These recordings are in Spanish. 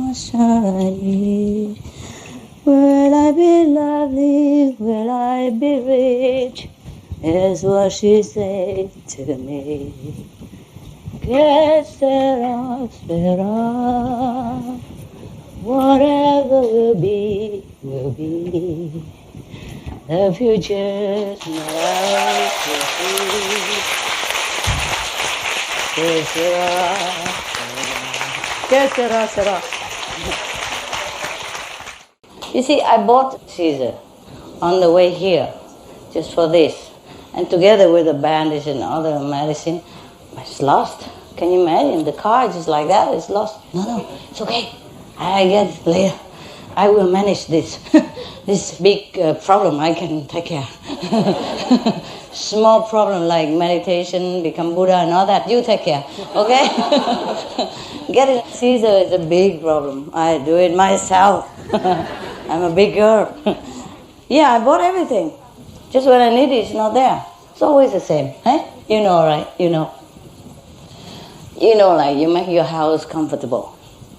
Masai. Will I be lovely? Will I be rich? Is what she said to me. Que sera, sera. Whatever will be, will be. The future's not to see. Que sera, sera. Que sera, sera. You see, I bought Caesar on the way here, just for this. And together with the bandage and other medicine, it's lost. Can you imagine? The car just like that, it's lost. No, it's okay. I get it later. I will manage this. This big problem I can take care. Small problem like meditation, become Buddha and all that, you take care, okay? Getting Caesar is a big problem. I do it myself. I'm a big girl. Yeah, I bought everything. Just when I need it, it's not there. It's always the same, eh? You know, right? You know. You know, like you make your house comfortable.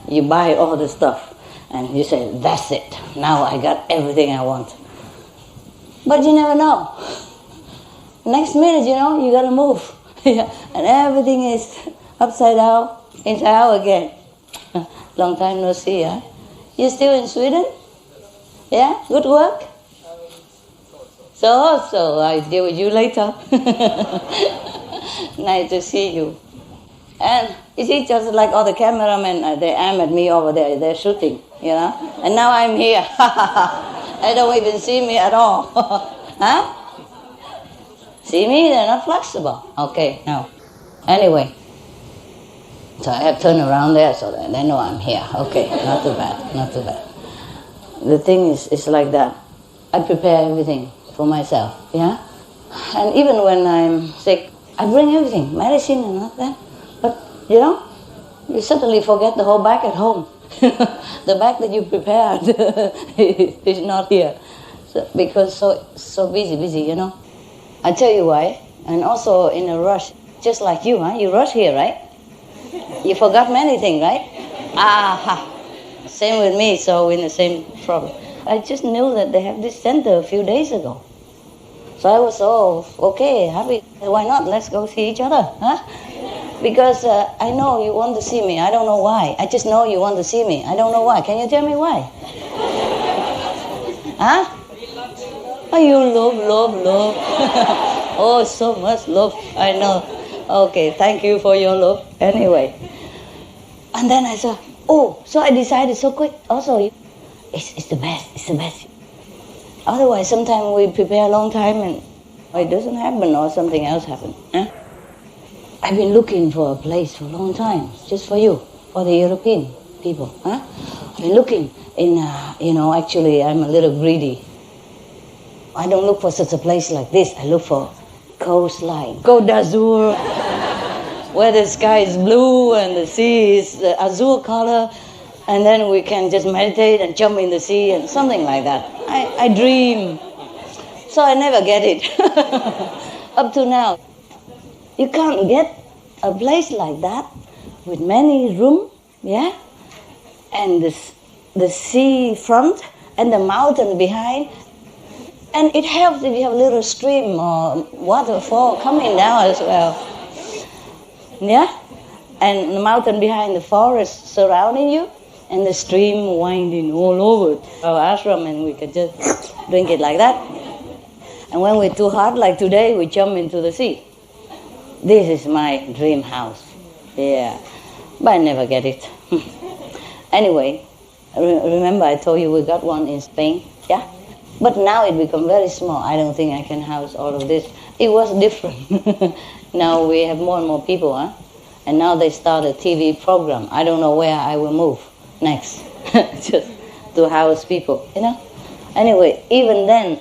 You buy all the stuff and you say, that's it. Now I got everything I want. But you never know. Next minute, you know, you gotta move. And everything is upside down, inside out again. Long time no see, huh? You still in Sweden? Yeah? Good work? So I deal with you later. Nice to see you. And you see, just like all the cameramen, they aim at me over there, they're shooting, you know? And now I'm here. They don't even see me at all. Huh? See me? They're not flexible. Okay, now. Anyway. So I have turned around there so that they know I'm here. Okay, not too bad, not too bad. The thing is, it's like that. I prepare everything for myself, yeah? And even when I'm sick, I bring everything, medicine and all that. But, you know, you suddenly forget the whole bag at home. The bag that you prepared is not here. So, because so busy, you know. I tell you why. And also in a rush, just like you, huh? You rush here, right? You forgot many things, right? Aha. Same with me, so we're in the same problem. I just knew that they have this center a few days ago. So I was okay, happy. Why not? Let's go see each other, huh? Because I know you want to see me. I don't know why. I just know you want to see me. I don't know why. Can you tell me why? Huh? Oh, you love. Oh, so much love. I know. Okay, thank you for your love. Anyway. And then I said, so I decided so quick. Also, it's the best. Otherwise, sometimes we prepare a long time and it doesn't happen or something else happens. Huh? I've been looking for a place for a long time, just for you, for the European people. Huh? I've been looking in, actually I'm a little greedy. I don't look for such a place like this. I look for coastline, Côte d'Azur, where the sky is blue and the sea is azure color, and then we can just meditate and jump in the sea and something like that. I dream. So I never get it. Up to now. You can't get a place like that with many rooms, yeah? And the sea front and the mountain behind. And it helps if you have a little stream or waterfall coming down as well. Yeah? And the mountain behind, the forest surrounding you, and the stream winding all over our ashram, and we can just drink it like that. And when we're too hot, like today, we jump into the sea. This is my dream house. Yeah. But I never get it. Anyway, remember I told you we got one in Spain? Yeah? But now it become very small. I don't think I can house all of this. It was different. Now we have more and more people, huh? And now they start a TV program. I don't know where I will move next. Just to house people, you know? Anyway, even then,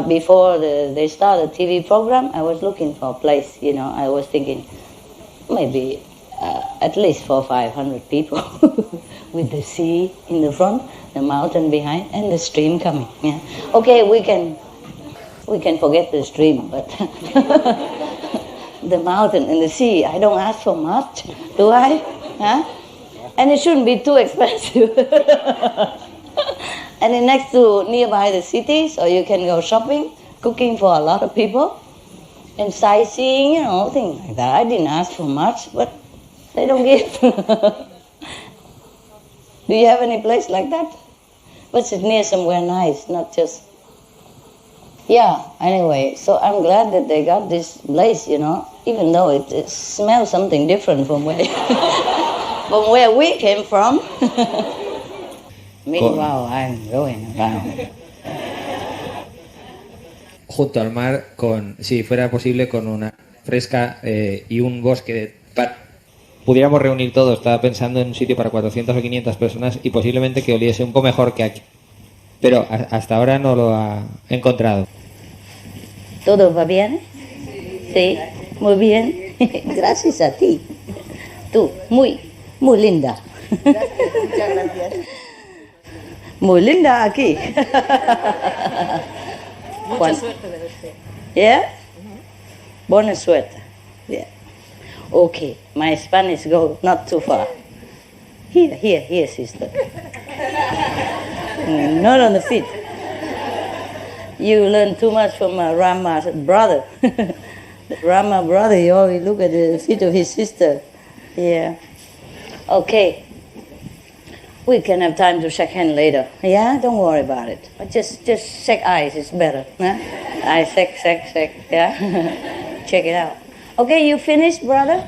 before they start a TV program, I was looking for a place, you know. I was thinking maybe at least 400 or 500 people with the sea in the front, the mountain behind, and the stream coming. Yeah. Okay, we can forget the stream, but the mountain and the sea, I don't ask for much, do I? Huh? And it shouldn't be too expensive. And it's next to nearby the city, so you can go shopping, cooking for a lot of people, and sightseeing, you know, things like that. I didn't ask for much, but they don't give. Do you have any place like that? But it's near somewhere nice, not just... Yeah, anyway, so I'm glad that they got this place, you know, even though it smells something different from where, from where we came from. Meanwhile, I'm going around. Junto al mar, si fuera posible, con una fresca y un bosque. Pudiéramos reunir todo. Estaba pensando en un sitio para 400 o 500 personas y posiblemente que oliese un poco mejor que aquí. Pero hasta ahora no lo ha encontrado. ¿Todo va bien? Sí, muy bien. Gracias a ti. Tú, muy linda. Muchas gracias. Muy linda aquí. Mucha suerte de usted. Yeah? Buena suerte. Yeah. Okay, my Spanish go not too far. Here, sister. Not on the feet. You learn too much from Rama's brother. Rama brother, he always look at the feet of his sister. Yeah. Okay. We can have time to shake hands later. Yeah, don't worry about it. But just shake eyes, it's better. Huh? Eyes, shake. Yeah. Check it out. Okay, you finished, brother?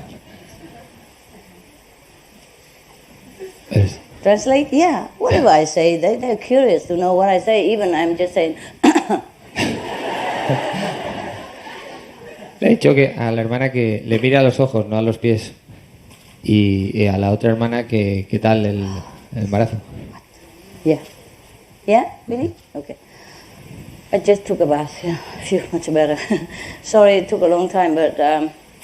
Yes. Translate? Yeah. Whatever I say, they're curious to know what I say. Even I'm just saying. Le he dicho que a la hermana que le mire a los ojos, no a los pies. Y a la otra hermana que qué tal el embarazo. Yeah. Yeah, really? Okay. I just took a bath. Yeah, I feel much better. Sorry it took a long time, but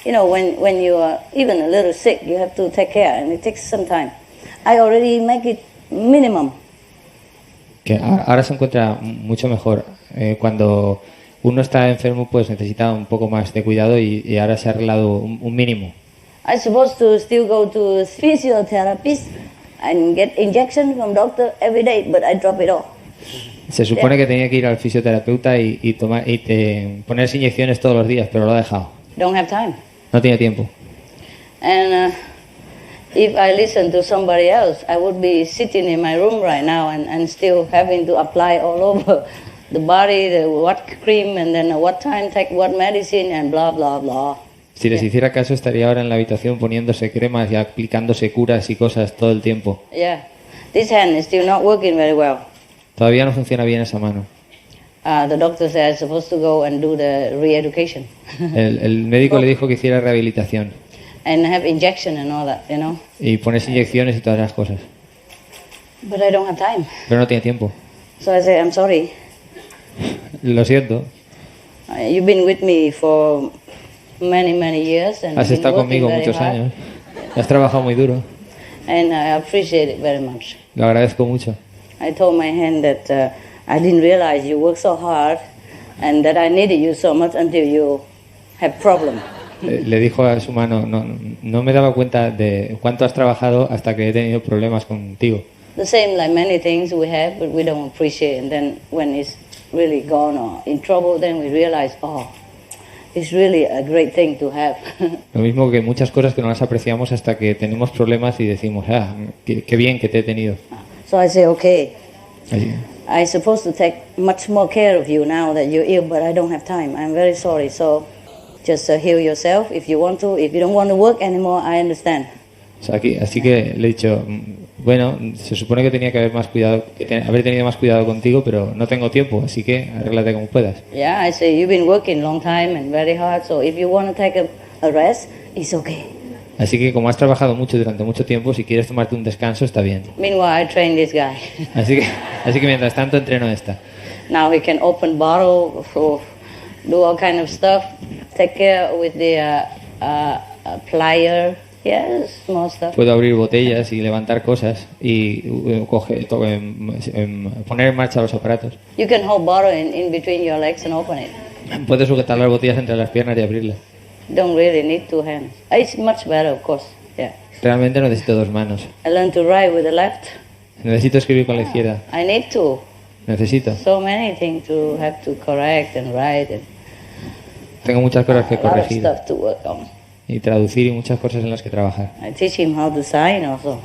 you know, when you are even a little sick, you have to take care, and it takes some time. I already make it minimum. Que ahora se encuentra mucho mejor. Cuando uno está enfermo, pues necesita un poco más de cuidado y ahora se ha arreglado un mínimo. I'm supposed to still go to physiotherapist and get injection from doctor every day, but I drop it all. Se supone que tenía que ir al fisioterapeuta y ponerse inyecciones todos los días, pero lo ha dejado. Don't have time. No tiene tiempo. And if I listen to somebody else, I would be sitting in my room right now and still having to apply all over the body, what cream, and then what time take what medicine, and blah, blah, blah. Si les hiciera caso, estaría ahora en la habitación poniéndose cremas y aplicándose curas y cosas todo el tiempo. Yeah. This hand is still not working very well. Todavía no funciona bien esa mano. The doctor said I'm supposed to go and do the re-education. El médico le dijo que hiciera rehabilitación. And have injection and all that, you know. Y ponerse inyecciones y todas las cosas. But I don't have time. Pero no tiene tiempo. So I say, I'm sorry. Lo siento. You've been with me for many years. And has estado conmigo muchos años. Has trabajado muy duro. And I appreciate it very much. Lo agradezco mucho. I told my hand that I didn't realize you work so hard and that I needed you so much until you have problem. Le dijo a su mano, no me daba cuenta de cuánto has trabajado hasta que he tenido problemas contigo. The same like many things we have, but we don't appreciate. And then when it's really gone or in trouble, then we realize, oh, it's really a great thing to have. Lo mismo que muchas cosas que no las apreciamos hasta que tenemos problemas y decimos, qué bien que te he tenido. So I say, okay, Así. I'm supposed to take much more care of you now that you're ill, but I don't have time. I'm very sorry. So just heal yourself if you want to. If you don't want to work anymore, I understand. O sea, así que le he dicho, bueno, se supone que tenía que haber más cuidado, haber tenido más cuidado contigo, pero no tengo tiempo, así que arréglate como puedas. Yeah, I say you've been working long time and very hard, so if you want to take a rest, it's okay. Así que como has trabajado mucho durante mucho tiempo, si quieres tomarte un descanso está bien. Meanwhile, I train this guy. Así que mientras tanto entreno esta. Now he can open bottle, do all kind of stuff, take care with the plier. Yes, small stuff. Puedo abrir botellas y levantar cosas y poner en marcha los aparatos. You can hold bottle in between your legs and open it. Puedes sujetar las botellas entre las piernas y abrirlas. Don't really need two hands. It's much better, of course. Yeah. Realmente no necesito dos manos. I learned to write with the left. Necesito escribir con la izquierda. I need to. Necesito. So many things to have to correct and write and Tengo muchas cosas que a lot of corregir stuff to work on. y traducir y muchas cosas en las que trabajar. I teach him how to sign also.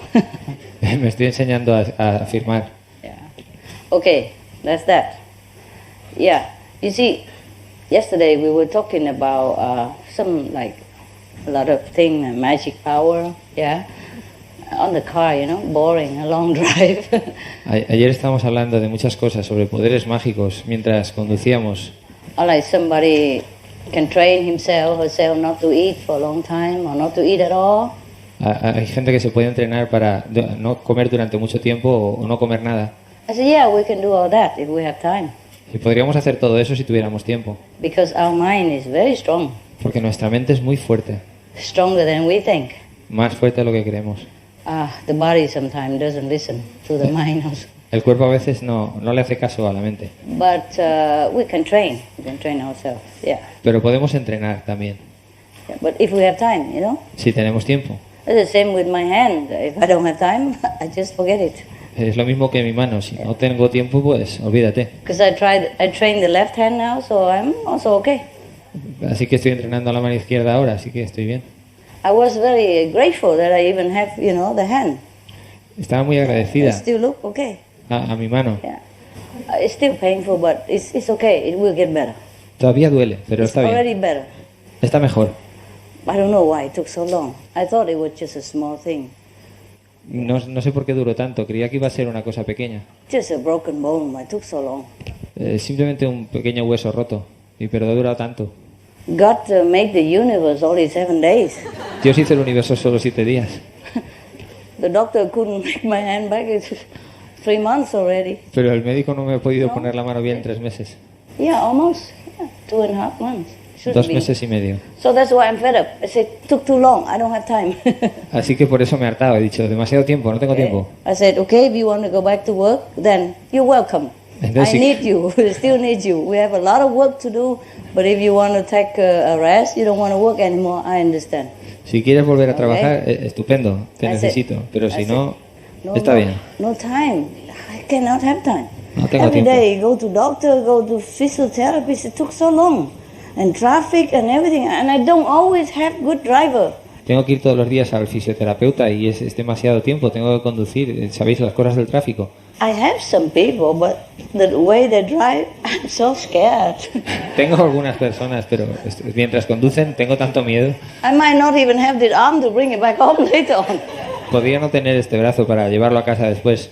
Me estoy enseñando a firmar. Yeah. Okay, that's that. Yeah. You see, yesterday we were talking about some like a lot of thing, magic power. Yeah. On the car, you know, boring, a long drive. Ayer estábamos hablando de muchas cosas sobre poderes mágicos mientras conducíamos. Or like somebody can train himself or herself not to eat for a long time or not to eat at all. Hay gente que se puede entrenar para no comer durante mucho tiempo o no comer nada. I said, yeah, we can do all that if we have time. Y podríamos hacer todo eso si tuviéramos tiempo. Because our mind is very strong. Porque nuestra mente es muy fuerte. Stronger than we think. Más fuerte de lo que creemos. The body sometimes doesn't listen to the mind also. El cuerpo a veces no le hace caso a la mente. But we can train. We can train ourselves. Yeah. Pero podemos entrenar también. Yeah. But if we have time, you know. Si tenemos tiempo. It's the same with my hand. If I don't have time, I just forget it. Es lo mismo que mi mano. Si no tengo tiempo, pues olvídate. Because I train the left hand now, so I'm also okay. Así que estoy entrenando la mano izquierda ahora, así que estoy bien. I was very grateful that I even have, you know, the hand. Estaba muy I agradecida still look okay. a mi mano. Yeah. It's still painful, but it's okay. It will get better. Todavía duele, pero It's está bien. already better. Está mejor. I don't know why it took so long. I thought it was just a small thing. No sé por qué duró tanto. Creía que iba a ser una cosa pequeña. Just a broken bone. Why it took so long? Simplemente un pequeño hueso roto. Pero ha durado tanto. God made the universe only 7 days. Dios hizo el universo solo 7 días. The doctor couldn't make my hand back. It's 3 months already. Pero el médico no me ha podido poner la mano bien en 3 meses. Yeah, almost. Yeah, 2.5 months. Should 2 be. meses y medio. So that's why I'm fed up. I said, took too long. I don't have time. Así que por eso me he hartado. He dicho, demasiado tiempo, no tengo tiempo. I said, okay, if you want to go back to work, then you're welcome. Entonces, I need you. I still need you. We have a lot of work to do, but if you want to take a rest, you don't want to work anymore, I understand. Si quieres volver a trabajar, estupendo, te That's necesito. it. Pero si That's no, No, está no, bien. No time. I cannot have time. No tengo Every tiempo. day, go to doctor, go to physiotherapist. It took so long. And traffic and everything. And I don't always have good driver. Tengo que ir todos los días al fisioterapeuta y es demasiado tiempo. Tengo que conducir, sabéis, las cosas del tráfico. I have some people, but the way they drive, I'm so scared. Tengo algunas personas, pero mientras conducen tengo tanto miedo. I might not even have the arm to bring it back home later on. Podría no tener este brazo para llevarlo a casa después.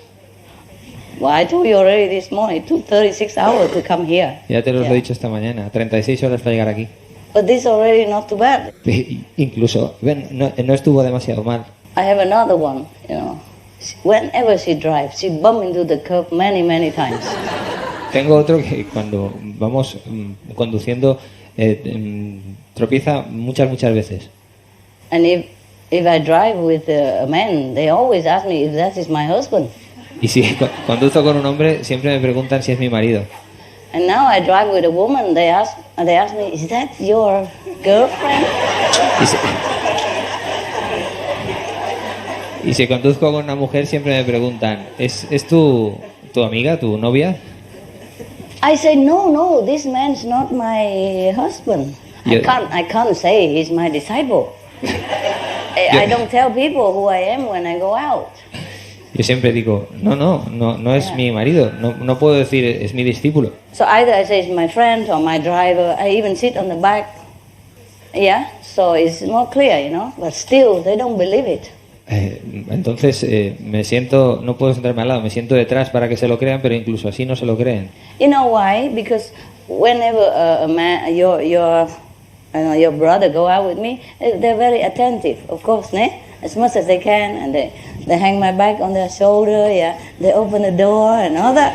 Well, I told you already this morning, it took 36 hours to come here. Ya te lo Yeah. he dicho esta mañana, 36 horas para llegar aquí. But this already not too bad. Incluso, no estuvo demasiado mal. I have another one, you know. Whenever she drives, she bump into the curb many, many times. Tengo otro que cuando vamos conduciendo tropieza muchas veces. And if I drive with a man, they always ask me if that is my husband. Y si conduzco con un hombre, siempre me preguntan si es mi marido. And now I drive with a woman, they ask me, is that your girlfriend? Y si conduzco con una mujer, siempre me preguntan, ¿es tu amiga, tu novia? I say, no, this man's not my husband. I can't say he's my disciple. I don't tell people who I am when I go out. Yo siempre digo, no es mi marido, no puedo decir es mi discípulo. So either I say it's my friend or my driver. I even sit on the back. Yeah, so it's more clear, you know. But still, they don't believe it. Entonces me siento, no puedo sentarme al lado, me siento detrás para que se lo crean, pero incluso así no se lo creen. You know why? Because whenever a man, your brother go out with me, they're very attentive, of course, ne? As much as they can, and they hang my bag on their shoulder, yeah. They open the door and all that,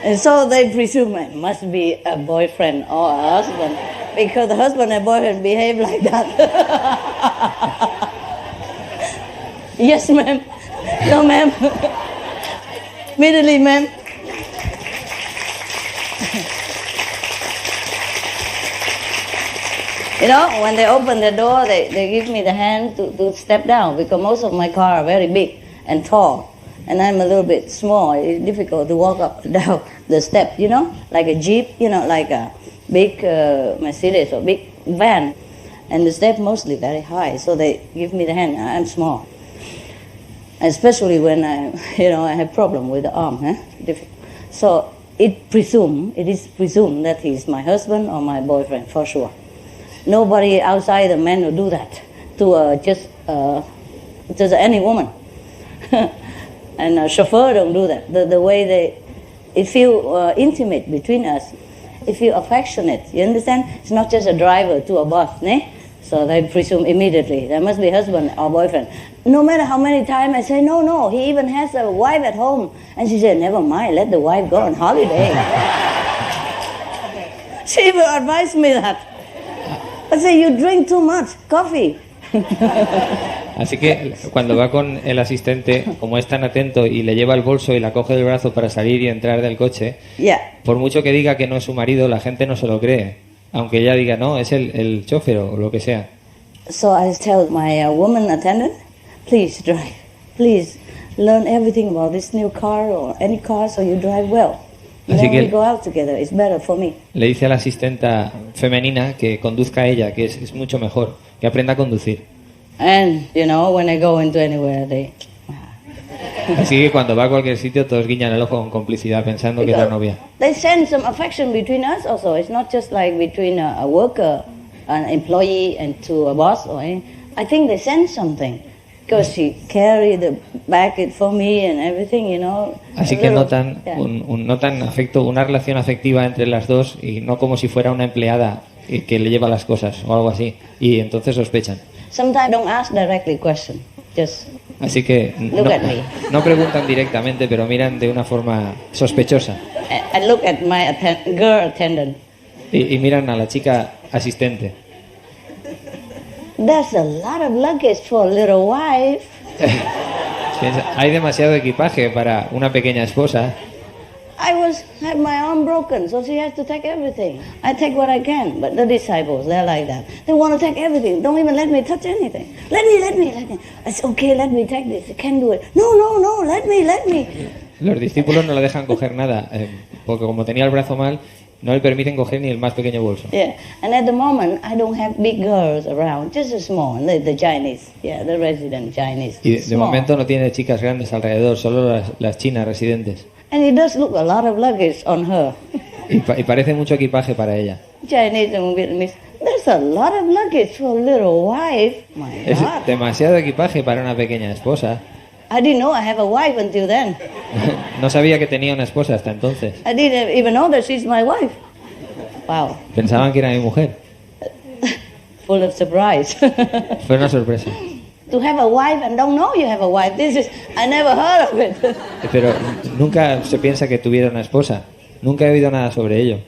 and so they presume it must be a boyfriend or a husband, because the husband and boyfriend behave like that. Yes, ma'am. No, ma'am. Immediately, ma'am. You know, when they open the door, they give me the hand to step down because most of my car are very big and tall. And I'm a little bit small. It's difficult to walk up and down the step, you know, like a Jeep, you know, like a big Mercedes or big van. And the step mostly very high, so they give me the hand. I'm small. Especially when I have problem with the arm. So it is presumed that he's my husband or my boyfriend for sure. Nobody outside the man will do that to just any woman. And a chauffeur don't do that. The way it feel intimate between us. It feel affectionate. You understand? It's not just a driver to a boss, ne? So they presume immediately there must be husband or boyfriend. No matter how many times I say no, he even has a wife at home, and she said, never mind, let the wife go on holiday. She will advise me that. I say, you drink too much coffee. Así que cuando va con el asistente, como es tan atento y le lleva el bolso y la coge del brazo para salir y entrar del coche, por mucho que diga que no es su marido, la gente no se lo cree. Aunque ella diga, no, es el chofer o lo que sea. So I tell my woman attendant, please drive. Please learn everything about this new car or any car so you drive well. Then we go out together. It's better for me. Le dice a la asistenta femenina que conduzca a ella, que es mucho mejor, que aprenda a conducir. And, you know, when I go into anywhere, they... Así que cuando va a cualquier sitio todos guiñan el ojo con complicidad pensando que es la novia. They sense some affection between us also. It's not just like between a worker, an employee and to a boss or anything. I think they sense something because she carry the bag for me and everything, you know. Así que notan notan afecto, una relación afectiva entre las dos y no como si fuera una empleada que le lleva las cosas o algo así. Y entonces sospechan. Sometimes don't ask directly question. Just así que no preguntan directamente, pero miran de una forma sospechosa. I look at my girl attendant. Y miran a la chica asistente. There's a lot of luggage for a little wife. Hay demasiado equipaje para una pequeña esposa. I had my arm broken, so she has to take everything. I take what I can, but the disciples, they're like that. They want to take everything. Don't even let me touch anything. Let me. I said, okay, let me take this. I can't do it. No, let me. Los discípulos no le dejan coger nada, porque como tenía el brazo mal, no le permiten coger ni el más pequeño bolso. Yeah, and at the moment, I don't have big girls around, just a small, the Chinese, the resident Chinese. Y de momento no tiene chicas grandes alrededor, solo las chinas residentes. And it does look a lot of luggage on her. Y parece mucho equipaje para ella. Chinese and Vietnamese. There's a lot of luggage for a little wife. My God. Es demasiado equipaje para una pequeña esposa. I didn't know I have a wife until then. No sabía que tenía una esposa hasta entonces. I didn't even know that she's my wife. Wow. Pensaban que era mi mujer. Full of surprise. Fue una sorpresa. To have a wife and don't know you have a wife. I never heard of it. Pero nunca se piensa que tuviera una esposa. Nunca he oído nada sobre ello.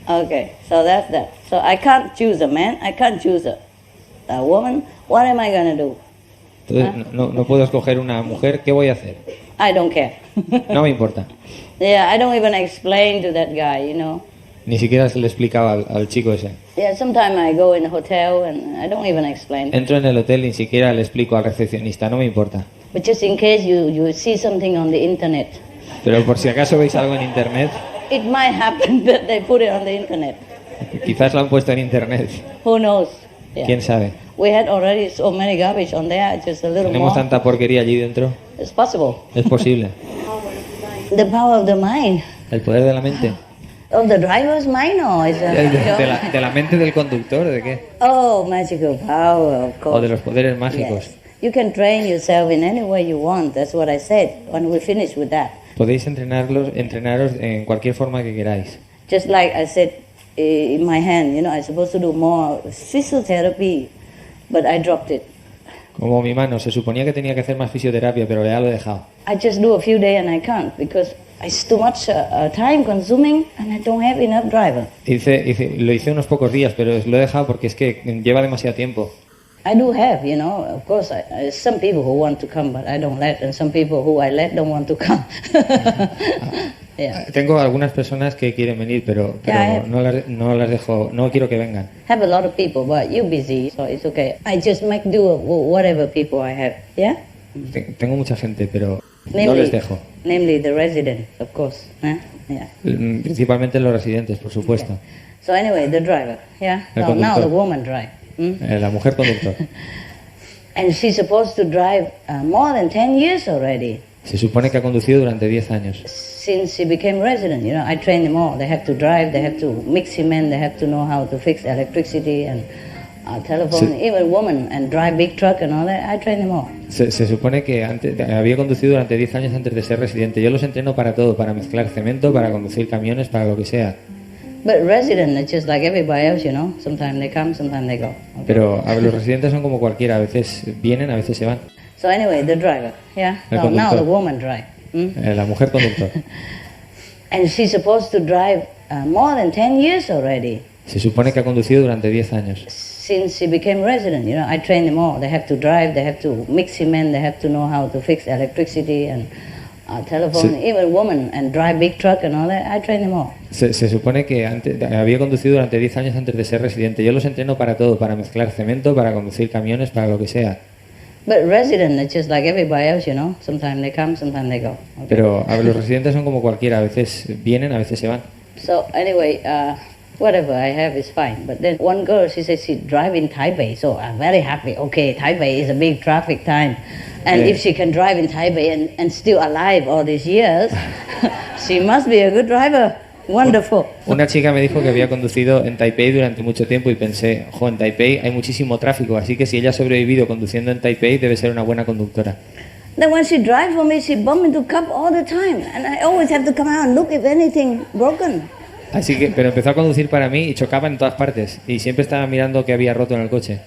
Okay, so that's that. So I can't choose a man. I can't choose a woman. What am I going to do? Entonces, no puedo escoger una mujer. ¿Qué voy a hacer? I don't care. No me importa. Yeah, I don't even explain to that guy, you know. Ni siquiera se le explicaba al chico ese. Yeah, sometimes I go in the hotel and I don't even explain. Entro en el hotel y ni siquiera le explico al recepcionista, no me importa. But just in case you see something on the internet. Pero por si acaso veis algo en internet. It might happen that they put it on the internet. Quizás lo han puesto en internet. Who knows? Yeah. ¿Quién sabe? We had already so many garbage on there, just a little Tenemos more. tanta porquería allí dentro. It's possible. Es posible. The power of the mind. El poder de la mente. Of the driver's mind, or is De la mente del conductor, ¿de qué? Oh, magical power, of course. O de los poderes mágicos. Yes. You can train yourself in any way you want. That's what I said when we finish with that. Podéis entrenaros en cualquier forma que queráis. Just like I said in my hand, you know, I'm supposed to do more physiotherapy, but I dropped it. Como mi mano, se suponía que tenía que hacer más fisioterapia, pero ya lo he dejado. I just do a few days and I can't because it's too much time consuming and I don't have enough driver. Lo hice unos pocos días, pero lo he dejado porque es que lleva demasiado tiempo. I do have, you know, of course, some people who want to come, but I don't let, and some people who I let don't want to come. Yeah. Tengo algunas personas que quieren venir, pero Yeah, no las dejo, no quiero que vengan. Have a lot of people, but you're busy, so it's okay. I just make do with whatever people I have. Yeah. Tengo mucha gente, pero no les dejo. Namely the residents, of course. Yeah. Principalmente los residentes, por supuesto. So anyway, the driver. Yeah. El Now conductor. the woman drive. La mujer conductor. And she's supposed to drive more than 10 years already. Se supone que ha conducido durante 10 años. Since she became resident, I train them all. They have to drive, they have to mix cement, they have to know how to fix electricity and telephone, even women, and drive big truck and all that. I train them all. Se supone que había conducido durante 10 años antes de ser residente. Yo los entreno para todo, para mezclar cemento, para conducir camiones, para lo que sea. But resident is just like everybody else, Sometimes they come, sometimes they go. Okay. Pero los residentes son como cualquiera. A veces vienen, a veces se van. So anyway, the driver, yeah. Now the woman drive. La mujer conductor. And she's supposed to drive more than 10 years already. Se supone que ha conducido durante 10 años. Since she became resident, I train them all. They have to drive, they have to mix cement, they have to know how to fix electricity and telephone, even women, and drive big truck and all that. I train them all. Se supone que había conducido durante 10 años antes de ser residente. Yo los entreno para todo, para mezclar cemento, para conducir camiones, para lo que sea. But resident is just like everybody else, Sometimes they come, sometimes they go. Okay. Pero los residentes son como cualquiera. A veces vienen, a veces se van. So anyway, whatever I have is fine. But then one girl, she says she drive in Taipei, so I'm very happy. Okay, Taipei is a big traffic time. And if she can drive in Taipei and still alive all these years, she must be a good driver. Wonderful. Una chica me dijo que había conducido en Taipei durante mucho tiempo y pensé, en Taipei hay muchísimo tráfico, así que si ella ha sobrevivido conduciendo en Taipei debe ser una buena conductora. Then when she drives for me, she bump into cup all the time, and I always have to come out and look if anything broken. Así que, pero empezó a conducir para mí y chocaba en todas partes y siempre estaba mirando qué había roto en el coche.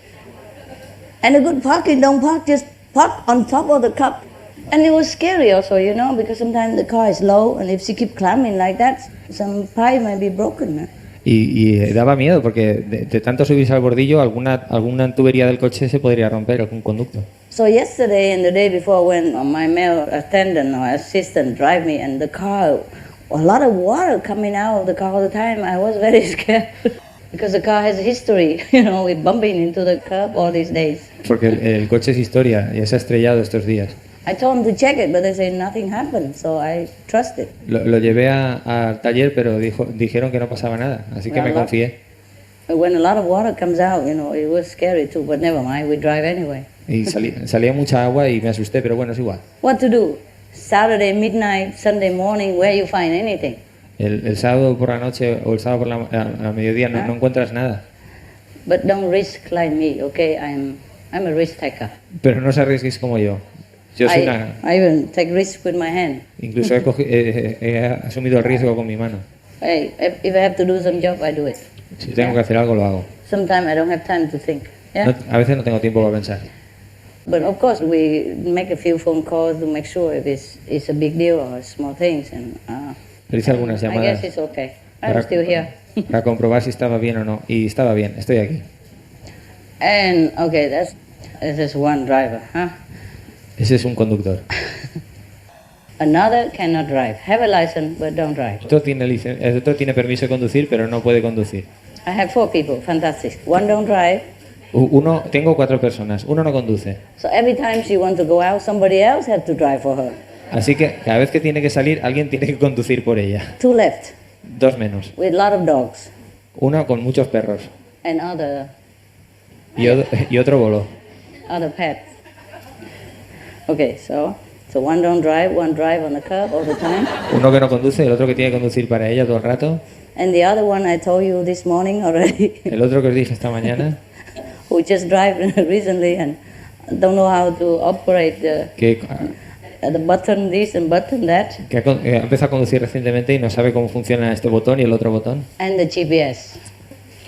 And a good parking, don't park, just park on top of the cup. And it was scary also, because sometimes the car is low, and if she keep climbing like that, some pipe might be broken. Y daba miedo porque de tanto subirse al bordillo, alguna tubería del coche se podría romper, algún conducto. So yesterday and the day before, when my male attendant or assistant drive me, and the car, a lot of water coming out of the car all the time, I was very scared. Because the car has a history, with bumping into the curb all these days. Porque el coche es historia y se ha estrellado estos días. I told them to check it, but they say nothing happened, so I trusted. Lo llevé al taller, pero dijeron que no pasaba nada, así que me confié. When a lot of water comes out, it was scary too, but never mind, we drive anyway. Y salía mucha agua y me asusté, pero bueno, es igual. What to do? Saturday midnight, Sunday morning, where you find anything? El sábado por la noche o el sábado por a mediodía no encuentras nada. But don't risk like me, okay? I'm a risk taker. Pero no os arriesguéis como yo. Yo soy I even take risk with my hand. Incluso he asumido el riesgo con mi mano. Hey, if I have to do some job, I do it. Si tengo que hacer algo, lo hago. Sometimes I don't have time to think. Yeah? A veces no tengo tiempo para pensar. But of course, we make a few phone calls to make sure if it's a big deal or small things. And Pero hice algunas llamadas. I guess it's okay. I'm still here. Para comprobar si estaba bien o no. Y estaba bien, estoy aquí. And okay, this is one driver, huh? Ese es un conductor. Another cannot drive. Have a license, but don't drive. Otro tiene permiso de conducir, pero no puede conducir. I have 4 people. Fantastic. One don't drive. Tengo 4 personas. Uno no conduce. So every time she wants to go out, somebody else has to drive for her. Así que cada vez que tiene que salir, alguien tiene que conducir por ella. 2 left. 2 menos. With a lot of dogs. Uno con muchos perros. And other. Y otro voló. Other pets. Okay, so one don't drive, one drive on the curb all the time. Uno que no conduce, el otro que tiene que conducir para ella todo el rato. And the other one I told you this morning already. El otro que os dije esta mañana. Who just drive recently and don't know how to operate the button this and button that. Que ha empezado a conducir recientemente y no sabe cómo funciona este botón y el otro botón. And the GPS.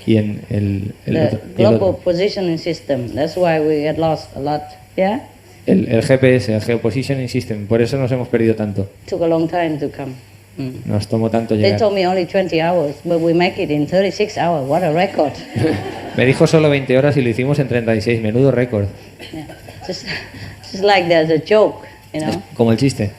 Y en the global positioning system. That's why we had lost a lot. Yeah. El GPS, el Geopositioning System, por eso nos hemos perdido tanto. Took a long time to come. Nos tomó tanto They llegar. told me only 20 hours, but we make it in 36 hours. What a record. Me dijo solo 20 horas y lo hicimos en 36, menudo récord. Yeah. Just like there's a joke, Es como el chiste.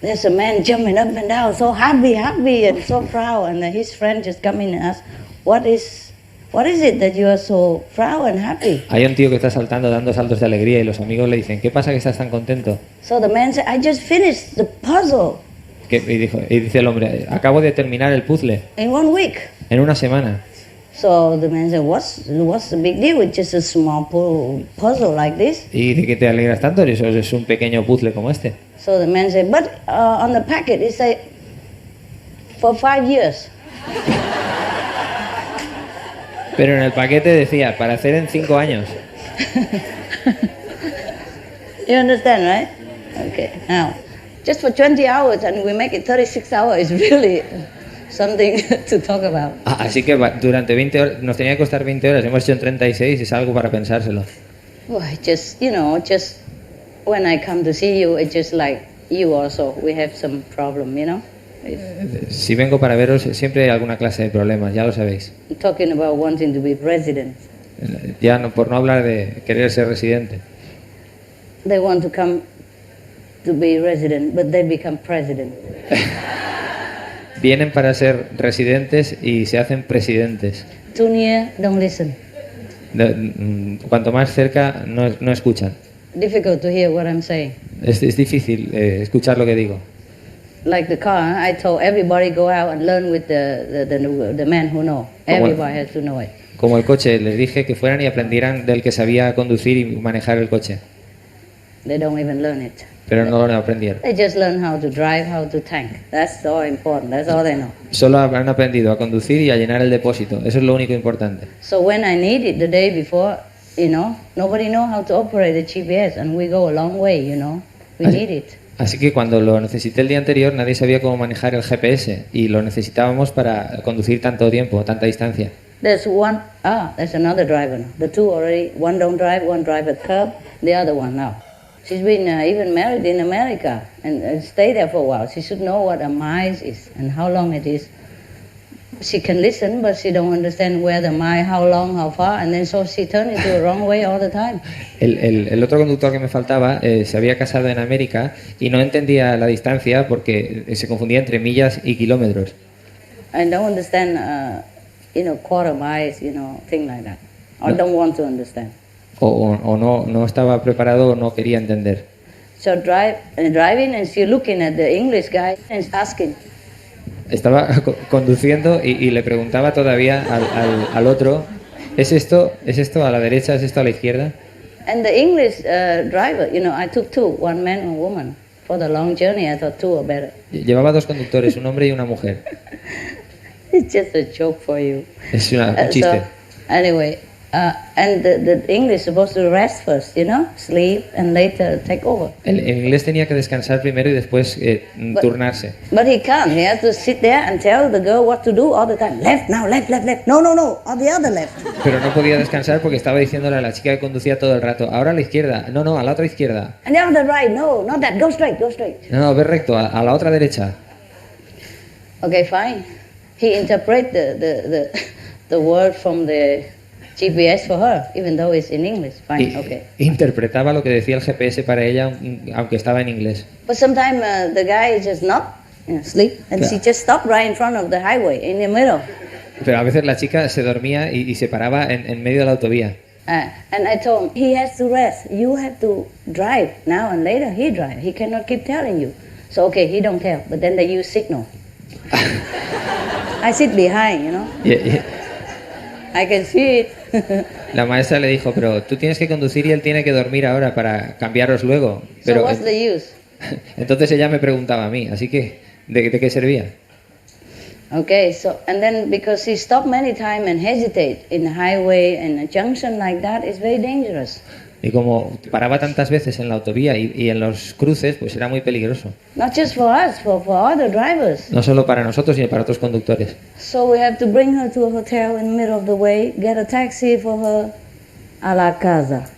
there's a man jumping up and down, so happy, and so proud. And then his friend just come in and ask, what is it that you are so proud and happy? Hay un tío que está saltando, dando saltos de alegría y los amigos le dicen, ¿qué pasa que estás tan contento? So the man said, I just finished the puzzle Y dice el hombre, acabo de terminar el puzzle in 1 week. en una semana. So the man said, what's the big deal? It's just a small puzzle like this. ¿Y de qué te alegras tanto? Eso es un pequeño puzzle como este. So the man said, but on the packet it said for 5 years. Pero en el paquete decía, para hacer en 5 años. You understand, right? Okay. Now, just for 20 hours and we make it 36 hours is really something to talk about. Así que durante 20 horas, nos tenía que costar 20 horas, hemos hecho en 36, es algo para pensárselo. Well, just when I come to see you, it's just like you also, we have some problem, you know? Si vengo para veros, siempre hay alguna clase de problemas, ya lo sabéis. Talking about wanting to be president. Ya no, por no hablar de querer ser residente. They want to come to be resident, but they become president. Vienen para ser residentes y se hacen presidentes. Too near, don't listen. Cuanto más cerca, no escuchan. Difficult to hear what I'm saying. Es difícil escuchar lo que digo. Like the car, I told everybody go out and learn with the man who know. Everybody has to know it. Como el coche, les dije que fueran y aprendieran del que sabía conducir y manejar el coche. They don't even learn it. Pero no lo aprendieron. They just learn how to drive, how to tank. That's all important. That's all they know. Solo han aprendido a conducir y a llenar el depósito. Eso es lo único importante. So when I need it the day before, nobody knows how to operate a GPS, and we go a long way, We need it. Así que cuando lo necesité el día anterior, nadie sabía cómo manejar el GPS y lo necesitábamos para conducir tanto tiempo, tanta distancia. There's another driver now. The two already, one don't drive, one drive at curb, the other one now. She's been even married in America and stayed there for a while. She should know what a mile is and how long it is. She can listen, but she don't understand where the mile, how long, how far, and then so she turns into the wrong way all the time. El otro conductor que me faltaba se había casado en América y no entendía la distancia porque se confundía entre millas y kilómetros. And don't understand, quarter miles, thing like that. Or don't want to understand. O no estaba preparado o no quería entender. So driving and she looking at the English guy and asking. Estaba conduciendo y le preguntaba todavía al otro, ¿es esto a la derecha, es esto a la izquierda? And the English driver, I took two, one man and woman. For the long journey, I thought two are better. Llevaba 2 conductores, un hombre y una mujer. It's just a joke for you. Es un chiste. So, anyway, and the English supposed to rest first, sleep and later take over. El inglés tenía que descansar primero y después turnarse. But he can't. He has to sit there and tell the girl what to do all the time. Left now, left. No, on the other left. Pero no podía descansar porque estaba diciéndole a la chica que conducía todo el rato, ahora a la izquierda, no, a la otra izquierda. And the other right, no, not that, go straight. No, ve recto, a la otra derecha. Okay, fine. He interpret the word from the GPS for her, even though it's in English. Fine, okay. Interpretaba lo que decía el GPS para ella, aunque estaba en inglés. But sometimes the guy just not sleep, and she just stopped right in front of the highway, in the middle. Pero a veces la chica se dormía y se paraba en medio de la autovía. And I told him, he has to rest. You have to drive now and later. He drive. He cannot keep telling you. So okay, he don't tell. But then they use signal. I sit behind, Yeah. I can see it. La maestra le dijo, pero tú tienes que conducir y él tiene que dormir ahora para cambiaros luego. Pero, so what's the use? Entonces ella me preguntaba a mí, así que, ¿de qué servía? Okay, so, and then because he stopped many times and hesitate in the highway and a junction like that, it's very dangerous. Y como paraba tantas veces en la autovía y en los cruces, pues era muy peligroso. Not just for us, for other drivers. No solo para nosotros, sino para otros conductores. So we have to bring her to a hotel in the middle of the way, get a taxi for her a la casa.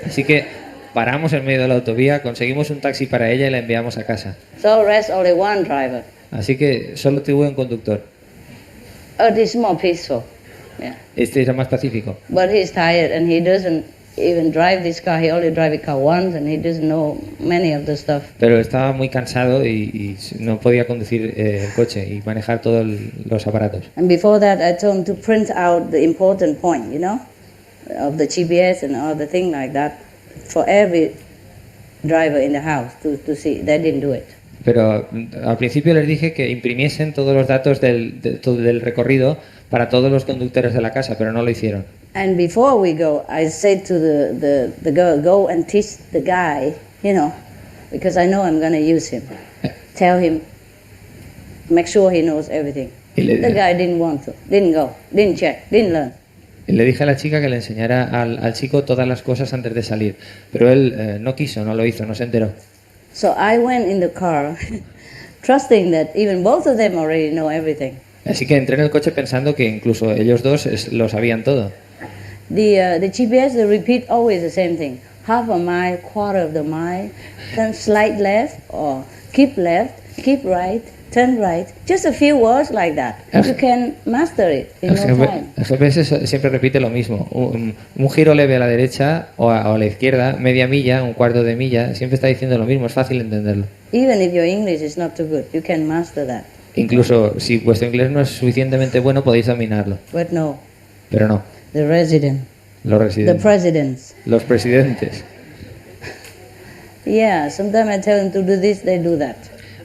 Así que paramos en medio de la autovía, conseguimos un taxi para ella y la enviamos a casa. So rest only one driver. Así que solo tuve un conductor. This is more peaceful. Yeah. Este era más pacífico. But he's tired and he doesn't even drive this car. He only drive a car once, and he doesn't know many of the stuff. Pero estaba muy cansado y no podía conducir el coche y manejar todos los aparatos. And before that, I told him to print out the important point, of the GPS and all the thing like that, for every driver in the house to see. They didn't do it. Pero al principio les dije que imprimiesen todos los datos del recorrido para todos los conductores de la casa, pero no lo hicieron. And before we go, I said to the girl, go and teach the guy, because I know I'm going to use him. Tell him, make sure he knows everything. The guy didn't want to, didn't go, didn't check, didn't learn. Le dije a la chica que le enseñara al chico todas las cosas antes de salir, pero él no quiso, no lo hizo, no se enteró. So I went in the car, trusting that even both of them already know everything. Así que entré en el coche pensando que incluso ellos dos lo sabían todo. The GPS, they repeat always the same thing. Half a mile, quarter of the mile, then slight left, or keep left, keep right, turn right. Just a few words like that. You can master it in no time. El GPS siempre repite lo mismo. Un giro leve a la derecha o a la izquierda, media milla, un cuarto de milla. Siempre está diciendo lo mismo, es fácil entenderlo. Even if your English is not too good, you can master that. Incluso si vuestro inglés no es suficientemente bueno, podéis dominarlo. But no. Pero no. The resident. Los residentes. The presidents. Los presidentes. Yeah, sometimes I tell them to do this, they do that.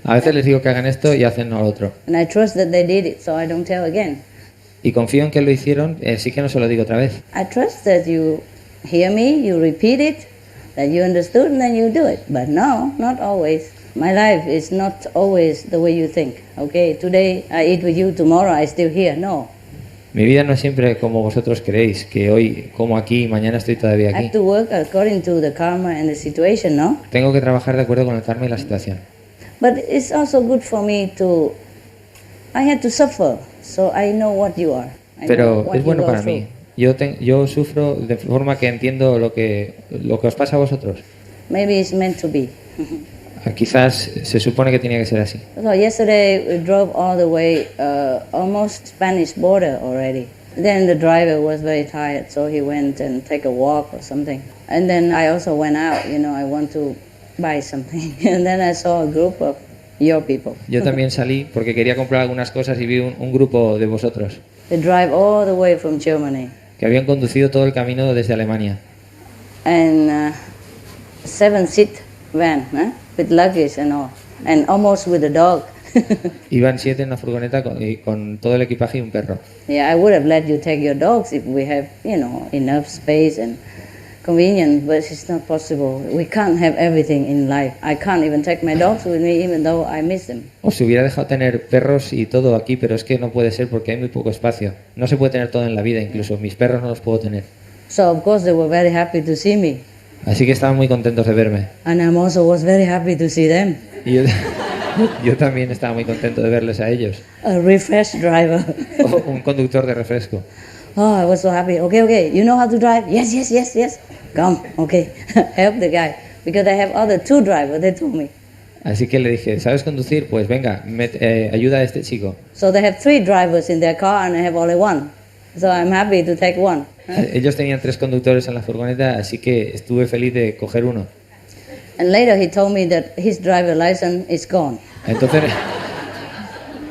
A veces les digo que hagan esto y hacen lo otro. And I trust that they did it, so I don't tell again. Y confío en que lo hicieron, sí que no se lo digo otra vez. I trust that you hear me, you repeat it, that you understood, and then you do it. But no, not always. My life is not always the way you think. Okay, today I eat with you, tomorrow I still here. No. Mi vida no es siempre como vosotros creéis, que hoy como aquí y mañana estoy todavía I have aquí. to work according to the karma and the situation, no? Tengo que trabajar de acuerdo con el karma y la situación. But it's also good for me to. I had to suffer, so I know what you are. I know Pero what es you bueno go para through. mí. Yo sufro de forma que entiendo lo que os pasa a vosotros. Maybe it's meant to be. Quizás se supone que tenía que ser así. So yesterday we drove all the way, almost Spanish border already. Then the driver was very tired, so he went and take a walk or something. And then I also went out, I want to buy something. And then I saw a group of your people. Yo también salí porque quería comprar algunas cosas y vi un grupo de vosotros They drive all the way from Germany. que habían conducido todo el camino desde Alemania. And 7-seat van, with luggage and all. And almost with a dog. Iban 7 en una furgoneta con todo el equipaje y un perro. Yeah, I would have let you take your dogs if we have, enough space and convenience, but it's not possible. We can't have everything in life. I can't even take my dogs with me, even though I miss them. Os hubiera dejado tener perros y todo aquí, pero es que no puede ser porque hay muy poco espacio. No se puede tener todo en la vida, incluso mis perros no los puedo tener. So of course they were very happy to see me, Así que estaban muy contentos de verme. and I also was very happy to see them. Y yo también estaba muy contento de verles a ellos. A refresh driver. Un conductor de refresco. Oh, I was so happy. Okay, you know how to drive? Yes. Come, okay. Help the guy. Because I have other 2 drivers, they told me. Así que le dije, ¿sabes conducir? Pues venga, ayuda a este chico. So they have 3 drivers in their car and I have only 1. So I'm happy to take 1. Ellos tenían 3 conductores en la furgoneta, así que estuve feliz de coger uno. And later he told me that his driver license is gone.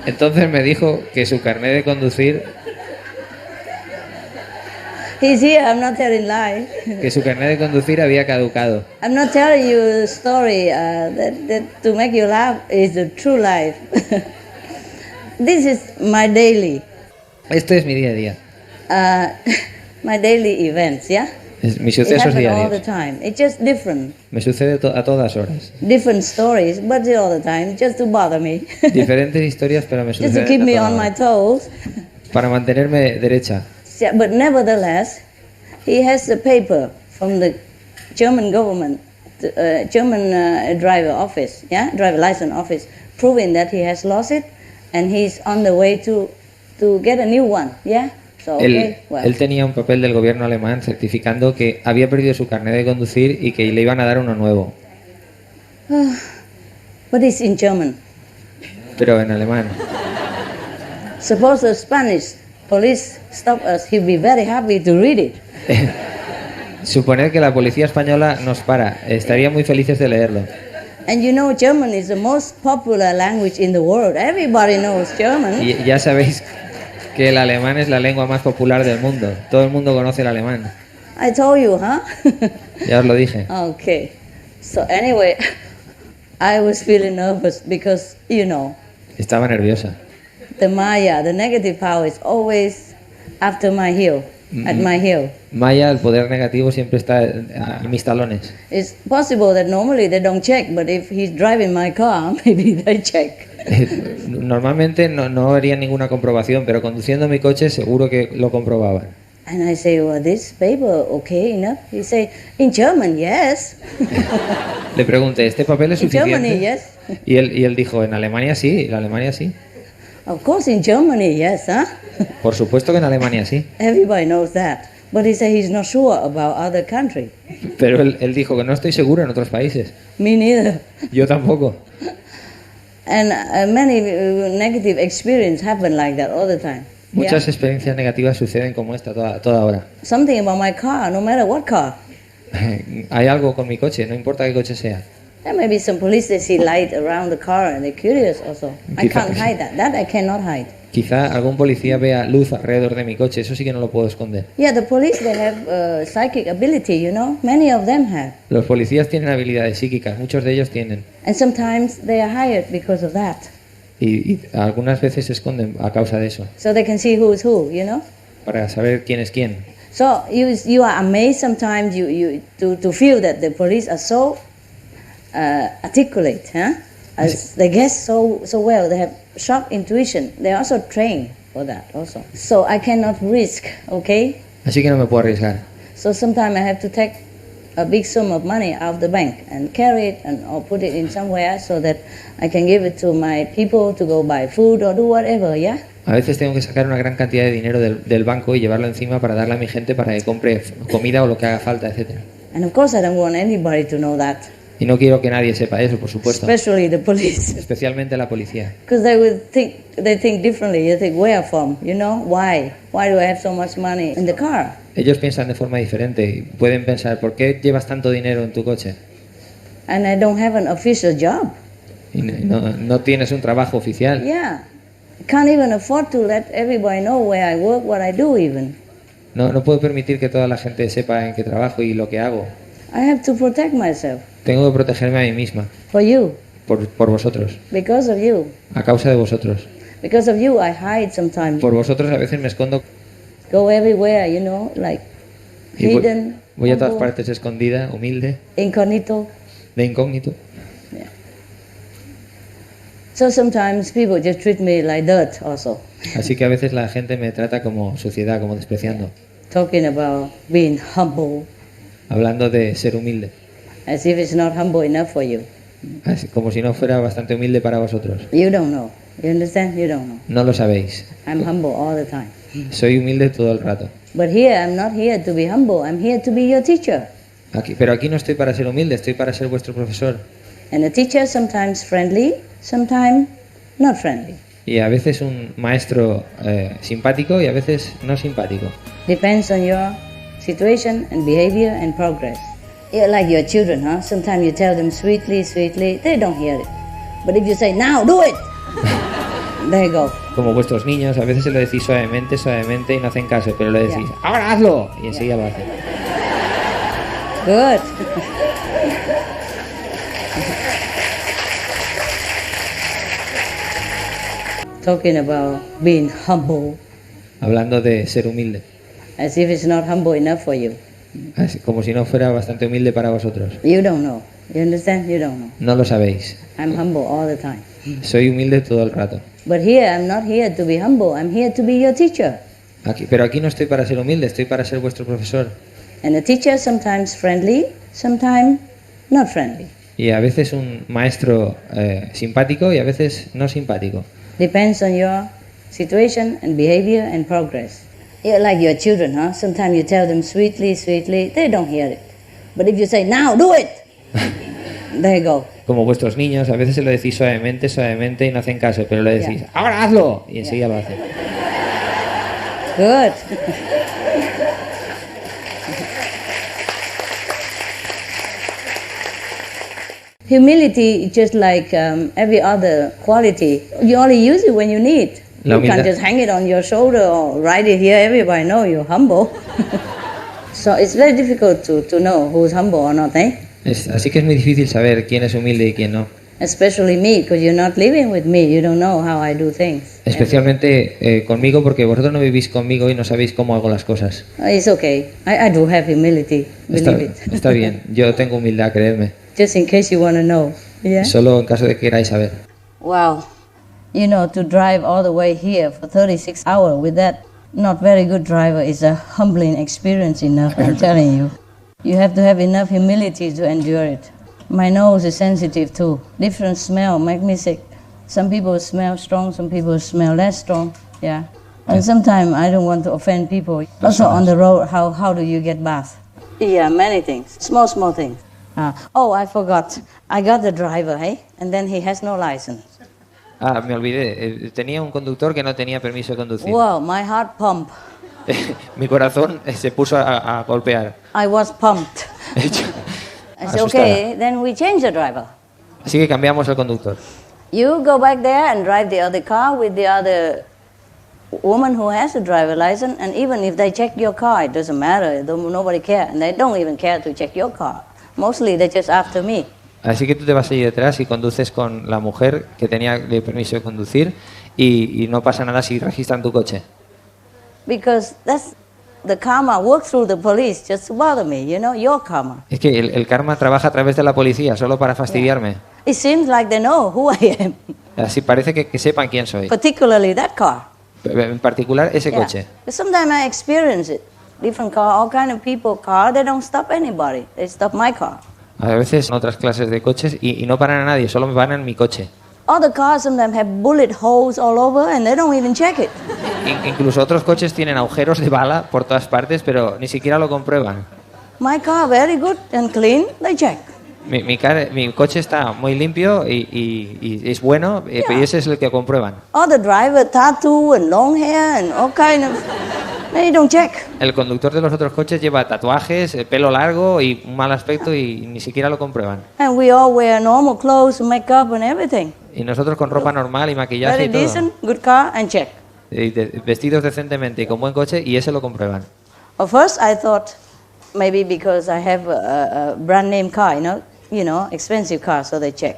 Entonces me dijo que su carnet de conducir, He's here, I'm not telling lies. que su carnet de conducir había caducado. I'm not telling you a story that to make you laugh is the true life. This is my daily. Este es mi día a día. My daily events, yeah? Es mis It sucesos happens all the diarios. time. It's just different. Me sucede a todas horas. Different stories, but all the time, just to bother me. Diferentes historias, pero me Just to suceden keep a me todas on my horas. toes. Para mantenerme derecha. Yeah, but nevertheless, he has the paper from the German government, German driver office, driver license office, proving that he has lost it, and he's on the way to get a new one, yeah? So, okay, Él tenía un papel del gobierno alemán certificando que había perdido su carnet de conducir y que le iban a dar uno nuevo. But it's in German. Pero en alemán. Suppose the Spanish police stop us, he'd be very happy to read it. Suponer que la policía española nos para. Estaría muy felices de leerlo. And you know, German is the most popular language in the world. Everybody knows German. Y ya sabéis que el alemán es la lengua más popular del mundo. Todo el mundo conoce el alemán. I told you, huh? Ya os lo dije. Okay. So anyway, I was feeling nervous because, you know, Estaba nerviosa. the Maya, the negative power is always after my heel, at my heel. Maya, el poder negativo siempre está a mis talones. It's possible that normally they don't check, but if he's driving my car, maybe they check. Normalmente no harían ninguna comprobación, pero conduciendo mi coche seguro que lo comprobaban. And I say, well, this paper okay enough? He say, in German, yes. Le pregunté, ¿este papel es In Germany, suficiente? yes. Y él dijo, en Alemania sí, en Alemania sí. Of course, in Germany, yes, huh? Por supuesto que en Alemania sí. Everybody knows that. But he said he's not sure about other country. Pero él dijo que no estoy seguro en otros países. Me neither. Yo tampoco. And many negative experience happen like that all the time. Muchas experiencias negativas suceden como esta toda hora. Something about my car, no matter what car. Hay algo con mi coche, no importa qué coche sea. There may be some police, they see light around the car and they're curious also. I Quizá- can't hide that. That I cannot hide. Quizá algún policía vea luz alrededor de mi coche, eso sí que no lo puedo esconder. Yeah, the police, they have psychic ability, you know. Many of them have. Los policías tienen habilidades psíquicas, muchos de ellos tienen. And sometimes they are hired because of that. Y algunas veces se esconden a causa de eso, So they can see who is who, you know. para saber quién es quién. So you are amazed sometimes to feel that the police are so articulate, huh? As they guess so well, they have sharp intuition. They are also trained for that also. So I cannot risk, okay? Así que no me puedo arriesgar. So sometimes I have to take a big sum of money out of the bank and carry it or put it in somewhere so that I can give it to my people to go buy food or do whatever, yeah? A veces tengo que sacar una gran cantidad de dinero del banco y llevarlo encima para darle a mi gente para que compre comida o lo que haga falta, etcétera. And of course I don't want anybody to know that, Y no quiero que nadie sepa eso, por supuesto. especially the police. Especialmente la policía. Because they think differently. You think, where from? You know, why? Why do I have so much money in the car? Ellos piensan de forma diferente y pueden pensar, ¿por qué llevas tanto dinero en tu coche? And I don't have an official job. Y no tienes un trabajo oficial. Yeah. I can't even afford to let everybody know where I work, what I do even. No puedo permitir que toda la gente sepa en qué trabajo y lo que hago. I have to protect myself Tengo que protegerme a mí misma, for you, por vosotros, because of you. a causa de vosotros. Because of you, I hide sometimes. Por vosotros a veces me escondo Go everywhere, you know, like y hidden, voy a todas humble, partes escondida, humilde, incognito. de incógnito. So sometimes people just treat me like dirt also. Así que a veces la gente me trata como suciedad, como despreciando, Talking about being humble, hablando de ser humilde, as if it's not humble enough for you. como si no fuera bastante humilde para vosotros. You don't know. You understand? You don't know. No lo sabéis. I'm humble all the time. Soy humilde todo el rato. But here, I'm not here to be humble. I'm here to be your teacher. Pero aquí no estoy para ser humilde, estoy para ser vuestro profesor. And a teacher sometimes friendly, sometimes not friendly. Y a veces un maestro simpático y a veces no simpático. Depends on your situation and behavior and progress. You're like your children, huh? Sometimes you tell them sweetly, sweetly, they don't hear it. But if you say, now, do it! There you go. Como vuestros niños, a veces se lo decís suavemente, suavemente y no hacen caso, pero le decís, ¡ahora hazlo! Y enseguida lo hacen. Good. Talking about being humble, Hablando de ser humilde, as if it's not humble enough for you. como si no fuera bastante humilde para vosotros. You don't know. You understand? You don't know. No lo sabéis. I'm humble all the time. Soy humilde todo el rato. But here, I'm not here to be humble. I'm here to be your teacher. Pero aquí no estoy para ser humilde, estoy para ser vuestro profesor. And a teacher sometimes friendly, sometimes not friendly. Y a veces un maestro simpático y a veces no simpático. Depends on your situation and behavior and progress. You're like your children, huh? Sometimes you tell them sweetly, sweetly, they don't hear it. But if you say, now, do it! There you go. Como vuestros niños, a veces se lo decís suavemente, suavemente y no hacen caso, pero le decís, ¡ahora hazlo! Y enseguida lo hacen. Good. Humility is just like every other quality. You only use it when you need. La You can't humildad. just hang it on your shoulder or write it here. Everybody know you're humble. So it's very difficult to know who's humble or not, eh? Así que es muy difícil saber quién es humilde y quién no. Especially me, because you're not living with me. You don't know how I do things. Especialmente conmigo, porque vosotros no vivís conmigo y no sabéis cómo hago las cosas. It's okay. I do have humility. Believe it. Está bien, yo tengo humildad, creedme. Just in case you want to know. Yeah. Solo en caso de que queráis saber. Wow. You know, to drive all the way here for 36 hours with that not very good driver is a humbling experience enough, I'm telling you. You have to have enough humility to endure it. My nose is sensitive too. Different smell make me sick. Some people smell strong, some people smell less strong. Yeah. And sometimes I don't want to offend people. Also on the road, how do you get bath? Yeah, many things. Small things. Oh, I forgot. I got the driver, hey? And then he has no license. Ah, me olvidé. Tenía un conductor que no tenía permiso de conducir. Wow, my heart pumped. Mi corazón se puso a golpear. I was pumped. I said, okay, then we change the driver. Así que cambiamos el conductor. You go back there and drive the other car with the other woman who has a driver license, and even if they check your car, it doesn't matter. Nobody cares, and they don't even care to check your car. Mostly they're just after me. Así que tú te vas ahí detrás y conduces con la mujer que tenía el permiso de conducir y no pasa nada si registran tu coche. Because that's the karma works through the police just to bother me, you know, your karma. Es que el karma trabaja a través de la policía solo para fastidiarme. It seems like they know who I am, Así parece que sepan quién soy. particularly that car. En particular ese Yeah. coche. But sometimes I experience it. Different car, all kind of people car, they don't stop anybody. They stop my car. A veces en otras clases de coches y no paran a nadie, solo me paran en mi coche. Other cars sometimes have bullet holes all over and they don't even check it. Incluso otros coches tienen agujeros de bala por todas partes, pero ni siquiera lo comprueban. My car very good and clean, they check. Mi coche está muy limpio y es bueno, y ese es el que comprueban. Other driver, tattoo and long hair and all kind of, they don't check. El conductor de los otros coches lleva tatuajes, pelo largo y un mal aspecto y ni siquiera lo comprueban. And we all wear normal clothes, makeup and everything. Y nosotros con ropa normal y maquillaje Very y todo. decent, good car and check. Vestidos decentemente y con buen coche y ese lo comprueban. At first I thought maybe because I have a brand name car, you know, expensive car, so they check.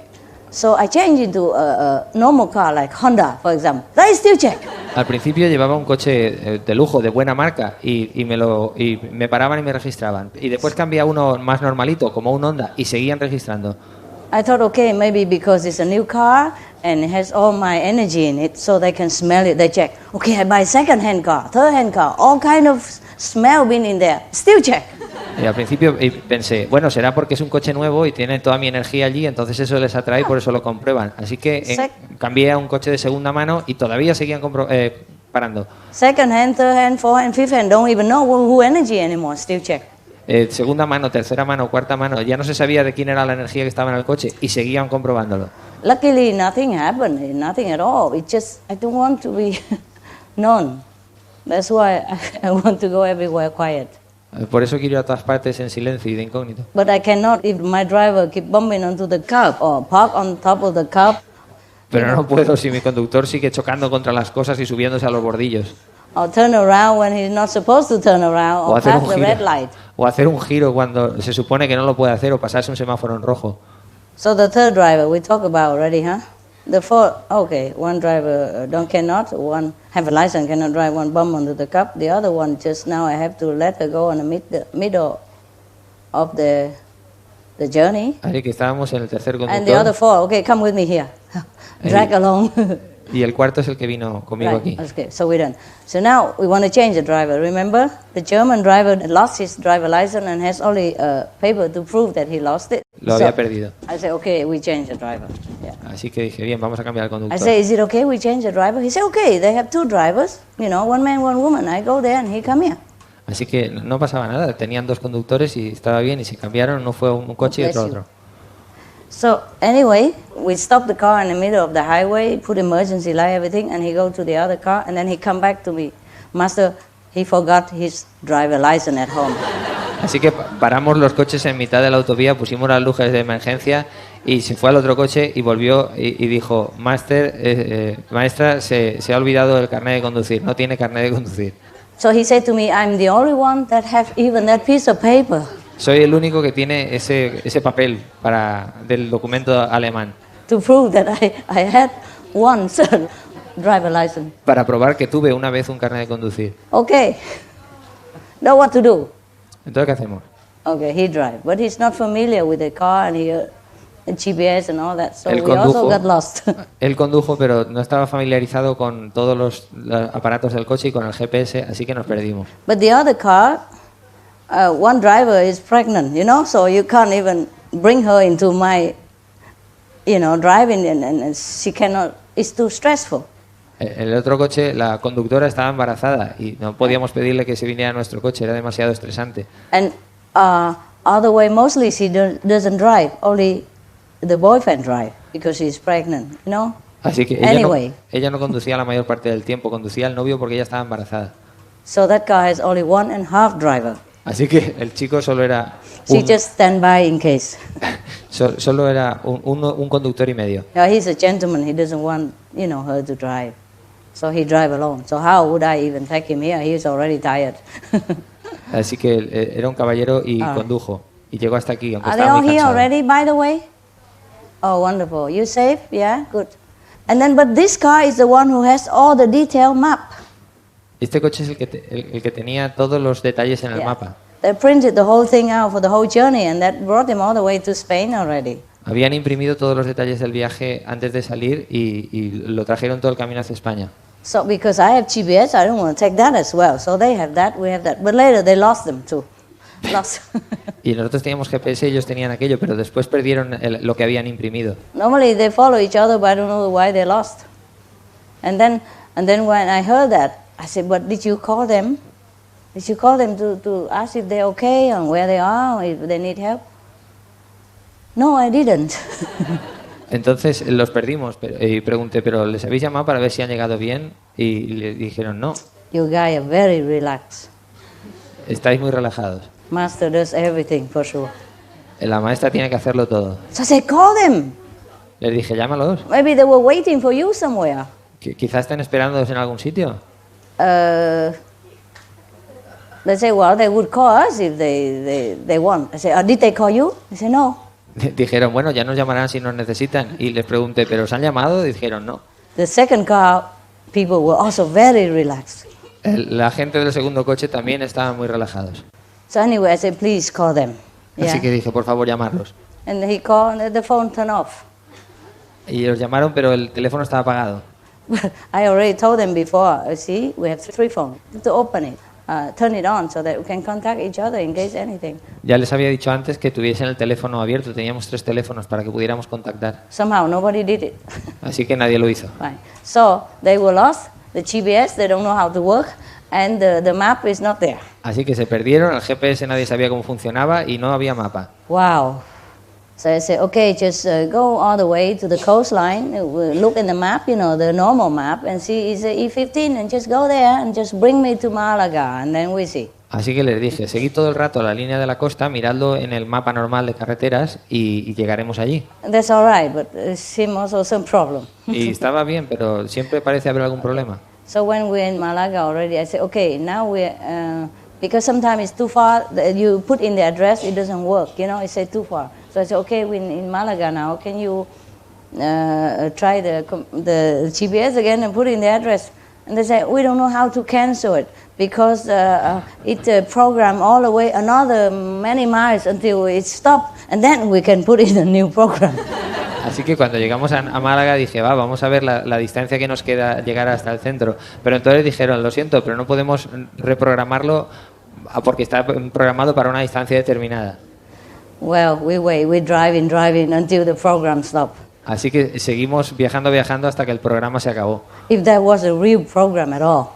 So I changed into a normal car like Honda, for example. They still check. Al principio llevaba un coche de lujo, de buena marca, y me paraban y me registraban. Y después cambié a uno más normalito, como un Honda, y seguían registrando. I thought, okay, maybe because it's a new car and it has all my energy in it, so they can smell it, they check. Okay, I buy second-hand car, third-hand car, all kind of smell been in there. Still check. Y al principio pensé, bueno, será porque es un coche nuevo y tiene toda mi energía allí, entonces eso les atrae y por eso lo comprueban. Así que cambié a un coche de segunda mano y todavía seguían parando. Second-hand, third-hand, fourth-hand, fifth-hand, don't even know who energy anymore, still check. Segunda mano, tercera mano, cuarta mano, ya no se sabía de quién era la energía que estaba en el coche y seguían comprobándolo. Luckily, nothing happened, nothing at all. It just, I don't want to be known. That's why I want to go everywhere quiet. Por eso quiero ir a todas partes en silencio y de incógnito. But I cannot if my driver keep bumping onto the curb or park on top of the curb. Pero no puedo si mi conductor sigue chocando contra las cosas y subiéndose a los bordillos. Or turn around when he's not supposed to turn around, O or hacer pass un the red giro. light. O hacer un giro cuando se supone que no lo puede hacer o pasarse un semáforo en rojo. So the third driver we talked about already, huh? The fourth, okay, one driver cannot, one have a license, cannot drive, one bump onto the cup. The other one just now I have to let her go in the middle of the journey. Así que estábamos en el tercer And the other conductor four, okay, come with me here. Drag along. y el cuarto es el que vino conmigo aquí. Okay, so we're done. So now we want to change the driver. Remember, the German driver lost his driver license and has only a paper to prove that he lost it. Lo había perdido. I said, okay, we change the driver. Yeah. Así que dije, bien, vamos a cambiar el I conductor. said, is it okay we change the driver? He said, okay, they have two drivers, one man, one woman. I go there and he come here. Así que no pasaba nada, tenían dos conductores y estaba bien y se cambiaron, no fue un coche y otro Bless you. otro. So anyway, we stopped the car in the middle of the highway, put emergency light, everything, and he go to the other car, and then he come back to me. Master, he forgot his driver license at home. Así que paramos los coches en mitad de la autovía, pusimos las luces de emergencia Y se fue al otro coche y volvió y dijo, maestra, se ha olvidado el carnet de conducir, no tiene carnet de conducir. So he said to me, I'm the only one that have even that piece of paper. Soy el único que tiene ese papel del documento alemán. To prove that I had once a driver license. Para probar que tuve una vez un carnet de conducir. Okay. Now what to do? Entonces, ¿qué hacemos? Okay, he drive, but he's not familiar with the car and GPS and all that, so Él we also condujo. got lost. Él condujo, pero no estaba familiarizado con todos los aparatos del coche y con el GPS, así que nos perdimos. But the other car, one driver is pregnant, so you can't even bring her into my, driving, and she cannot, it's too stressful. El otro coche, la conductora estaba embarazada y no podíamos pedirle que se viniera a nuestro coche, era demasiado estresante. And other way, mostly she doesn't drive, only the boyfriend drive, because she's pregnant, Así que Anyway. ella no conducía la mayor parte del tiempo, conducía al novio porque ella estaba embarazada. So that car has only 1.5 driver. Así que el chico solo era She just stand by in case. solo era un conductor y medio. He's a gentleman, he doesn't want, her to drive. So he drive alone. So how would I even take him here? He's already tired. Así que era un caballero y condujo. Y llegó hasta aquí, aunque Are they estaba all muy here cansado. already, by the way? Oh, wonderful. You safe? Yeah, good. And then, but this car is the one who has all the detailed map. Este coche es el que tenía todos los detalles en el Yeah. mapa. They printed the whole thing out for the whole journey, and that brought him all the way to Spain already. Habían imprimido todos los detalles del viaje antes de salir y lo trajeron todo el camino hacia España. So because I have GPS, I don't want to take that as well. So they have that, we have that. But later they lost them too. Lost. Y nosotros teníamos GPS, ellos tenían aquello, pero después perdieron lo que habían imprimido. Normally they follow each other, but I don't know why they lost. And then when I heard that, I said, "But did you call them? Did you call them to ask if they're okay and where they are, or if they need help?" No, I didn't. Entonces los perdimos y pregunté, ¿pero les habéis llamado para ver si han llegado bien? Y le dijeron, no, You guys are very relaxed. estáis muy relajados. Master does everything for sure. La maestra tiene que hacerlo todo. So I said, "Call them. Les dije, llámalos. Maybe they were waiting for you somewhere." Quizás estén esperándoos en algún sitio. They say, "Well, they would call us if they want." I said, "Did they call you?" They said, "No." Dijeron, bueno, ya nos llamarán si nos necesitan. Y les pregunté, ¿pero os han llamado? Y dijeron, no. The second car, people were also very relaxed. La gente del segundo coche también estaban muy relajados. So anyway, I said, "Please call them." Así que dije, por favor, llamarlos. And he called, and the phone turned off. Y los llamaron, pero el teléfono estaba apagado. I already told them before. See, we have 3 phones to open it, turn it on so that we can contact each other in case anything. Ya les había dicho antes que tuviesen el teléfono abierto. Teníamos 3 teléfonos para que pudiéramos contactar. Somehow nobody did it. Así que nadie lo hizo. Right. So they were lost. The GPS, they don't know how to work, and the map is not there. Así que se perdieron. El GPS nadie sabía cómo funcionaba y no había mapa. Wow. So I said, okay, just go all the way to the coastline, look in the map, the normal map, and see it's E15, and just go there and just bring me to Malaga, and then we see. Así que les dije, seguid todo el rato la línea de la costa, miradlo en el mapa normal de carreteras y llegaremos allí. That's all right, but it seemed also some problem. Y estaba bien, pero siempre parece haber algún problema. So when we're in Malaga already, I said, okay, now we're, because sometimes it's too far, you put in the address, it doesn't work, it says too far. So I said, okay, we're in Malaga now, can you try the GPS again and put in the address? And they said, we don't know how to cancel it because it programmed all the way another many miles until it stopped, and then we can put in a new program. Así que cuando llegamos a Málaga dije, vamos a ver la distancia que nos queda llegar hasta el centro. Pero entonces dijeron, lo siento, pero no podemos reprogramarlo porque está programado para una distancia determinada. Well, we're driving until the program stopped. Así que seguimos viajando hasta que el programa se acabó. If that was a real program at all.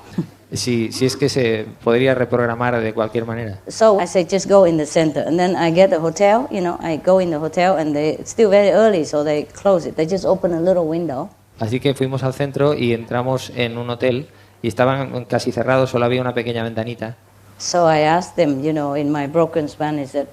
Si es que se podría reprogramar de cualquier manera. So I said, just go in the center. And then I get a hotel, I go in the hotel and it's still very early, so they close it. They just open a little window. Así que fuimos al centro y entramos en un hotel y estaban casi cerrados, solo había una pequeña ventanita. So I asked them, in my broken Spanish that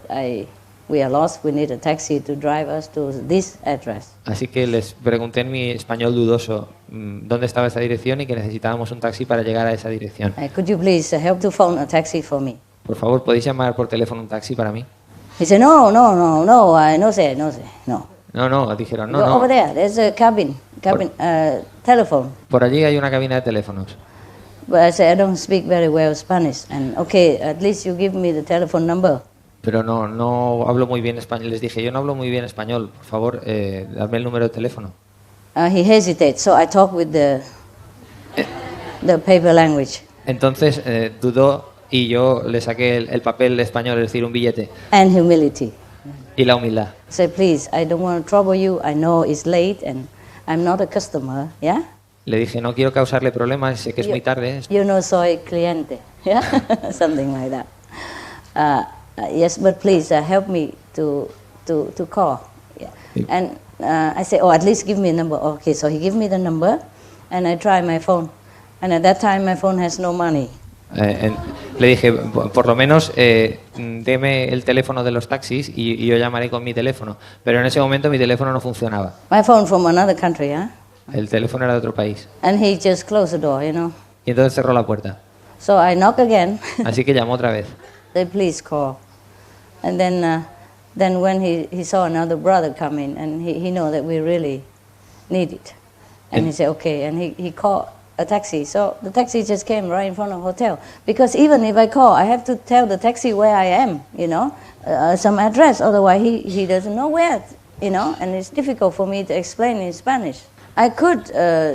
we are lost. We need a taxi to drive us to this address. Así que les pregunté en mi español dudoso dónde estaba esa dirección y que necesitábamos un taxi para llegar a esa dirección. Could you please help to phone a taxi for me? Por favor, ¿podéis llamar por teléfono un taxi para mí? He said, no, no sé, no. No, dijeron, Go over no. there. There's a cabin, telephone. Por allí hay una cabina de teléfonos. But I said, I don't speak very well Spanish. And okay, at least you give me the telephone number. Pero no hablo muy bien español. Les dije, yo no hablo muy bien español. Por favor, dadme el número de teléfono. He hesitates, so I talk with the paper language. Entonces dudó y yo le saqué el papel español, es decir, un billete. And humility. Y la humildad. Say, please, I don't want to trouble you. I know it's late and I'm not a customer, yeah? Le dije, no quiero causarle problemas, sé que es muy tarde. You know, soy cliente, yeah? Something like that. Yes, but please help me to call. Yeah. And I say, oh, at least give me a number. Okay, so he gave me the number, and I try my phone. And at that time, my phone has no money. Le dije, por lo menos deme el teléfono de los taxis y yo llamaré con mi teléfono. Pero en ese momento mi teléfono no funcionaba. My phone from another country, yeah? El teléfono era de otro país. And he just closed the door, you know. Y entonces cerró la puerta. So I knock again. Así que llamó otra vez. Say, please call. And then when he saw another brother coming, and he know that we really need it. And he said, okay, and he called a taxi. So the taxi just came right in front of the hotel. Because even if I call, I have to tell the taxi where I am, you know, some address. Otherwise, he doesn't know where, you know, and it's difficult for me to explain in Spanish. I could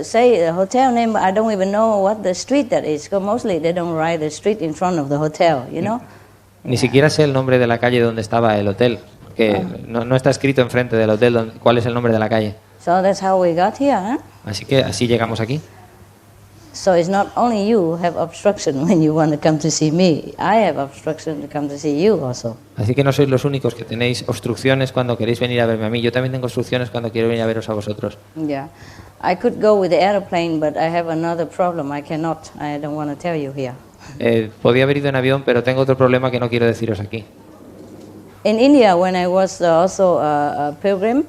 say the hotel name, but I don't even know what the street that is. Because mostly they don't write the street in front of the hotel, you know. Ni siquiera sé el nombre de la calle donde estaba el hotel, que no está escrito enfrente del hotel cuál es el nombre de la calle. So that's how we got here, huh? Así que así llegamos aquí. So it's not only you who have obstruction when you want to come to see me. I have obstruction to come to see you also. Así que no sois los únicos que tenéis obstrucciones cuando queréis venir a verme a mí. Yo también tengo obstrucciones cuando quiero venir a veros a vosotros. Yeah. I could go with the airplane, but I have another problem. I cannot. I don't want to tell you here. Podía haber ido en avión, pero tengo otro problema que no quiero deciros aquí. In India, when I was also a pilgrim,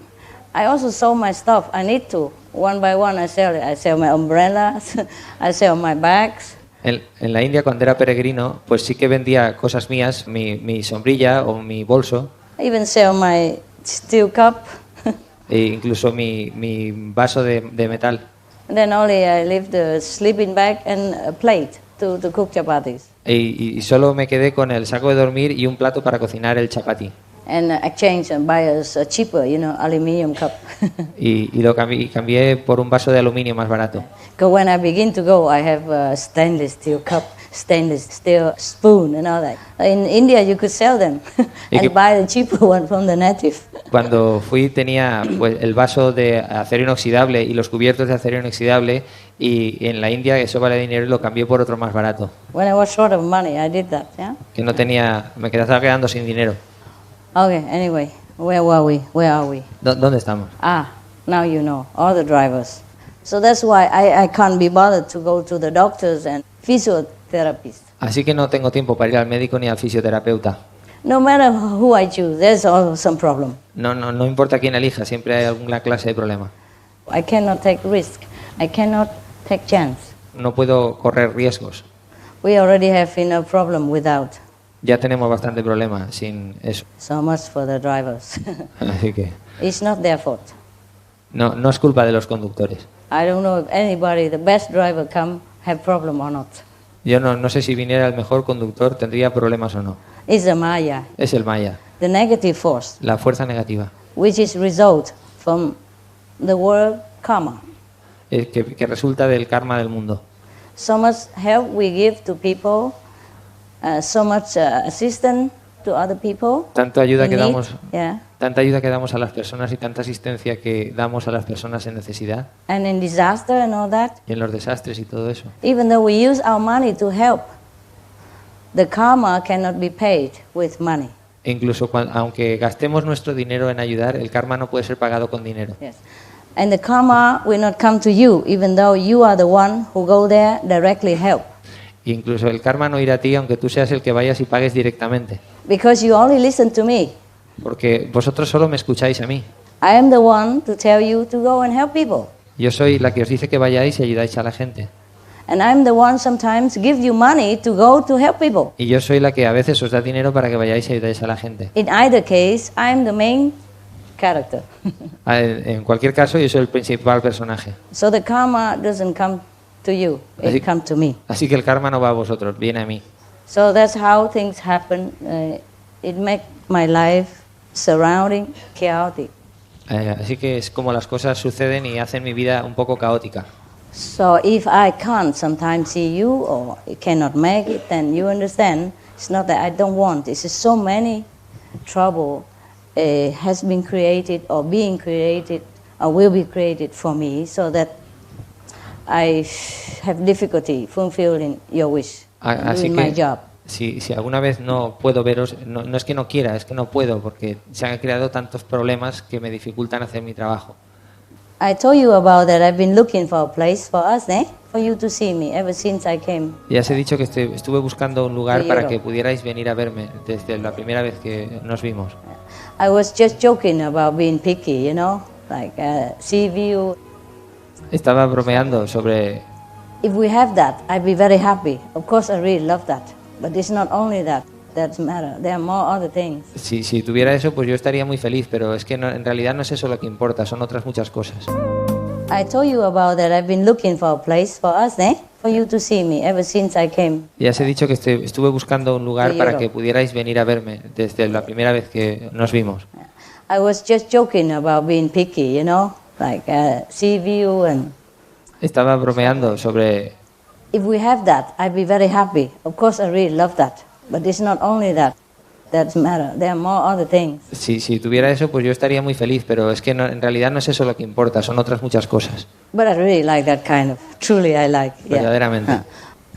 I also sold my stuff. I need to. One by one, I sell it. I sell my umbrellas, I sell my bags. En la India, cuando era peregrino, pues sí que vendía cosas mías, mi sombrilla o mi bolso. I even sell my steel cup. E incluso mi vaso de metal. And then only I leave the sleeping bag and a plate to cook chapatis. Y solo me quedé con el saco de dormir y un plato para cocinar el chapati. And exchange and buy a cheaper, you know, aluminum cup. y lo cambié por un vaso de aluminio más barato. Because when I begin to go, I have a stainless steel cup, stainless steel spoon and all that. In India, you could sell them and buy the cheaper one from the native. Cuando fui tenía pues, el vaso de acero inoxidable y los cubiertos de acero inoxidable, y en la India eso vale dinero y lo cambié por otro más barato. When I was short of money, I did that, yeah? Que no tenía, me estaba quedando sin dinero. Okay, anyway, where were we? Where are we? ¿Dónde estamos? Now you know, all the drivers. So that's why I can't be bothered to go to the doctors and physiotherapists. Así que no tengo tiempo para ir al médico ni al fisioterapeuta. No matter who I choose, there's always some problem. No importa quién elija, siempre hay alguna clase de problema. I cannot take risk. I cannot take chance. No puedo correr riesgos. We already have enough problem without. Ya tenemos bastante problema sin eso. So much for the drivers. Así que It's not their fault. no es culpa de los conductores. I don't know if anybody, the best driver come, have problem or not. Yo no sé si viniera el mejor conductor tendría problemas o no. It's the Maya, Es el Maya, the negative force, la fuerza negativa, which is result from the world karma. que resulta del karma del mundo. So much help we give to people, so much assistance to other people. Tanta ayuda in que need. damos, Yeah. tanta ayuda que damos a las personas y tanta asistencia que damos a las personas en necesidad And in disaster and all that, y en los desastres y todo eso. even though we use our money to help, the karma cannot be paid with money. E incluso aunque gastemos nuestro dinero en ayudar, el karma no puede ser pagado con dinero. Yes. And the karma will not come to you, even though you are the one who go there directly help. Y incluso el karma no irá a ti aunque tú seas el que vayas y pagues directamente. Because you only listen to me. porque vosotros solo me escucháis a mí. I am the one to tell you to go and help people. Yo soy la que os dice que vayáis y ayudáis a la gente. And I'm the one sometimes give you money to go to help people. Y yo soy la que a veces os da dinero para que vayáis y ayudáis a la gente. In either case, I'm the main character. En cualquier caso, yo soy el principal personaje. So the karma doesn't come to you, it comes to me. Así que el karma no va a vosotros, viene a mí. So that's how things happen. It makes my life surrounding chaotic. Así que es como las cosas suceden y hacen mi vida un poco caótica. So if I can't sometimes see you or cannot make it, then you understand. It's not that I don't want. It's just so many trouble has been created or being created or will be created for me, so that I have difficulty fulfilling your wish, doing my job. Si alguna vez no puedo veros, no es que no quiera, es que no puedo, porque se han creado tantos problemas que me dificultan hacer mi trabajo. I told you about that. I've been looking for a place for us, for you to see me ever since I came. Ya os he dicho que estuve buscando un lugar para que pudierais venir a verme desde la primera vez que nos vimos. I was just joking about being picky, like sea view. Estaba bromeando sobre... If we have that, I'd be very happy. Of course, I really love that. But it's not only that. That's matter. There are more other things. Si tuviera eso, pues yo estaría muy feliz, pero es que en realidad no es eso lo que importa, son otras muchas cosas. I told you about that. I've been looking for a place for us, for you to see me ever since I came. Ya os he dicho que estuve buscando un lugar para que pudierais venir a verme desde la primera vez que nos vimos. I was just joking about being picky, like sea view and... Estaba bromeando sobre... If we have that, I'd be very happy. Of course, I really love that. But it's not only that. That's matter. There are more other things. Si tuviera eso, pues yo estaría muy feliz, pero es que en realidad no es eso lo que importa, son otras muchas cosas. But I really like that kind of. Truly, I like. Verdaderamente.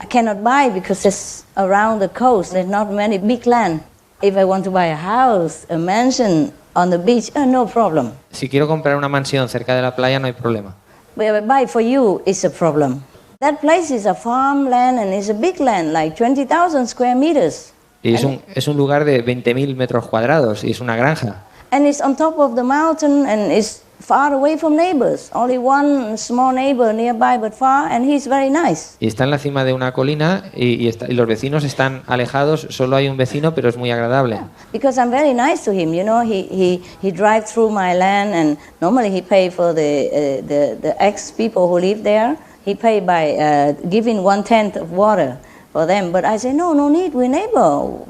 I cannot buy because it's around the coast. There's not many big land. If I want to buy a house, a mansion on the beach, no problem. Si quiero comprar una mansión cerca de la playa, no hay problema. But buy for you is a problem. That place is a farmland and it's a big land, like 20,000 square meters. Y es un lugar de 20.000 metros cuadrados y es una granja. And it's on top of the mountain and it's far away from neighbors. Only one small neighbor nearby but far, and he's very nice. Y está en la cima de una colina y los vecinos están alejados, solo hay un vecino, pero es muy agradable. Yeah. Because I'm very nice to him, he drives through my land and normally he pay for the ex-people who live there. He pay by giving 1/10 of water for them, but I say no need. We're neighbor.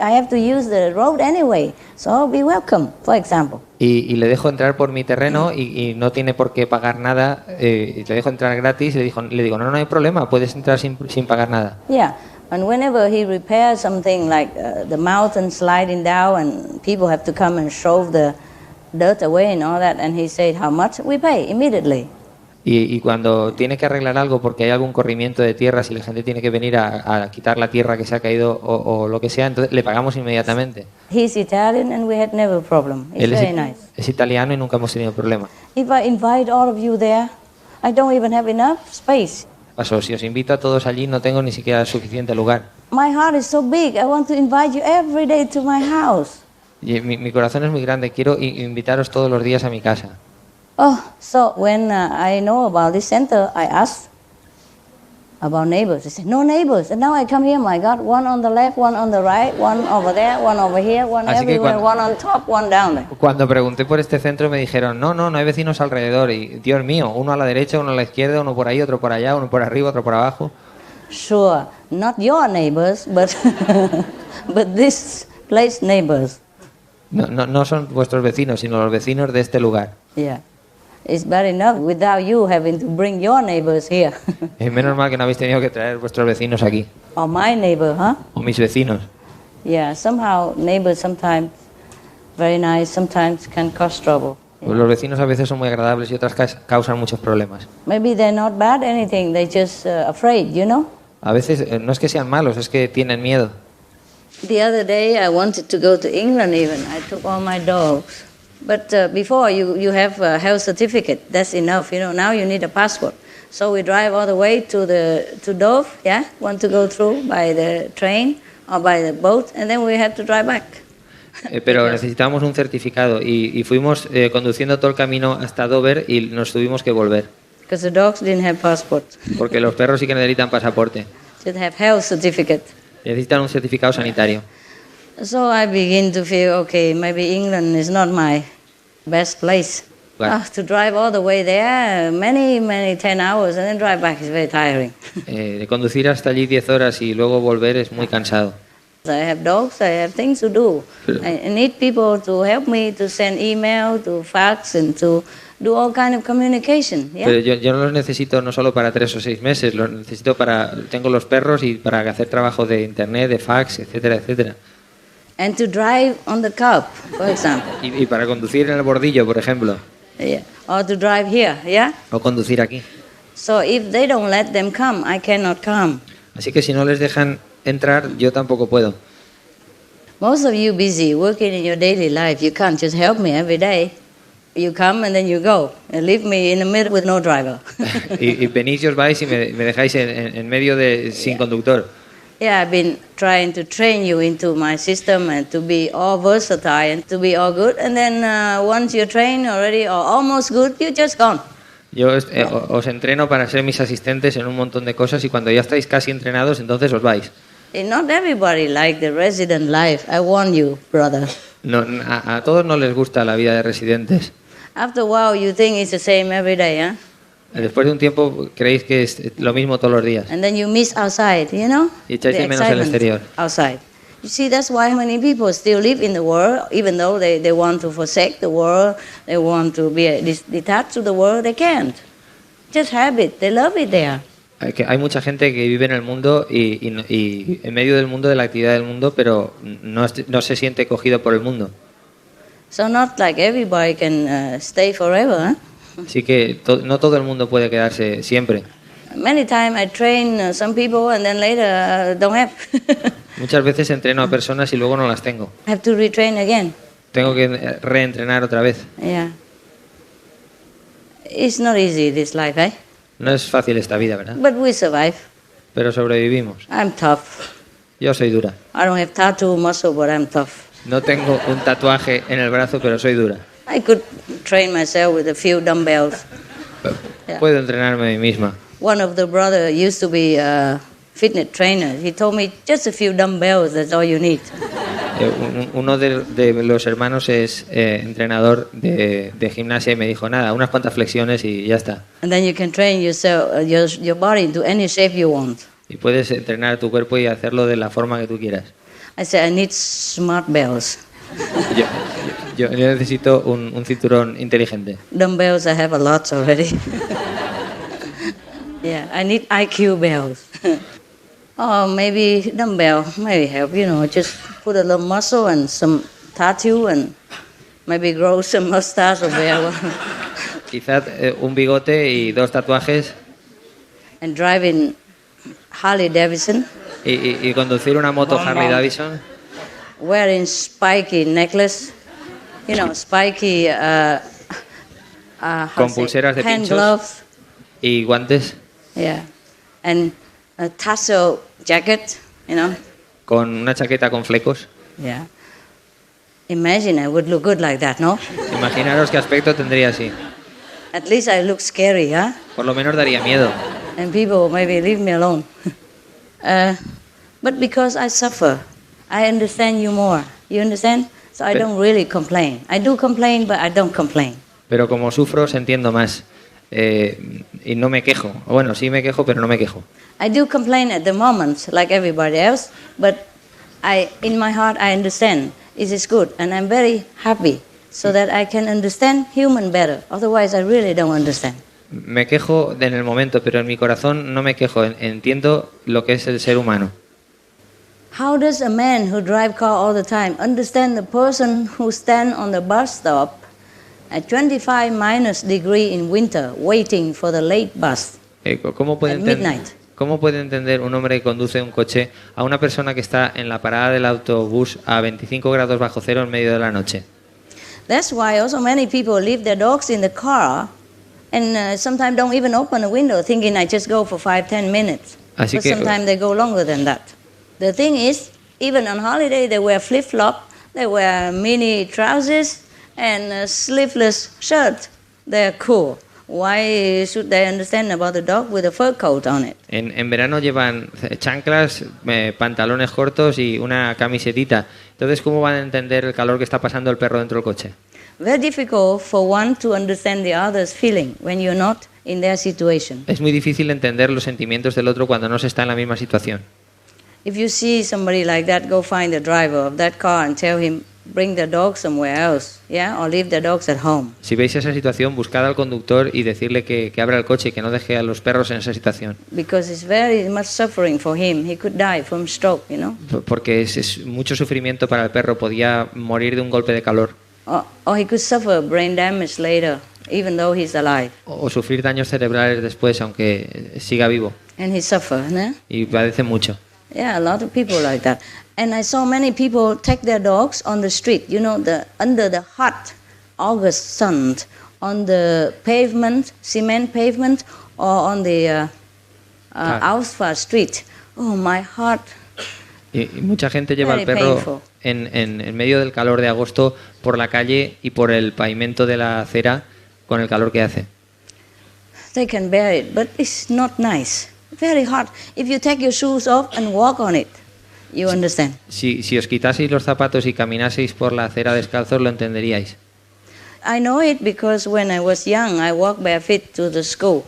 I have to use the road anyway, so be welcome. For example. Y le dejo entrar por mi terreno y no tiene por qué pagar nada. Le dejo entrar gratis y le digo no hay problema, puedes entrar sin pagar nada. Yeah, and whenever he repairs something like the mountain sliding down and people have to come and shove the dirt away and all that, and he said how much, we pay immediately. Y cuando tiene que arreglar algo porque hay algún corrimiento de tierras y la gente tiene que venir a quitar la tierra que se ha caído o lo que sea, entonces le pagamos inmediatamente. He's Italian and we had never problem. It's very nice. Es italiano y nunca hemos tenido problema. If I invite all of you there, I don't even have enough space. Paso, si os invito a todos allí no tengo ni siquiera suficiente lugar. My heart is so big. I want to invite you every day to my house. Y mi corazón es muy grande, quiero invitaros todos los días a mi casa. Oh, so when I know about this center, I asked about neighbors. They said, no neighbors. And now I come here, my God, one on the left, one on the right, one over there, one over here, one everywhere, one on top, one down there. Cuando pregunté por este centro me dijeron, no hay vecinos alrededor. Y Dios mío, uno a la derecha, uno a la izquierda, uno por ahí, otro por allá, uno por arriba, otro por abajo. Sure, not your neighbors, but but this place neighbors. No son vuestros vecinos, sino los vecinos de este lugar. Yeah. It's bad enough without you having to bring your neighbors here. Es menos mal que no habéis tenido que traer vuestros vecinos aquí. Or my neighbor, huh? O mis vecinos. Yeah, somehow neighbors sometimes very nice, sometimes can cause trouble. Yeah. Los vecinos a veces son muy agradables y otras causan muchos problemas. Maybe they're not bad anything, they're just afraid, A veces no es que sean malos, es que tienen miedo. The other day I wanted to go to England even. I took all my dogs. But before you have a health certificate, that's enough. Now you need a passport. So we drive all the way to Dover, want to go through by the train or by the boat, and then we have to drive back. pero necesitábamos un certificado y fuimos conduciendo todo el camino hasta Dover y nos tuvimos que volver. Because the dogs didn't have passports. Porque los perros sí que necesitan pasaporte. Should have health certificate. Necesitan un certificado sanitario. So I begin to feel, okay, maybe England is not my best place. Claro. To drive all the way there, many 10 hours, and then drive back is very tiring. De conducir hasta allí 10 horas y luego volver es muy cansado. I have dogs, I have things to do. I need people to help me to send email, to fax, and to do all kind of communication. Yeah? Pero yo no los necesito no solo para 3 o 6 meses, los necesito para... Tengo los perros y para hacer trabajo de internet, de fax, etcétera, etcétera. And to drive on the curb, for example. Y para conducir en el bordillo, por ejemplo. Yeah. Or to drive here, yeah? O conducir aquí. So if they don't let them come, I cannot come. Así que si no les dejan entrar, yo tampoco puedo. Most of you busy working in your daily life, you can't just help me every day. You come and then you go, and leave me in the middle with no driver. y venís y os vais y me dejáis en medio de sin conductor. Yeah, I've been trying to train you into my system and to be all versatile and to be all good. And then once you're trained already or almost good, you're just gone. Yo os entreno para ser mis asistentes en un montón de cosas y cuando ya estáis casi entrenados, entonces os vais. Not everybody like the resident life. I warn you, brother. No, a todos no les gusta la vida de residentes. After a while, you think it's the same every day, huh? Después de un tiempo creéis que es lo mismo todos los días. And then you miss outside, you know? Y echáis de menos el exterior. Outside. You see, that's why many people still live in the world, even though they want to forsake the world, they want to be detached to the world, they can't. Just habit, they love it there. Hay mucha gente que vive en el mundo y en medio del mundo, de la actividad del mundo, pero no se siente cogido por el mundo. So not like everybody can stay forever, huh? Así que no todo el mundo puede quedarse siempre. Many times I train some people and then later don't have. Muchas veces entreno a personas y luego no las tengo. I have to retrain again. Tengo que reentrenar otra vez. Yeah. It's not easy this life, eh? No es fácil esta vida, ¿verdad? But we survive. Pero sobrevivimos. I'm tough. Yo soy dura. I don't have tattoo muscle, but I'm tough. No tengo un tatuaje en el brazo, pero soy dura. I could train myself with a few dumbbells. Yeah. Puedo entrenarme a mí misma. One of the brothers used to be a fitness trainer. He told me just a few dumbbells, that's all you need. Uno de los hermanos es entrenador de gimnasia y me dijo, nada, unas cuantas flexiones y ya está. And then you can train yourself, your body into any shape you want. Y puedes entrenar tu cuerpo y hacerlo de la forma que tú quieras. I said, I need smart bells. Yo necesito un cinturón inteligente. Dumbbells, I have a lot already. Yeah, I need IQ bells. Oh, maybe dumbbell, maybe help, just put a little muscle and some tattoo and maybe grow some mustache or whatever. Quizás un bigote y 2 tatuajes. And driving Harley Davidson. Y conducir una moto Harley Davidson. Wearing spiky necklace, spiky con pulseras de hand pinchos gloves. Y guantes. Yeah, and a tassel jacket, Con una chaqueta con flecos. Yeah. Imagine I would look good like that, no? Imaginaros qué aspecto tendría así. At least I look scary, huh? Por lo menos daría miedo. And people maybe leave me alone. But because I suffer, I understand you more. You understand? So I don't really complain. I do complain, but I don't complain. Pero como sufro, os entiendo más. Y no me quejo. Bueno, sí me quejo, pero no me quejo. I do complain at the moment, like everybody else, but in my heart, I understand. It is good, and I'm very happy, so that I can understand human better. Otherwise, I really don't understand. Me quejo en el momento, pero en mi corazón no me quejo. Entiendo lo que es el ser humano. How does a man who drive car all the time understand the person who stand on the bus stop at 25 minus degree in winter, waiting for the late bus ¿Cómo puede at midnight? ¿Cómo puede entender un hombre que conduce un coche a una persona que está en la parada del autobús a 25 grados bajo cero en medio de la noche? That's why also many people leave their dogs in the car and sometimes don't even open a window, thinking I just go for 5-10 minutes. Así But que sometimes they go longer than that. The thing is, even on holiday they wear flip-flop, They wear mini trousers and a sleeveless shirt. They're cool. Why should they understand about the dog with a fur coat on it? En verano llevan chanclas, pantalones cortos y una camisetita. Entonces, ¿cómo van a entender el calor que está pasando el perro dentro del coche? Very difficult for one to understand the other's feeling when you're not in their situation. Es muy difícil entender los sentimientos del otro cuando no se está en la misma situación. If you see somebody like that, go find the driver of that car and tell him, bring the dog somewhere else, yeah, or leave the dogs at home. Si veis esa situación, buscad al conductor y decirle que abra el coche y que no deje a los perros en esa situación. Because it's very much suffering for him. He could die from stroke, you know. Porque es mucho sufrimiento para el perro, podía morir de un golpe de calor. Or he could suffer brain damage later, even though he's alive. O sufrir daños cerebrales después, aunque siga vivo. And he suffers, ¿no? Y padece mucho. Yeah, a lot of people like that. And I saw many people take their dogs on the street, you know, under the hot August sun, on the pavement, cement pavement, or on the asphalt street. Oh, my heart. Y mucha gente lleva al perro en medio del calor de agosto por la calle y por el pavimento de la acera con el calor que hace. They can bear it, but it's not nice. Very hot. If you take your shoes off and walk on it, you understand. Si os quitaseis los zapatos y caminaseis por la acera descalzos, lo entenderíais. I know it because when I was young, I walked barefoot to the school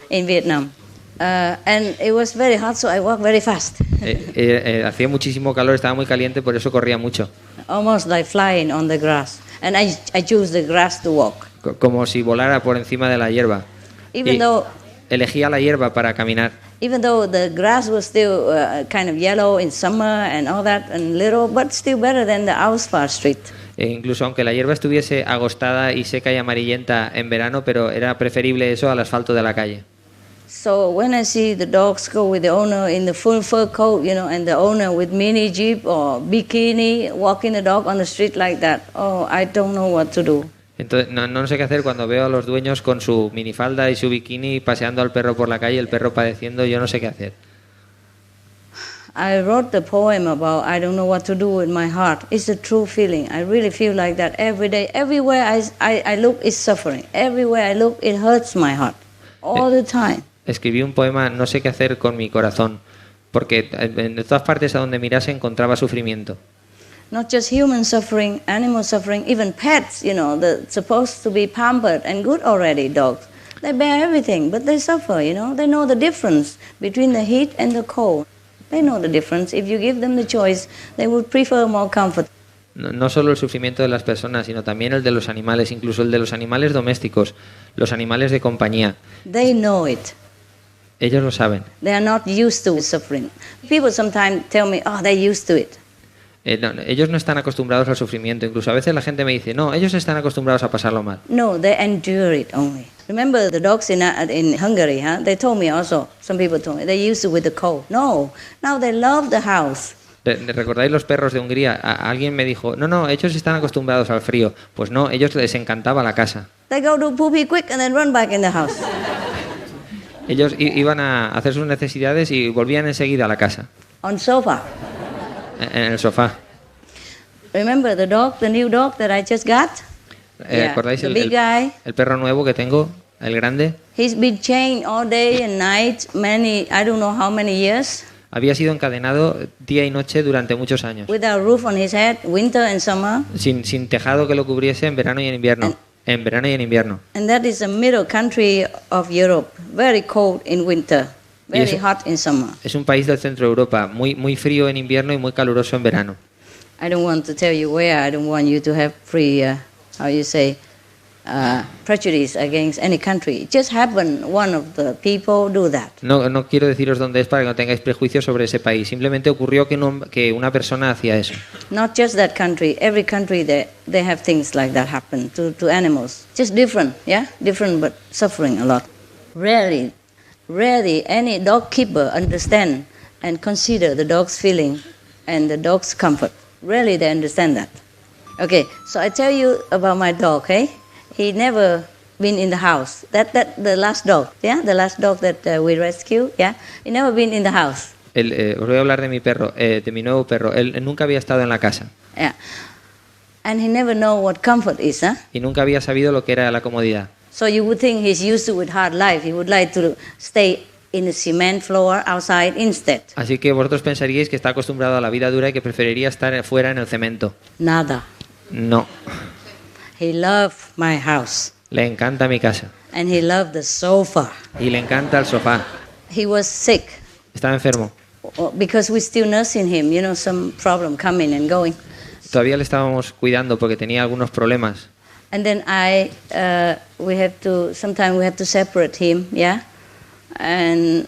in Vietnam. And it was very hot, so I walked very fast. Hacía muchísimo calor, estaba muy caliente, por eso corría mucho. Almost like flying on the grass. And I choose the grass to walk. Como si volara por encima de la hierba. Even though elegía la hierba para caminar. Even though the grass was still kind of yellow in summer and all that and little, but still better than the asphalt street. Incluso aunque la hierba estuviese agostada y seca y amarillenta en verano, pero era preferible eso al asfalto de la calle. So when I see the dogs go with the owner in the full fur coat, you know, and the owner with mini jeep or bikini walking the dog on the street like that, oh, I don't know what to do. Entonces, no sé qué hacer cuando veo a los dueños con su minifalda y su bikini paseando al perro por la calle, el perro padeciendo, yo no sé qué hacer. I wrote the poem about I don't know what to do with my heart. It's a true feeling. I really feel like that every day. Everywhere I look is suffering. Everywhere I look it hurts my heart. All the time. Escribí un poema, no sé qué hacer con mi corazón, porque en todas partes a donde mirase encontraba sufrimiento. Not just human suffering, animal suffering, even pets, you know, they're supposed to be pampered and good already, dogs. They bear everything, but they suffer, you know. They know the difference between the heat and the cold. They know the difference. If you give them the choice, they would prefer more comfort. No solo el sufrimiento de las personas, sino también el de los animales, incluso el de los animales domésticos, los animales de compañía. They know it. Ellos lo saben. They are not used to suffering. People sometimes tell me, oh, they're used to it. Ellos no están acostumbrados al sufrimiento. Incluso a veces la gente me dice, no, ellos están acostumbrados a pasarlo mal. No, they endure it only. Remember the dogs in Hungary, huh? They told me also, some people told me, they're used to with the cold. No, now they love the house. ¿Recordáis los perros de Hungría? Alguien me dijo, no, ellos están acostumbrados al frío. Pues no, ellos les encantaba la casa. They go to poopy quick and then run back in the house. Ellos iban a hacer sus necesidades y volvían enseguida a la casa. On sofa. En el sofá. Remember the new dog that I just got? ¿Recordáis the big guy? El perro nuevo que tengo, el grande? He's been chained all day and night, I don't know how many years. Había sido encadenado día y noche durante muchos años. Without roof on his head, winter and summer. Sin tejado que lo cubriese en verano y en invierno. En verano y en invierno. And that is a middle country of Europe, very cold in winter, very hot in summer. Es un país del centro de Europa, muy frío en invierno y muy caluroso en verano. I don't want to tell you where. I don't want you to have prejudice against any country. It just happened. One of the people do that. No quiero deciros dónde es para que no tengáis prejuicios sobre ese país. Simplemente ocurrió que una persona hacía eso. Not just that country. Every country they have things like that happen to animals. Just different, yeah, different but suffering a lot. Rarely any dog keeper understand and consider the dog's feeling and the dog's comfort. Rarely they understand that. Okay, so I tell you about my dog, okay? He never been in the house. That the last dog, yeah, the last dog that we rescued, yeah, he never been in the house. Os voy a hablar de mi perro, de mi nuevo perro. Él nunca había estado en la casa. Yeah, And he never know what comfort is, huh? Y nunca había sabido lo que era la comodidad. So you would think he's used to with hard life. He would like to stay in the cement floor outside instead. Así que vosotros pensaríais que está acostumbrado a la vida dura y que preferiría estar fuera en el cemento. Nada. No. He loved my house. Le encanta mi casa. And he loved the sofa. Y le encanta el sofá. He was sick Estaba enfermo. because we're still nursing him. You know, some problem coming and going. Todavía le estábamos cuidando porque tenía algunos problemas. And then sometimes we have to separate him, yeah? And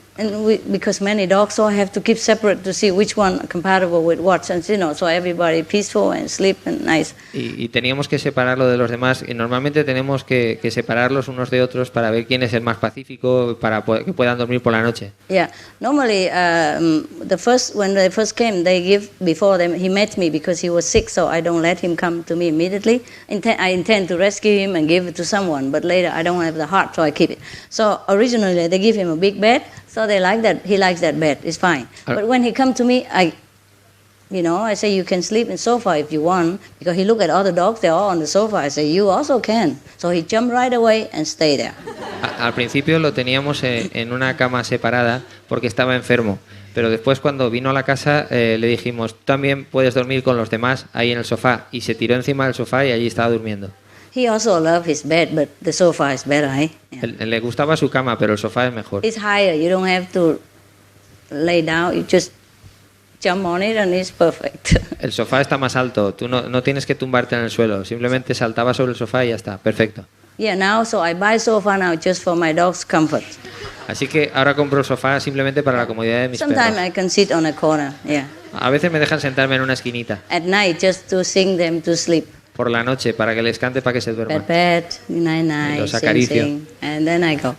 because many dogs all have to keep separate to see which one compatible with what, and so everybody peaceful and sleep and nice. Y teníamos que separarlo de los demás. Y normalmente tenemos que separarlos unos de otros para ver quién es el más pacífico, para que puedan dormir por la noche. Yeah, normally when they first came, he met me because he was sick, so I don't let him come to me immediately. I intend to rescue him and give it to someone, but later I don't have the heart, so I keep it. So originally they give him a big bed, so they like that. He likes that bed. It's fine. But when he come to me, I say you can sleep in sofa if you want, because he look at other dogs, they're all on the sofa. I say you also can. So he jumped right away and stay there. Al principio lo teníamos en una cama separada porque estaba enfermo. Pero después cuando vino a la casa le dijimos, tú también puedes dormir con los demás ahí en el sofá. Y se tiró encima del sofá y allí estaba durmiendo. He also loved his bed, but the sofa is better, eh? Yeah. Le gustaba su cama, pero el sofá es mejor. It's higher. You don't have to lay down. You just jump on it and it's perfect. El sofá está más alto. Tú no tienes que tumbarte en el suelo. Simplemente saltaba sobre el sofá y ya está. Perfecto. Yeah, so I buy sofa now just for my dog's comfort. Así que ahora compro el sofá simplemente para la comodidad de mis Sometimes perros. I can sit on a corner, yeah. A veces me dejan sentarme en una esquinita. At night just to sing them to sleep. Por la noche, para que les cante, para que se duerman. Pet, night, Los acaricio. sing, and then I go.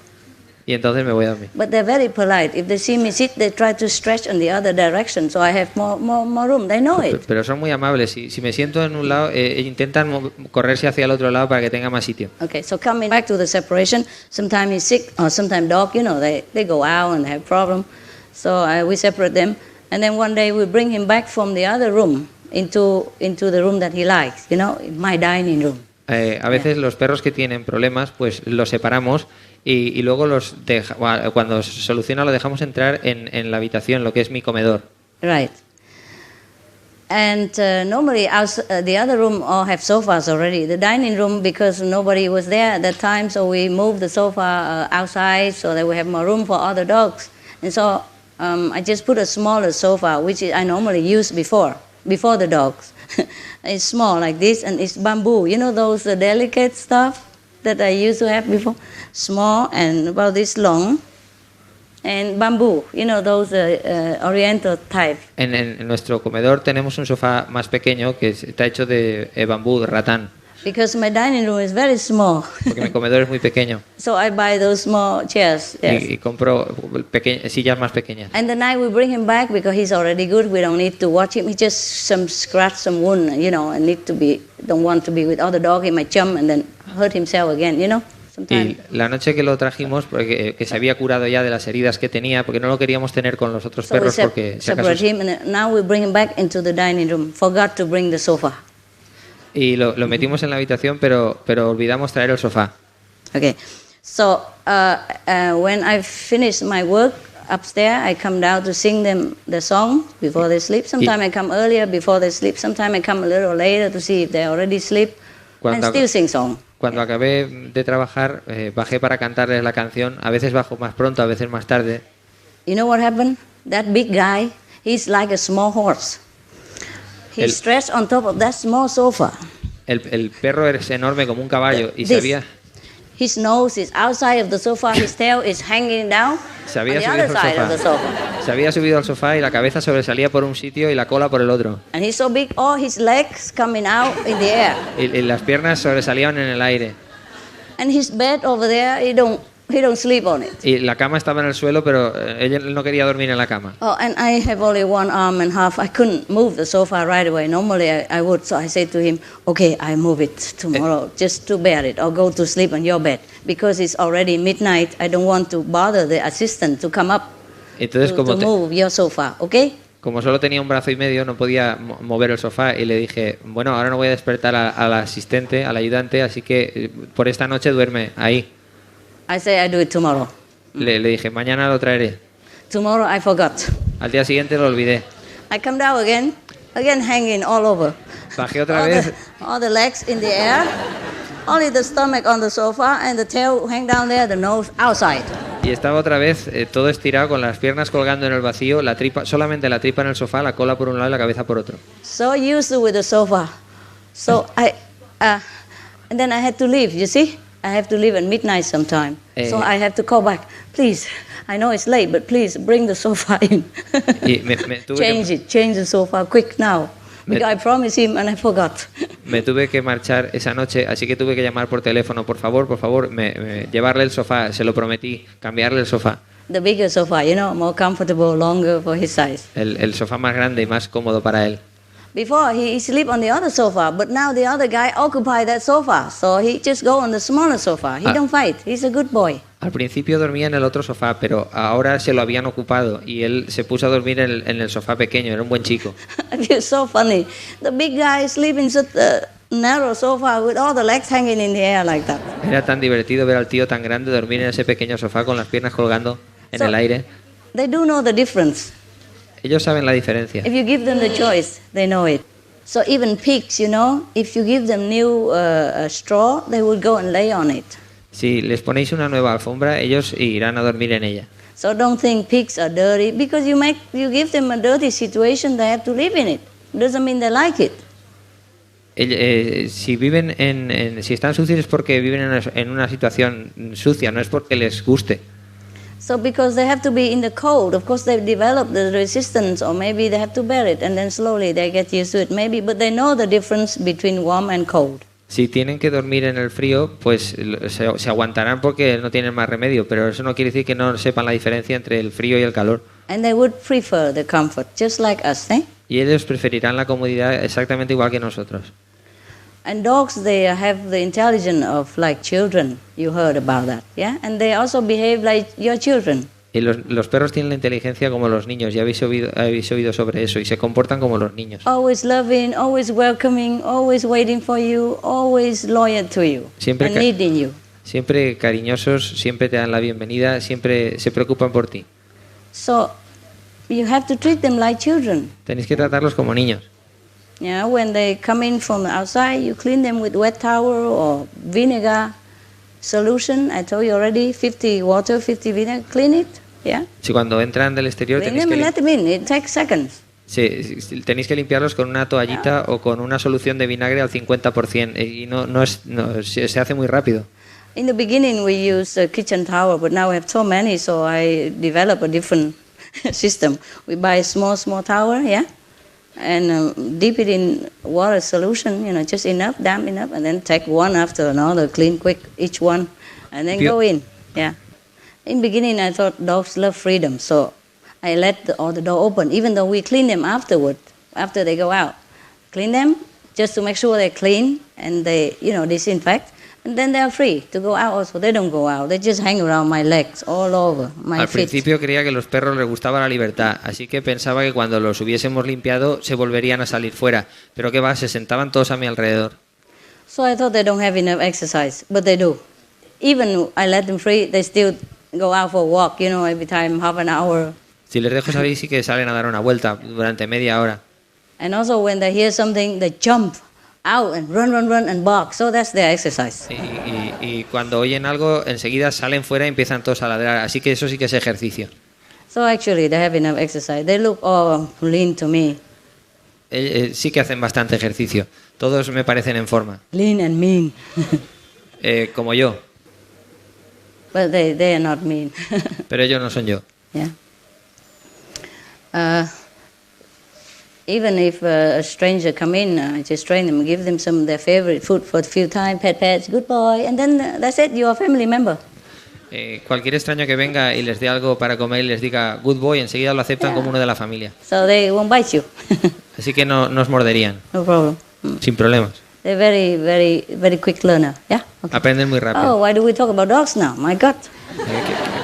Y entonces me voy a dormir. But they're very polite. If they see me sit, they try to stretch in the other direction, so I have more room. They know it. Pero son muy amables. Si me siento en un lado, intentan correrse hacia el otro lado para que tenga más sitio. Okay, so coming back to the separation, sometimes he's sick, or sometimes dog, they go out and they have problem. So we separate them, and then one day we bring him back from the other room into the room that he likes, my dining room. A veces los perros que tienen problemas, pues los separamos y luego cuando se soluciona lo dejamos entrar en la habitación, lo que es mi comedor. Right. And normally the other room all have sofas already. The dining room, because nobody was there at that time, so we moved the sofa outside so that we have more room for other dogs. And so I just put a smaller sofa, which I normally use before the dogs. It's small like this, and it's bamboo. Those delicate stuff that I used to have before? Small and about this long. And bamboo, those oriental type. En nuestro comedor tenemos un sofá más pequeño que está hecho de bambú, ratán. Because my dining room is very small. Porque mi comedor es muy pequeño. So I buy those small chairs. Yes. Y compro sillas más pequeñas. And the night we bring him back because he's already good. We don't need to watch him. He just some scratch, some wound, and don't want to be with other dog. He might jump and then hurt himself again, Y la noche que lo trajimos, porque que se había curado ya de las heridas que tenía, porque no lo queríamos tener con los otros perros porque si acaso... separate him, and now we bring him back into the dining room. Forgot to bring the sofa. Y lo metimos en la habitación, pero olvidamos traer el sofá. Okay, so when I finish my work upstairs, I come down to sing them the song before they sleep. Sometimes I come earlier before they sleep. Sometimes I come a little later to see if they already sleep, and still sing song. Cuando acabé de trabajar, bajé para cantarles la canción. A veces bajo más pronto, a veces más tarde. You know what happened? That big guy, he's like a small horse. He's stretched on top of that small sofa. El perro es enorme como un caballo y sabía... His nose is outside of the sofa, his tail is hanging down on the other side of the sofa. Se había subido al sofá y la cabeza sobresalía por un sitio y la cola por el otro. And he's so big, all his legs coming out in the air. Y las piernas sobresalían en el aire. And his bed over there, he don't sleep on it. Y la cama estaba en el suelo, pero él no quería dormir en la cama. Oh, and I have only one arm and half. I couldn't move the sofa right away. Normally I would, so I said to him, okay, I move it tomorrow, just to bear it, or go to sleep on your bed. Because it's already midnight, I don't want to bother the assistant to come up to move your sofa, okay? Como solo tenía un brazo y medio, no podía mover el sofá y le dije, bueno, ahora no voy a despertar al asistente, al ayudante, así que por esta noche duerme ahí. I say I do it tomorrow. Le dije, mañana lo traeré. Tomorrow I forgot. Al día siguiente lo olvidé. I come down again hanging all over. Bajé otra vez. All the legs in the air, only the stomach on the sofa and the tail hang down there, the nose outside. Y estaba otra vez todo estirado con las piernas colgando en el vacío, la tripa, solamente la tripa en el sofá, la cola por un lado y la cabeza por otro. So used with the sofa. So and then I had to leave, you see? I have to leave at midnight sometime. So I have to call back. Please, I know it's late, but please bring the sofa in. Y Change the sofa quick now. Because I promised him and I forgot. Me tuve que marchar esa noche, así que tuve que llamar por teléfono, por favor, llevarle el sofá, se lo prometí, cambiarle el sofá. The bigger sofa, more comfortable, longer for his size. El sofá más grande y más cómodo para él. Before he sleep on the other sofa, but now the other guy occupy that sofa, so he just go on the smaller sofa. He don't fight. He's a good boy. Al principio dormía en el otro sofá, pero ahora se lo habían ocupado y él se puso a dormir en el sofá pequeño. Era un buen chico. I feel so funny. The big guy sleep in such a narrow sofa with all the legs hanging in the air like that. Era tan divertido ver al tío tan grande dormir en ese pequeño sofá con las piernas colgando en el aire. They do know the difference. Ellos saben la diferencia. If you give them the choice, they know it. So even pigs, if you give them new straw, they will go and lay on it. Si les ponéis una nueva alfombra, ellos irán a dormir en ella. So don't think pigs are dirty because you give them a dirty situation, they have to live in it. Doesn't mean they like it. Si viven si están sucios es porque viven en una situación sucia, no es porque les guste. So because they have to be in the cold, of course they've developed the resistance, or maybe they have to bear it, and then slowly they get used to it, maybe, but they know the difference between warm and cold. Si tienen que dormir en el frío, pues se aguantarán porque no tienen más remedio, pero eso no quiere decir que no sepan la diferencia entre el frío y el calor. And they would prefer the comfort, just like us, eh? Y ellos preferirán la comodidad exactamente igual que nosotros. And dogs, they have the intelligence of like children. You heard about that, yeah? And they also behave like your children. Y los perros tienen la inteligencia como los niños, ya habéis oído sobre eso, y se comportan como los niños. Always loving, always welcoming, always waiting for you, always loyal to you, and needing you. Siempre cariñosos, siempre te dan la bienvenida, siempre se preocupan por ti. So, you have to treat them like children. Tenéis que tratarlos como niños. Yeah, when they come in from the outside, you clean them with wet towel or vinegar solution. I told you already, 50 water, 50 vinegar, clean it. Yeah. Si cuando entran del exterior tenéis que let them in. It takes seconds. Sí, tenéis que limpiarlos con una toallita o con una solución de vinagre al 50% y se hace muy rápido. In the beginning we used a kitchen towel, but now we have so many, so I developed a different system. We buy a small towel, yeah, and dip it in water solution, just enough, damp enough, and then take one after another, clean quick each one, and then go in, yeah. In beginning, I thought dogs love freedom, so I let the door open, even though we clean them afterward, after they go out. Clean them just to make sure they're clean and they, disinfect, and then they're free to go out also. They don't go out, they just hang around my legs, all over, my feet. Al principio creía que a los perros les gustaba la libertad, así que pensaba que cuando los hubiésemos limpiado se volverían a salir fuera, pero qué va, se sentaban todos a mi alrededor. So I thought they don't have enough exercise, but they do. Even I let them free, they still go out for a walk, every time, half an hour. Si les dejo salir sí que salen a dar una vuelta durante media hora. And also when they hear something, they jump out and run and bark. So that's their exercise. Y cuando oyen algo, enseguida salen fuera y empiezan todos a ladrar. Así que eso sí que es ejercicio. So actually they have enough exercise. They look all lean to me. Sí que hacen bastante ejercicio. Todos me parecen en forma. Lean and mean. Como yo. But they are not mean. Pero ellos no son yo. Yeah. Even if a stranger come in, I just train them, give them some of their favorite food for a few times, pet, good boy, and then that's it, you're a family member. Cualquier extraño que venga y les dé algo para comer y les diga good boy, enseguida lo aceptan como uno de la familia. So they won't bite you. Así que no os morderían. No problem. Sin problemas. They're very quick learner. Yeah. Okay. Aprenden muy rápido. Oh, why do we talk about dogs now? My God.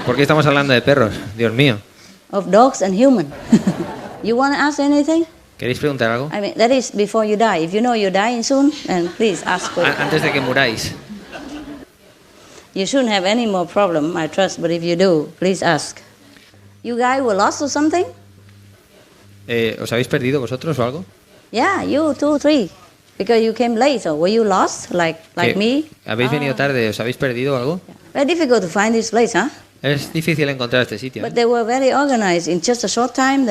¿Por qué estamos hablando de perros? Dios mío. Of dogs and human. You want to ask anything? ¿Queréis preguntar algo? I mean, that is before you die. If you know you're dying soon, then please ask for it. Antes de que muráis. You shouldn't have any more problem, I trust, but if you do, please ask. You guys were lost or something? ¿Os habéis perdido vosotros o algo? Yeah, you 2, 3. Because you came late, so were you lost, like me? ¿Habéis venido tarde? ¿Os habéis perdido o algo? Very difficult to find this place, huh? Es difícil encontrar este sitio. But they were very organized. In just a short time,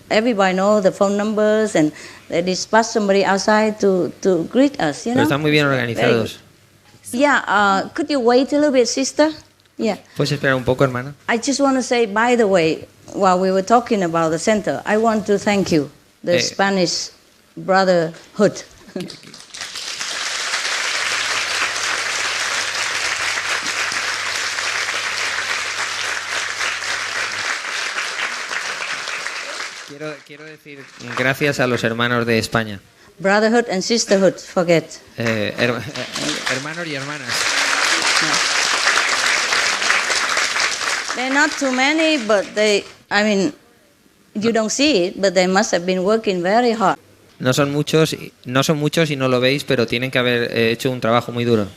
everybody know the phone numbers and they dispatched somebody outside to greet us, you know? Pero están muy bien organizados. Yeah, could you wait a little bit, sister? Yeah. ¿Puedes esperar un poco, hermana? I just want to say, by the way, while we were talking about the center, I want to thank you, the Spanish Brotherhood. Quiero decir gracias a los hermanos de España. Brotherhood and sisterhood, forget. Hermanos y hermanas. They're not too many, but you don't see it, but they must have been working very hard. No son muchos y no lo veis, pero tienen que haber hecho un trabajo muy duro.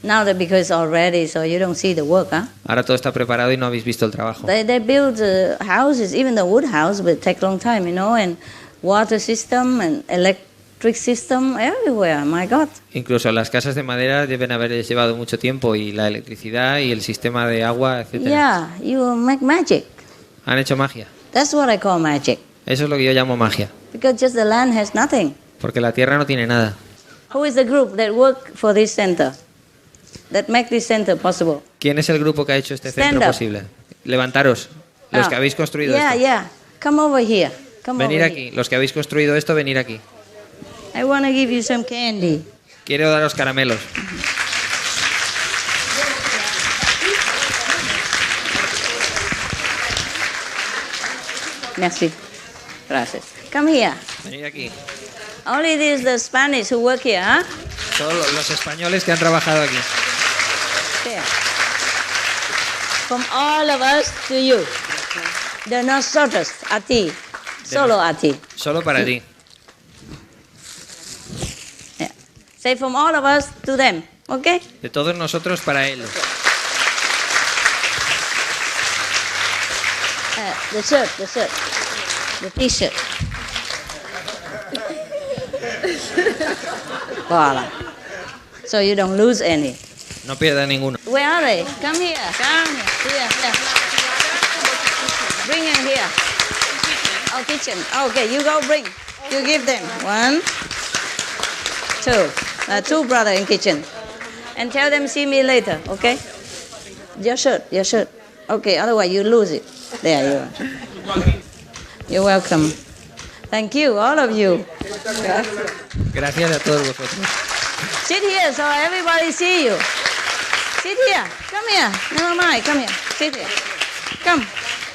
Now that because it's all ready, so you don't see the work, huh? Ahora todo está preparado y no habéis visto el trabajo. They build houses, even the wood house, but it takes a long time, you know, and water system and electric system everywhere. My God. Incluso las casas de madera deben haber llevado mucho tiempo y la electricidad y el sistema de agua, etcétera. Yeah, you make magic. Han hecho magia. That's what I call magic. Eso es lo que yo llamo magia. Because just the land has nothing. Porque la tierra no tiene nada. Who is the group that work for this center? That make this center possible? ¿Quién es el grupo que ha hecho este centro posible? Levantaros, los que habéis construido esto. Yeah. Come over here. Venir aquí, los que habéis construido esto, venir aquí. I want to give you some candy. Quiero daros caramelos. Merci. Gracias. Come here. Venid aquí. Only these the Spanish who work here, huh? Solo los españoles que han trabajado aquí. There. From all of us to you. De nosotros a ti. Solo a ti. Solo para ti. Yeah. Say from all of us to them, okay? De todos nosotros para él. The shirt, the t-shirt. Voila. So you don't lose any. No pierda ninguno. Where are they? Come here. Here. Bring them here. Oh, kitchen. Okay, you go bring. You give them. 1, 2. 2 brother in kitchen. And tell them see me later, okay? Your shirt. Okay, otherwise you lose it. There you are. You're welcome. Thank you, all of you. Gracias a todos vosotros. Sit here so everybody see you. Sit here. Come here. Never mind. Come here. Sit here. Come.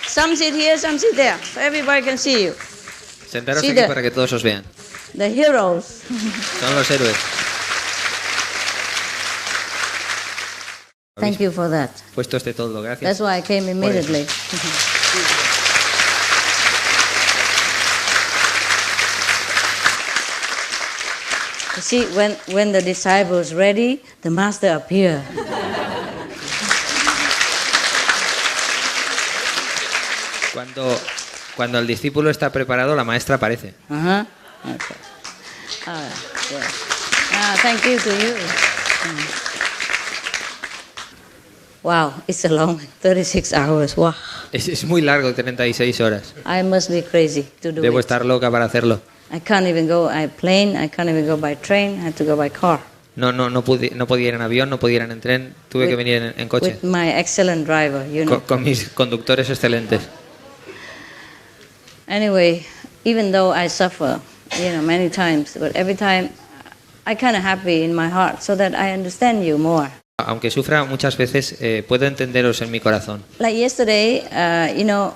Some sit here, some sit there. So everybody can see you. Sentaros aquí para que todos os vean. The heroes. Son los héroes. Thank you for that. Puesto este todo, gracias. That's why I came immediately. You see, when the disciples ready, the master appear. Cuando el discípulo está preparado, la maestra aparece. Okay. Thank you to you. Wow, it's a long 36 hours. Wow. Es muy largo, 36 horas. I must be crazy to do Debo it. estar loca para hacerlo. I can't even go by plane. I can't even go by train. I have to go by car. No podía ir en avión, no podía ir en tren. Tuve que venir en coche. With my excellent driver, you know. Con mis conductores excelentes. Anyway, even though I suffer, many times, but every time I kind of happy in my heart so that I understand you more. Aunque sufra muchas veces, puedo entenderos en mi corazón. Like yesterday,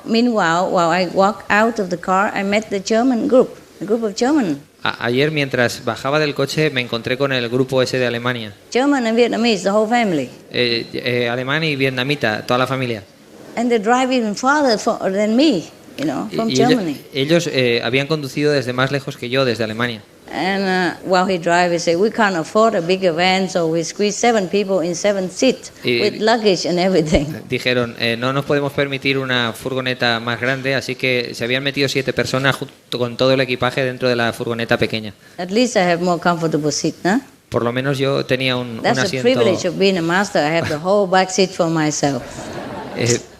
meanwhile, while I walked out of the car, I met the German group, a group of German. Ayer, mientras bajaba del coche, me encontré con el grupo ese de Alemania. German and Vietnamese, the whole family. Alemán y vietnamita, toda la familia. And they drive even farther than me. from Y Germany. ellos habían conducido desde más lejos que yo, desde Alemania. And while he drive, he said, we can't afford a bigger van, so we squeeze 7 people in 7 seats with luggage and everything. Dijeron, no nos podemos permitir una furgoneta más grande, así que se habían metido 7 personas junto con todo el equipaje dentro de la furgoneta pequeña. At least I have more comfortable seat, huh? Por lo menos yo tenía un That's the asiento. privilege of being a master. I have the whole back seat for myself.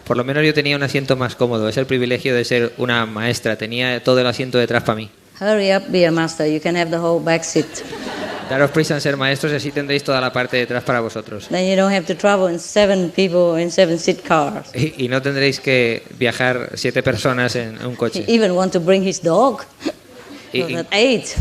Por lo menos yo tenía un asiento más cómodo. Es el privilegio de ser una maestra. Tenía todo el asiento detrás para mí. Hurry up, be a master. You can have the whole back seat. Daros prisa en ser maestros y así tendréis toda la parte de atrás para vosotros. Then you don't have to travel in 7 people in 7-seat cars. Y no tendréis que viajar 7 personas en un coche. He even want to bring his dog. So that 8.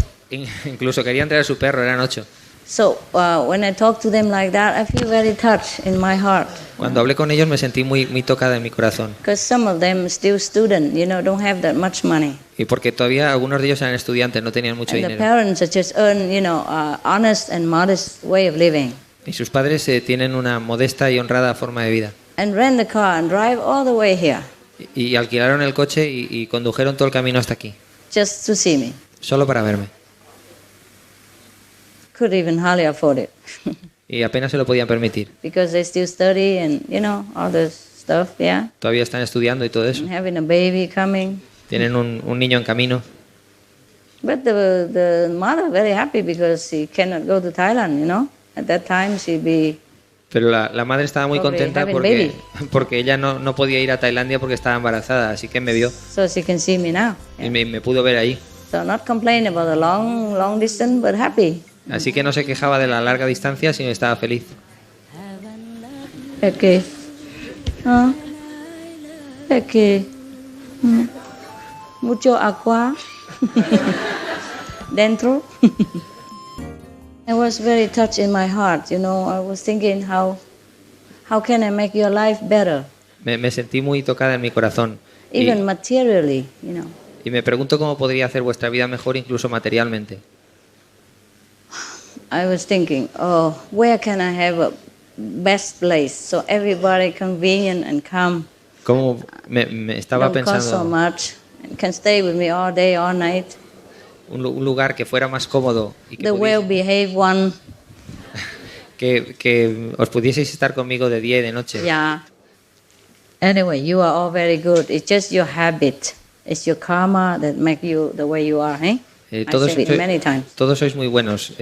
Incluso querían traer a su perro, eran 8. So when I talk to them like that, I feel very touched in my heart. Cuando hablé con ellos me sentí muy tocada en mi corazón. Because some of them still student, don't have that much money. Y porque todavía algunos de ellos eran estudiantes, no tenían mucho And the dinero. parents just earn, honest and modest way of living. Y sus padres tienen una modesta y honrada forma de vida. And rent the car and drive all the way here, Y alquilaron el coche y condujeron todo el camino hasta aquí, just to see me. solo para verme. Could even hardly afford it. Y apenas se lo podían permitir. Because they still study and, all this stuff, yeah. Todavía están estudiando y todo eso. And having a baby coming. Tienen un niño en camino. But the mother very happy because she cannot go to Thailand, At that time she'd be... Pero la madre estaba muy Probably contenta having porque ella no podía ir a Tailandia porque estaba embarazada, así que me vio So she can see me now. y me pudo ver ahí. So not complain about the long distance, but happy. Así que no se quejaba de la larga distancia, sino estaba feliz. Okay. Okay. Mucho agua dentro. I was very touched in my heart, I was thinking how can I make your life better, Me sentí muy tocada en mi corazón. even materially, Y me pregunto cómo podría hacer vuestra vida mejor, incluso materialmente. I was thinking, where can I have a best place so everybody convenient and come, Cómo me estaba don't cost so pensando much, and can stay with me all day, all night, un lugar que fuera más cómodo y the well-behaved one, que os pudieseis estar conmigo de día y de noche. yeah. Anyway, you are all very good. It's just your habit. It's your karma that make you the way you are, eh? I Todos, said it many times. todos sois muy buenos.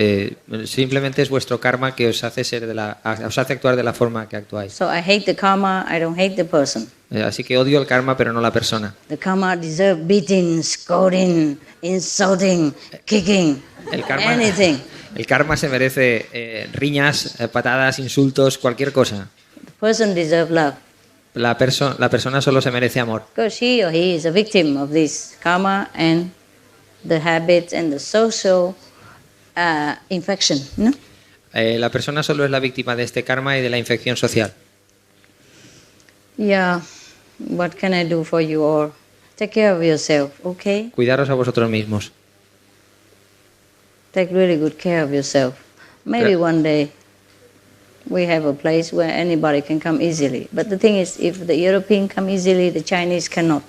Simplemente es vuestro karma que os hace os hace actuar de la forma que actuáis. So I hate the karma, I don't hate the person. Así que odio el karma, pero no la persona. The karma deserve beating, scolding, insulting, kicking, El karma, anything. el karma se merece riñas, patadas, insultos, cualquier cosa. The person deserve love. La persona solo se merece amor. Because she or he is a victim of this karma and the habits and the social infection, no? La persona solo es la víctima de este karma y de la infección social. Yeah, what can I do for you all? Take care of yourself, okay? Cuidaros a vosotros mismos. Take really good care of yourself. Maybe one day we have a place where anybody can come easily. But the thing is, if the European come easily, the Chinese cannot.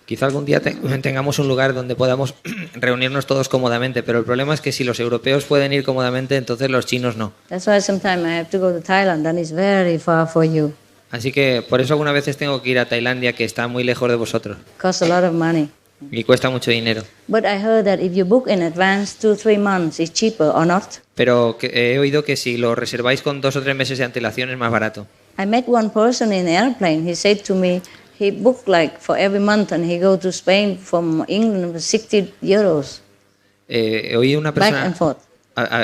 Quizá algún día tengamos un lugar donde podamos reunirnos todos cómodamente, pero el problema es que si los europeos pueden ir cómodamente, entonces los chinos no. That's why sometimes I have to go to Thailand, and it's very far for you. Así que por eso algunas veces tengo que ir a Tailandia, que está muy lejos de vosotros Costs a lot of money. y cuesta mucho dinero. But I heard that if you book in advance 2-3 months, it's cheaper or not. Pero he oído que si lo reserváis con 2 o 3 meses de antelación es más barato. I met one person in the airplane. He said to me, he booked like for every month, and he go to Spain from England for 60 euros. Oí una Back persona and forth.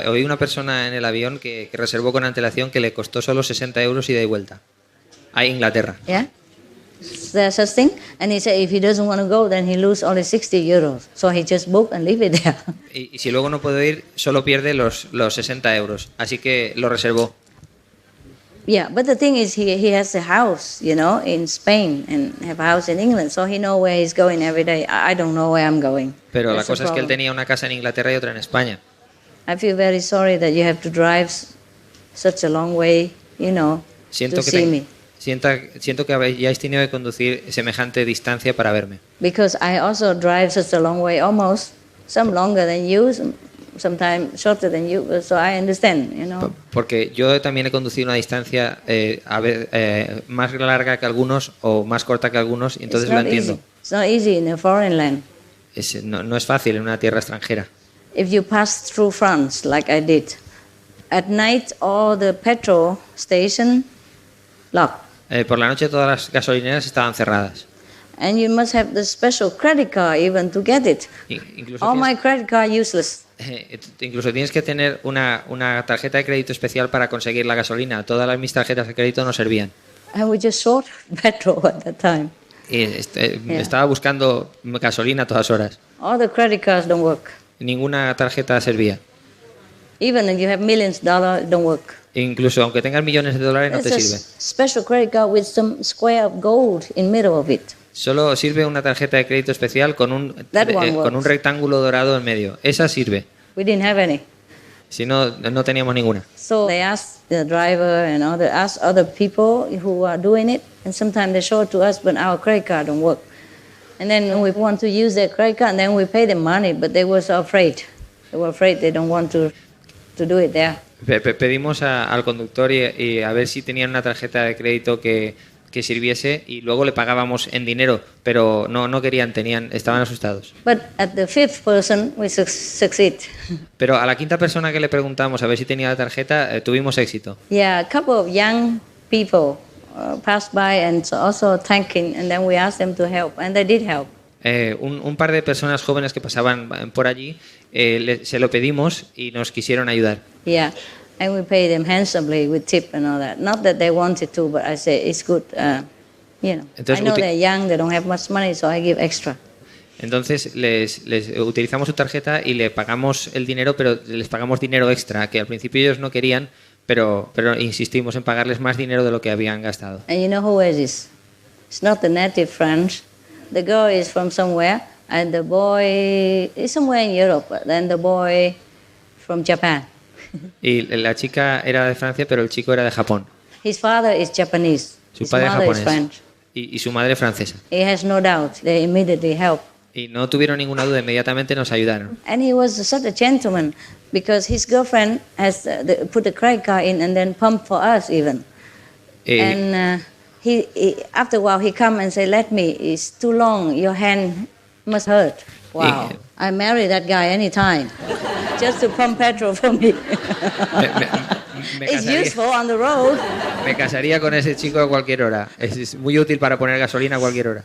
Oí una persona en el avión que reservó con antelación que le costó solo 60 euros ida y vuelta a Inglaterra. Yeah? Is there such thing? And he said if he doesn't want to go, then he lose only 60 euros. So he just booked and leave it there. Y si luego no puede ir, solo pierde los 60 euros. Así que lo reservó. Yeah, but the thing is he has a house, in Spain and have a house in England. So he know where he's going every day. I don't know where I'm going. Pero la That's the cosa es que él problem. tenía una casa en Inglaterra y otra en España. I feel very sorry that you have to drive such a long way, to Siento see me. siento que hayáis tenido que conducir semejante distancia para verme. Because I also drive such a long way, almost some longer than you, sometimes shorter than you. So I understand, you know. Porque yo también he conducido una distancia más larga que algunos o más corta que algunos, y entonces lo entiendo. Easy. It's not easy in a foreign land. No es fácil en una tierra extranjera. If you pass through France, like I did, at night all the petrol station locked. Por la noche todas las gasolineras estaban cerradas. And you must have the special credit card even to get it. All my credit card useless. Incluso tienes que tener una tarjeta de crédito especial para conseguir la gasolina. Todas mis tarjetas de crédito no servían. And we just short petrol at that time. Y estaba buscando gasolina a todas horas. All the credit cards don't work. Ninguna tarjeta servía. Even if you have millions of dollars, don't work. Incluso aunque tengas millones de dólares no te It's sirve. a special credit card with some square of gold in middle of it. Solo sirve una tarjeta de crédito especial con un rectángulo dorado en medio. Esa sirve. We didn't have any. Si no, no teníamos ninguna. So they asked the driver and asked other people who are doing it, and sometimes they show it to us, but our credit card don't work. And then we want to use their credit card, and then we pay them money, but they were so afraid. They were afraid they don't want to do it there. Pedimos al conductor y a ver si tenían una tarjeta de crédito que sirviese, y luego le pagábamos en dinero, pero no querían, estaban asustados. But at the fifth person we succeed. Pero a la quinta persona que le preguntamos a ver si tenía la tarjeta, tuvimos éxito. Yeah, a couple of young people passed by and also thanking, and then we asked them to help, and they did help. Un par de personas jóvenes que pasaban por allí, se lo pedimos y nos quisieron ayudar. Yeah, and we pay them handsomely with tip and all that. Not that they wanted to, but I say it's good. You know, Entonces, I know they're young, they don't have much money, so I give extra. Entonces les utilizamos su tarjeta y le pagamos el dinero, pero les pagamos dinero extra, que al principio ellos no querían, pero insistimos en pagarles más dinero de lo que habían gastado. And you know who is this? It's not the native French. The girl is from somewhere, and the boy is somewhere in Europe, and the boy from Japan. Y la chica era de Francia, pero el chico era de Japón. His father is Japanese. Su His padre mother is japonés French. y su madre francesa. He has no doubt. They immediately help. Y no tuvieron ninguna duda, inmediatamente nos ayudaron. And he was such a gentleman because his girlfriend has put the credit card in and then pumped for us even. And he after a while he come and say, "Let me. It's too long. Your hand must hurt." Wow. I marry that guy anytime, just to pump petrol for me. It's useful on the road. Me casaría con ese chico a cualquier hora. Es muy útil para poner gasolina a cualquier hora.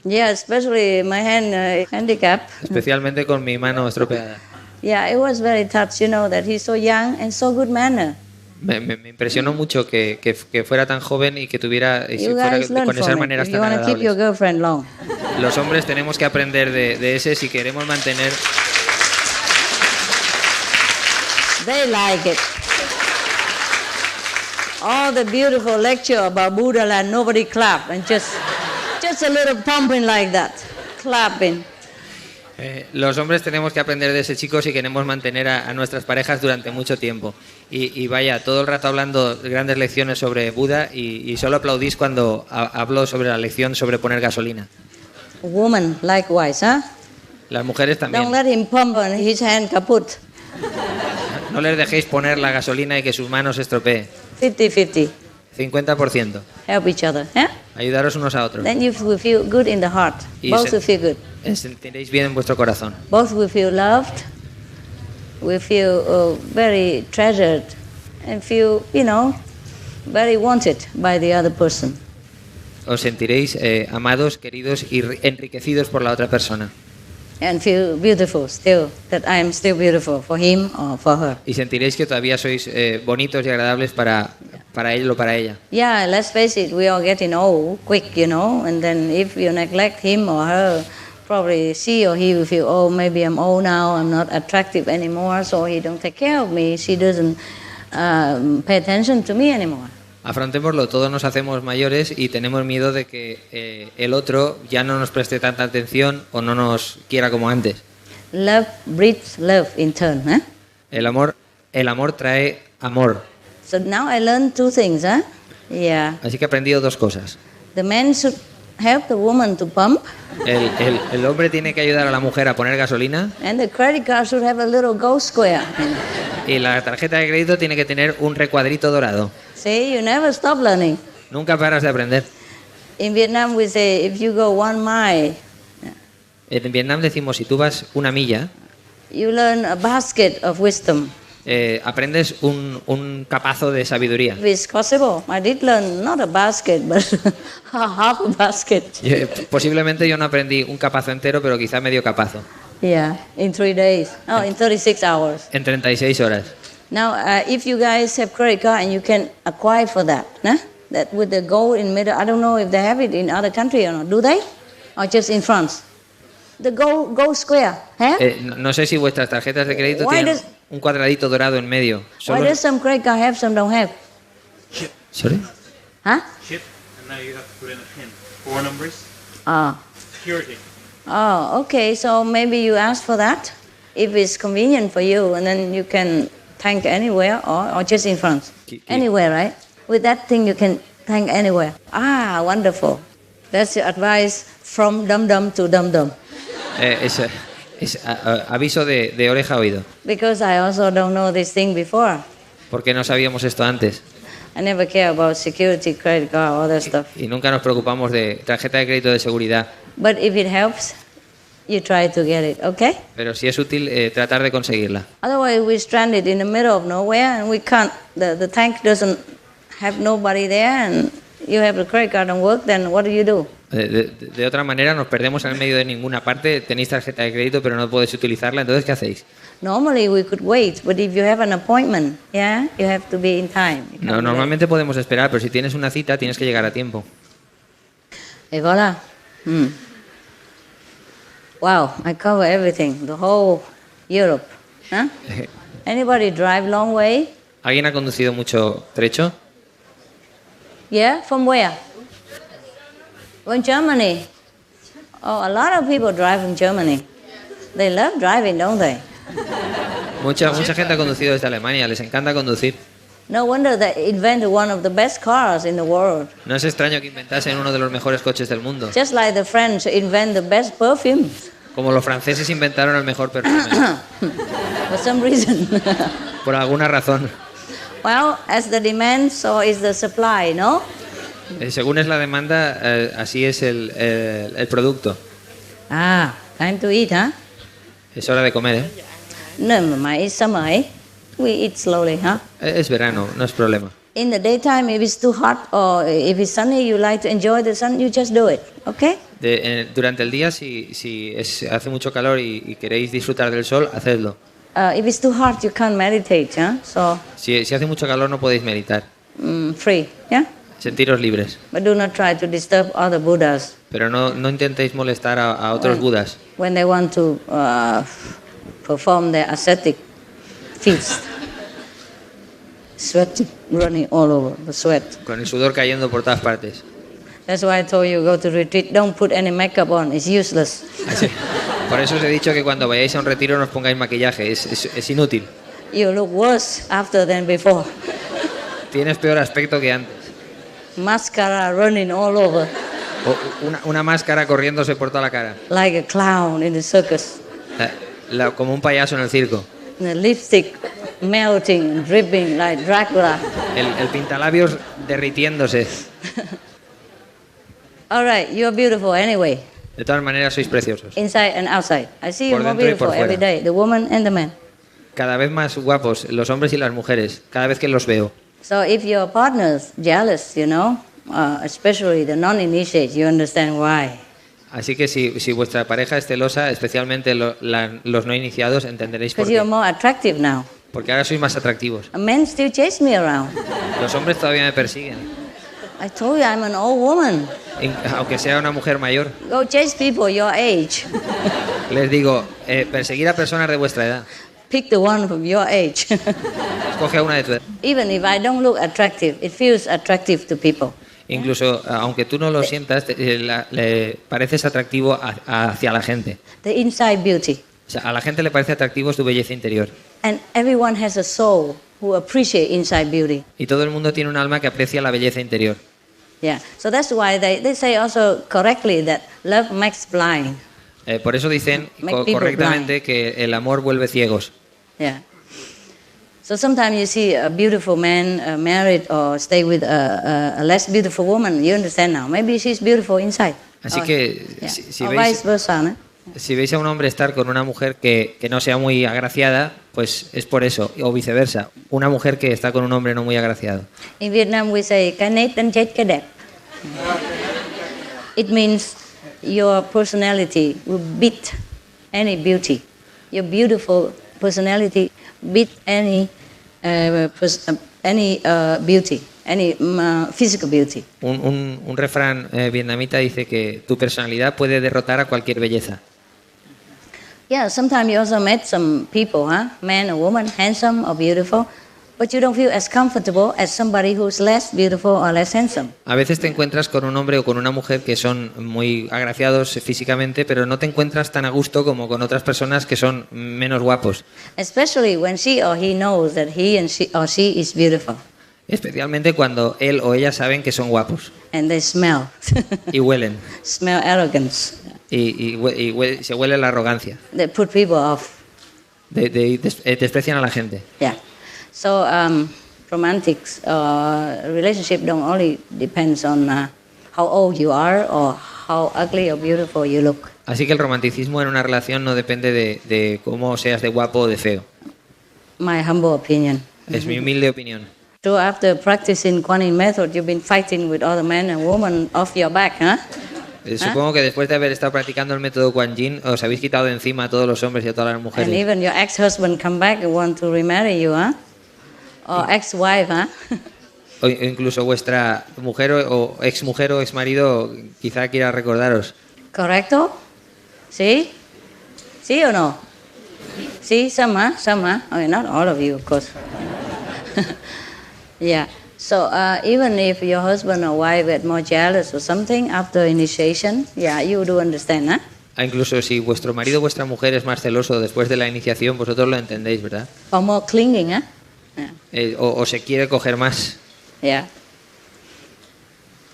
Yeah, especially my hand handicap. Especialmente con mi mano estropeada. Yeah, it was very touched, you know, that he's so young and so good manner. Me impresionó mucho que fuera tan joven y que tuviera con esas maneras tan agradables. Los hombres tenemos que aprender de ese si queremos mantener. They like it. All the beautiful lecture about Buddha land, nobody clap, and just a little pumping like that, clapping. Los hombres tenemos que aprender de ese chico si queremos mantener a nuestras parejas durante mucho tiempo. Y vaya, todo el rato hablando grandes lecciones sobre Buda y solo aplaudís cuando hablo sobre la lección sobre poner gasolina. Woman, likewise, huh? Las mujeres también. Don't let him pump on his hand kaput. No les dejéis poner la gasolina y que sus manos se estropeen. 50-50. 50%. Help each other, eh? Ayudaros unos a otros. Then you will feel good in the heart. Both will feel good. Sentiréis bien en vuestro corazón. Both will feel loved. We feel very treasured and feel, you know, very wanted by the other person. Os sentiréis amados, queridos y enriquecidos por la otra persona. And feel beautiful still, that I am still beautiful for him or for her. Y sentiréis que todavía sois bonitos y agradables para él o para ella. Yeah, let's face it, we are getting old quick, you know, and then if you neglect him or her, probably she or he will feel, oh, maybe I'm old now, I'm not attractive anymore, so he don't take care of me, she doesn't pay attention to me anymore. Afrontémoslo, todos nos hacemos mayores y tenemos miedo de que el otro ya no nos preste tanta atención o no nos quiera como antes. Love breeds love in turn, El amor trae amor. So now I learned two things, Yeah. Así que he aprendido dos cosas. The man should help the woman to pump, El hombre tiene que ayudar a la mujer a poner gasolina and the credit card should have a little gold square. y la tarjeta de crédito tiene que tener un recuadrito dorado. See, you never stop learning. Nunca paras de aprender. In Vietnam, we say if you go 1 mile, En Vietnam decimos, si tú vas una milla, you learn a basket of wisdom. aprendes un capazo de sabiduría. If it's possible, I did learn not a basket, but half a basket. Posiblemente yo no aprendí un capazo entero, pero quizá medio capazo. Yeah, in 3 days. Oh, in 36 hours. En 36 horas. Now, if you guys have credit card and you can acquire for that, nah? That with the gold in middle, I don't know if they have it in other country or not. Do they? Or just in France? The gold square, huh? No sé si vuestras tarjetas de crédito Why tienen does- un cuadradito dorado en medio. Why does some credit card have, some don't have? ¿Sorry? Huh? Chip, and now you have to put in a pin. 4 numbers. Ah. Security. Oh, okay. So maybe you ask for that, if it's convenient for you, and then you can thank anywhere or just in France. Anywhere, right? With that thing you can thank anywhere. Ah, wonderful. That's your advice from dum-dum to dum-dum. Aviso de oreja a oído. Because I also don't know this thing before. Porque no sabíamos esto antes. I never care about security, credit card, all that stuff. Y nunca nos preocupamos de tarjeta de crédito de seguridad. But if it helps, you try to get it, okay? Pero si es útil, tratar de conseguirla. Otherwise, we're stranded in the middle of nowhere and we can't, the tank doesn't have nobody there and you have the credit card don't work, then what do? De otra manera, nos perdemos en el medio de ninguna parte. Tenéis tarjeta de crédito, pero no podéis utilizarla. Entonces, ¿qué hacéis? Normally we could wait, but if you have an appointment, yeah, you have to be in time. You can't No, be normalmente podemos esperar, pero si tienes una cita, tienes que llegar a tiempo. late. Voilà. Wow, I cover everything, the whole Europe. Huh? Anybody drive long way? ¿Alguien ha conducido mucho trecho? Yeah, from where? From Germany. Oh, a lot of people drive from Germany. They love driving, don't they? Mucha gente ha conducido desde Alemania, les encanta conducir. No wonder they invented one of the best cars in the world. No es extraño que inventasen uno de los mejores coches del mundo. Just like the French invent the best perfumes. Como los franceses inventaron el mejor perfume. For some reason. Por alguna razón. Well, as the demand, so is the supply, no? Según es la demanda, así es el producto. Ah, time to eat, huh? Es hora de comer, ¿eh? No, Mama, it's summer, eh? We eat slowly, huh? Es verano, no es problema. In the daytime, if it's too hot or if it's sunny, you like to enjoy the sun, you just do it, okay? Durante el día, si hace mucho calor y queréis disfrutar del sol, hacedlo. If it's too hot, you can't meditate, huh? So, Si hace mucho calor, no podéis meditar. free, yeah? Sentiros libres. But do not try to disturb other Buddhas Pero no intentéis molestar a otros budas when they want to perform their ascetic feast. Sweat running all over, the sweat. con el sudor cayendo por todas partes. That's why I told you go to retreat, don't put any makeup on, it's useless. Así. Por eso os he dicho que cuando vayáis a un retiro no os pongáis maquillaje, es inútil. You look worse after than before. Tienes peor aspecto que antes. Mascara running all over, O una máscara corriéndose por toda la cara. like a clown in the circus. Como un payaso en el circo. And the lipstick melting and dripping like Dracula. El pintalabios derritiéndose. All right, you're beautiful anyway, De todas maneras, sois preciosos. inside and outside. I see you Por more dentro y por beautiful every fuera. day, the woman and the man. Cada vez más guapos, los hombres y las mujeres, cada vez que los veo. So if your partner's jealous, you know, especially the non-initiates, you understand why. Así que si vuestra pareja es celosa, especialmente los no iniciados, entenderéis por Because you're qué. more attractive now. Porque ahora sois más atractivos. A men still chase me around. Los hombres todavía me persiguen, I told you I'm an old woman. aunque sea una mujer mayor. Go chase people your age. Les digo, perseguir a personas de vuestra edad. Pick the one from your age. Escoge a una de tu edad. Even if I don't look attractive, it feels attractive to people. Incluso, aunque tú no lo sientas, le pareces atractivo hacia la gente. The inside beauty. O sea, a la gente le parece atractivo tu belleza interior. And everyone has a soul. who appreciate inside beauty. Y todo el mundo tiene un alma que aprecia la belleza interior. Yeah. So that's why they say also correctly that love makes blind. Por eso dicen correctamente que el amor vuelve ciegos. Yeah. So sometimes you see a beautiful man married or stay with a less beautiful woman. You understand now? Maybe she's beautiful inside. Así que Or vice versa, ¿no? si veis a un hombre estar con una mujer que no sea muy agraciada, pues es por eso, o viceversa. Una mujer que está con un hombre no muy agraciado. In Vietnam we say cái nết đánh chết cái đẹp. It means your personality will beat any beauty. Your beautiful personality beat any beauty, any physical beauty. Un refrán vietnamita dice que tu personalidad puede derrotar a cualquier belleza. Yeah, sometimes you also met some people, man or woman, handsome or beautiful, but you don't feel as comfortable as somebody who's less beautiful or less handsome. A veces te encuentras con un hombre o con una mujer que son muy agraciados físicamente, pero no te encuentras tan a gusto como con otras personas que son menos guapos. Especially when she or he knows that he or she is beautiful. Especialmente cuando él o ella saben que son guapos. And they smell. Y huelen. Smell arrogance. Y se huele la arrogancia. They put people off. Desprecian a la gente. Yeah. So romantics relationship don't only depends on how old you are or how ugly or beautiful you look. Así que el romanticismo en una relación no depende de cómo seas de guapo o de feo. My humble opinion. Es mi humilde opinión. So after practicing Kuan Yin method, you've been fighting with other men and women off your back, huh? Supongo que después de haber estado practicando el método Kuan Yin, os habéis quitado de encima a todos los hombres y a todas las mujeres. And even your ex-husband come back and want to remarry you, huh? Or ex-wife, huh? O incluso vuestra mujer o exmarido quizá quiera recordaros. Correcto? ¿Sí? ¿Sí o no? Sí, some, huh? Some, huh? Okay, not all of you, of course. Yeah. So even if your husband or wife get more jealous or something after initiation, yeah, you do understand, huh? Incluso si vuestro marido o vuestra mujer es más celoso después de la iniciación, vosotros lo entendéis, ¿verdad? Or more clinging, huh? Yeah. O se quiere coger más. Yeah.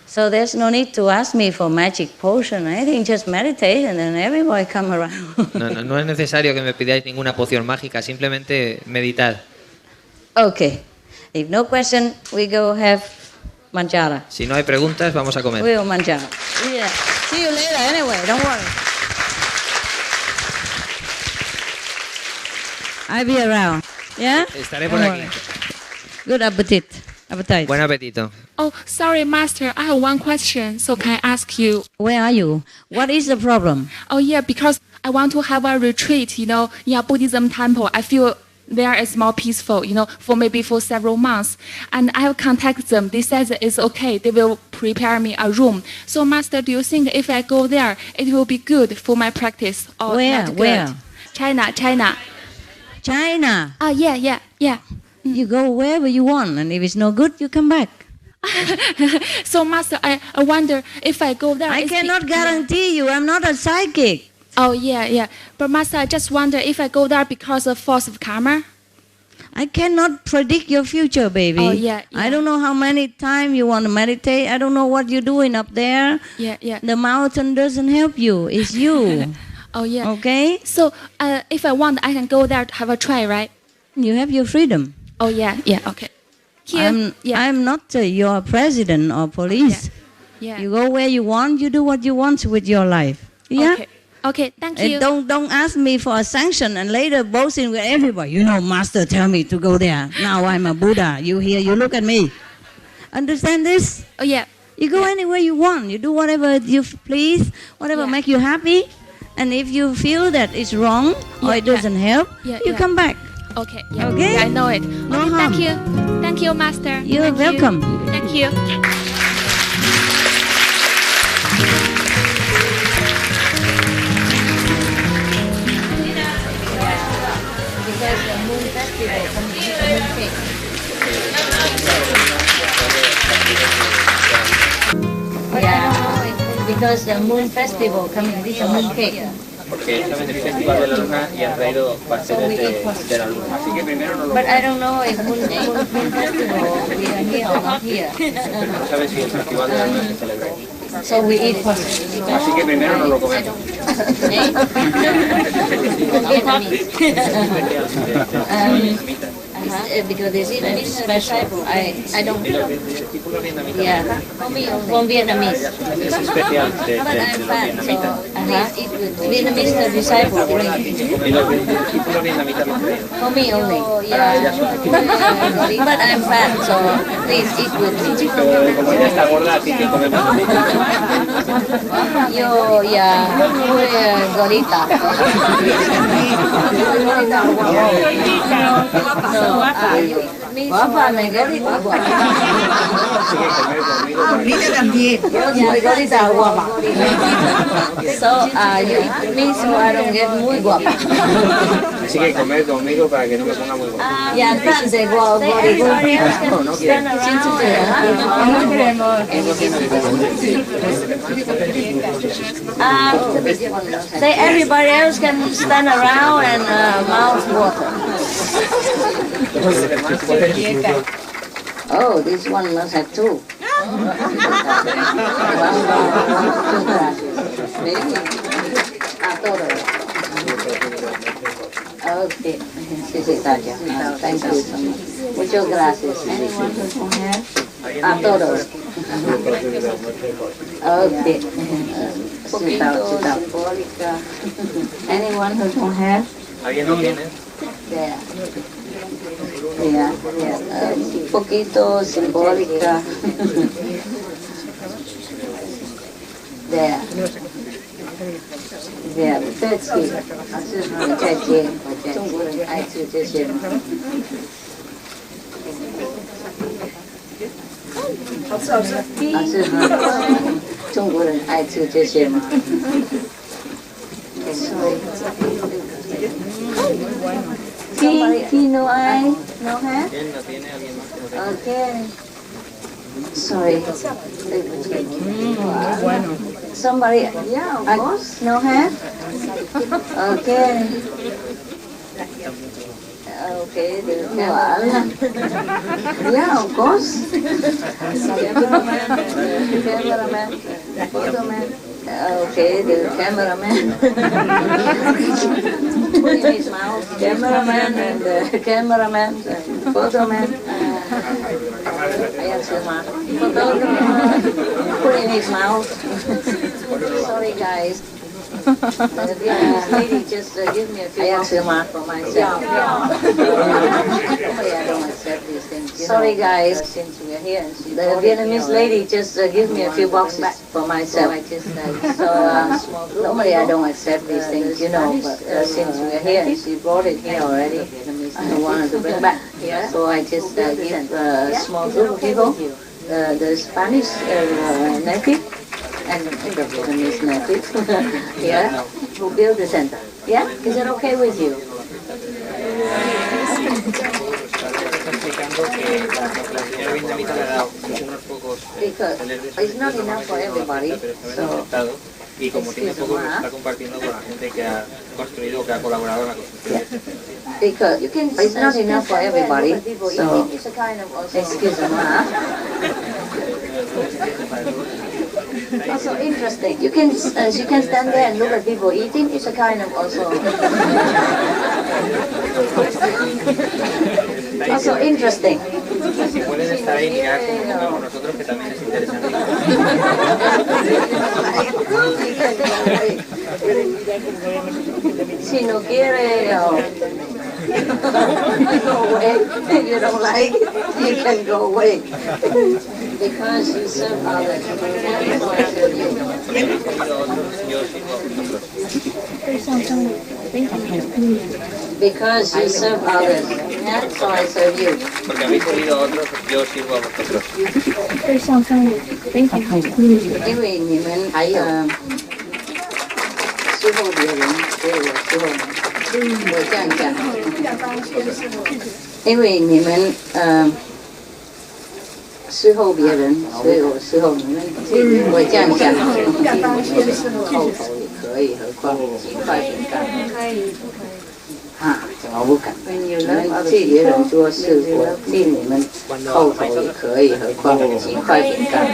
So there's no need to ask me for magic potion or anything, just meditate and then everybody come around. No es necesario que me pidáis ninguna poción mágica, simplemente meditad. Okay. If no question, we go have manjara. Si no hay preguntas, vamos a comer. We will manjara. Yeah. See you later anyway, don't worry. I'll be around. Yeah? Estaré por aquí. Good appetite. Buen apetito. Oh, sorry, Master. I have one question. So can I ask you? Where are you? What is the problem? Oh, yeah, because I want to have a retreat, in a Buddhism temple. I feel there is more peaceful, for several months. And I have contacted them. They said it's okay. They will prepare me a room. So, Master, do you think if I go there, it will be good for my practice or Where? not good? Where? China. China. Oh, yeah. You go wherever you want, and if it's no good, you come back. So, Master, I wonder if I go there. I cannot guarantee you. I'm not a psychic. Oh, yeah. But Master, I just wonder if I go there because of force of karma. I cannot predict your future, baby. Oh, yeah. I don't know how many times you want to meditate. I don't know what you're doing up there. Yeah. The mountain doesn't help you. It's you. Oh, yeah. Okay? So, if I want, I can go there to have a try, right? You have your freedom. Oh, yeah, okay. I'm not your president or police. Yeah. You go where you want. You do what you want with your life. Yeah? Okay, thank you. Don't ask me for a sanction and later boasting with everybody. Master tell me to go there. Now I'm a Buddha. You here, you look at me. Understand this? Oh, yeah. You go anywhere you want. You do whatever you please, whatever make you happy. And if you feel that it's wrong or it doesn't help, you come back. Okay, Okay? I know it. No Okay, harm. thank you. Thank you, Master. You're welcome. Thank you. Yeah, because the moon festival coming, this is a moon cake. porque saben del Festival de la Luna y han traído pasteles de la Luna. Así que primero no lo But I don't know if Moon Festival we are here or not here. pero no sabe si el Festival de la Luna se celebra aquí. So we eat first. Así que primero no lo comemos. Because this is special. I don't. Y los discípulos vietnamitas. Yeah, from Vietnamese. Es especial de los vietnamitas. Vietnamese disciple bring. Y los discípulos vietnamitas los traen. For me only. Para ellas son. But I'm fat, so please eat with me. Pero como ella está gorda, así que comemos. Yo ya muy gordita. Guapa, me gordita guapa. Ahorita también. Yo soy gordita guapa. So you eat me so I don't get muy guapa. Así que comer conmigo para que no me ponga muy guapa. Ya entonces guapa. No quiero. Say everybody else can stand around and mouth water. Oh, this one must have two. Maybe. Okay. Thank you so much. Muchas gracias. Anyone who can have? A todos. Okay. Simbólica. Anyone who can have? ¿Alguien no viene? Yeah. Yeah, yeah. Poquito simbólica. There. There. 30. 再见，中国人爱吃这些吗？好吃好吃。好吃吗？中国人爱吃这些吗？ Tea no hay, no have? ¿Quién no tiene? ¿Alguien más que no tenga? Okay. Sorry. Somebody, yeah, of course, no have? Okay. Okay, the cameraman. Yeah, of course. Cameraman, photoman. Okay, the cameraman. Put in his mouth. Cameraman and cameraman and photoman. Photographer. Put in his mouth. Sorry, guys. Lady, just give me a few boxes for myself. I don't accept these things. Sorry, guys, since we're here. The Vietnamese lady just give me a few boxes for myself. So normally I don't accept these things, you know, but since we're here, she brought it here already. I don't want to bring back. So I just give a small group of people, the Spanish native, and the Vietnamese native, yeah, who build the center. Yeah? Is it okay with you? Because it's not enough for everybody, so y como tiene poco, lo está compartiendo con la gente que ha construido, que ha colaborado en la construcción. because it's not enough for everybody, so excuse me. Also interesting. You can stand there and look at people eating. It's a kind of also interesting. Si pueden estar ahí y mirar cómo comemos nosotros, que también es interesante. Si no quiere, go away. If you don't like, you can go away. Because you serve others. Because you serve others. Yeah, so I serve you. Porque habéis servido a otros, yo sirvo a vosotros. 因为你们还有伺候别人，所以我伺候你。我这样讲，因为你们伺候别人，所以我伺候你们。我这样讲，后头也可以，何况几块饼干？啊，怎么不敢？你们替别人做事，我替你们后头也可以，何况几块饼干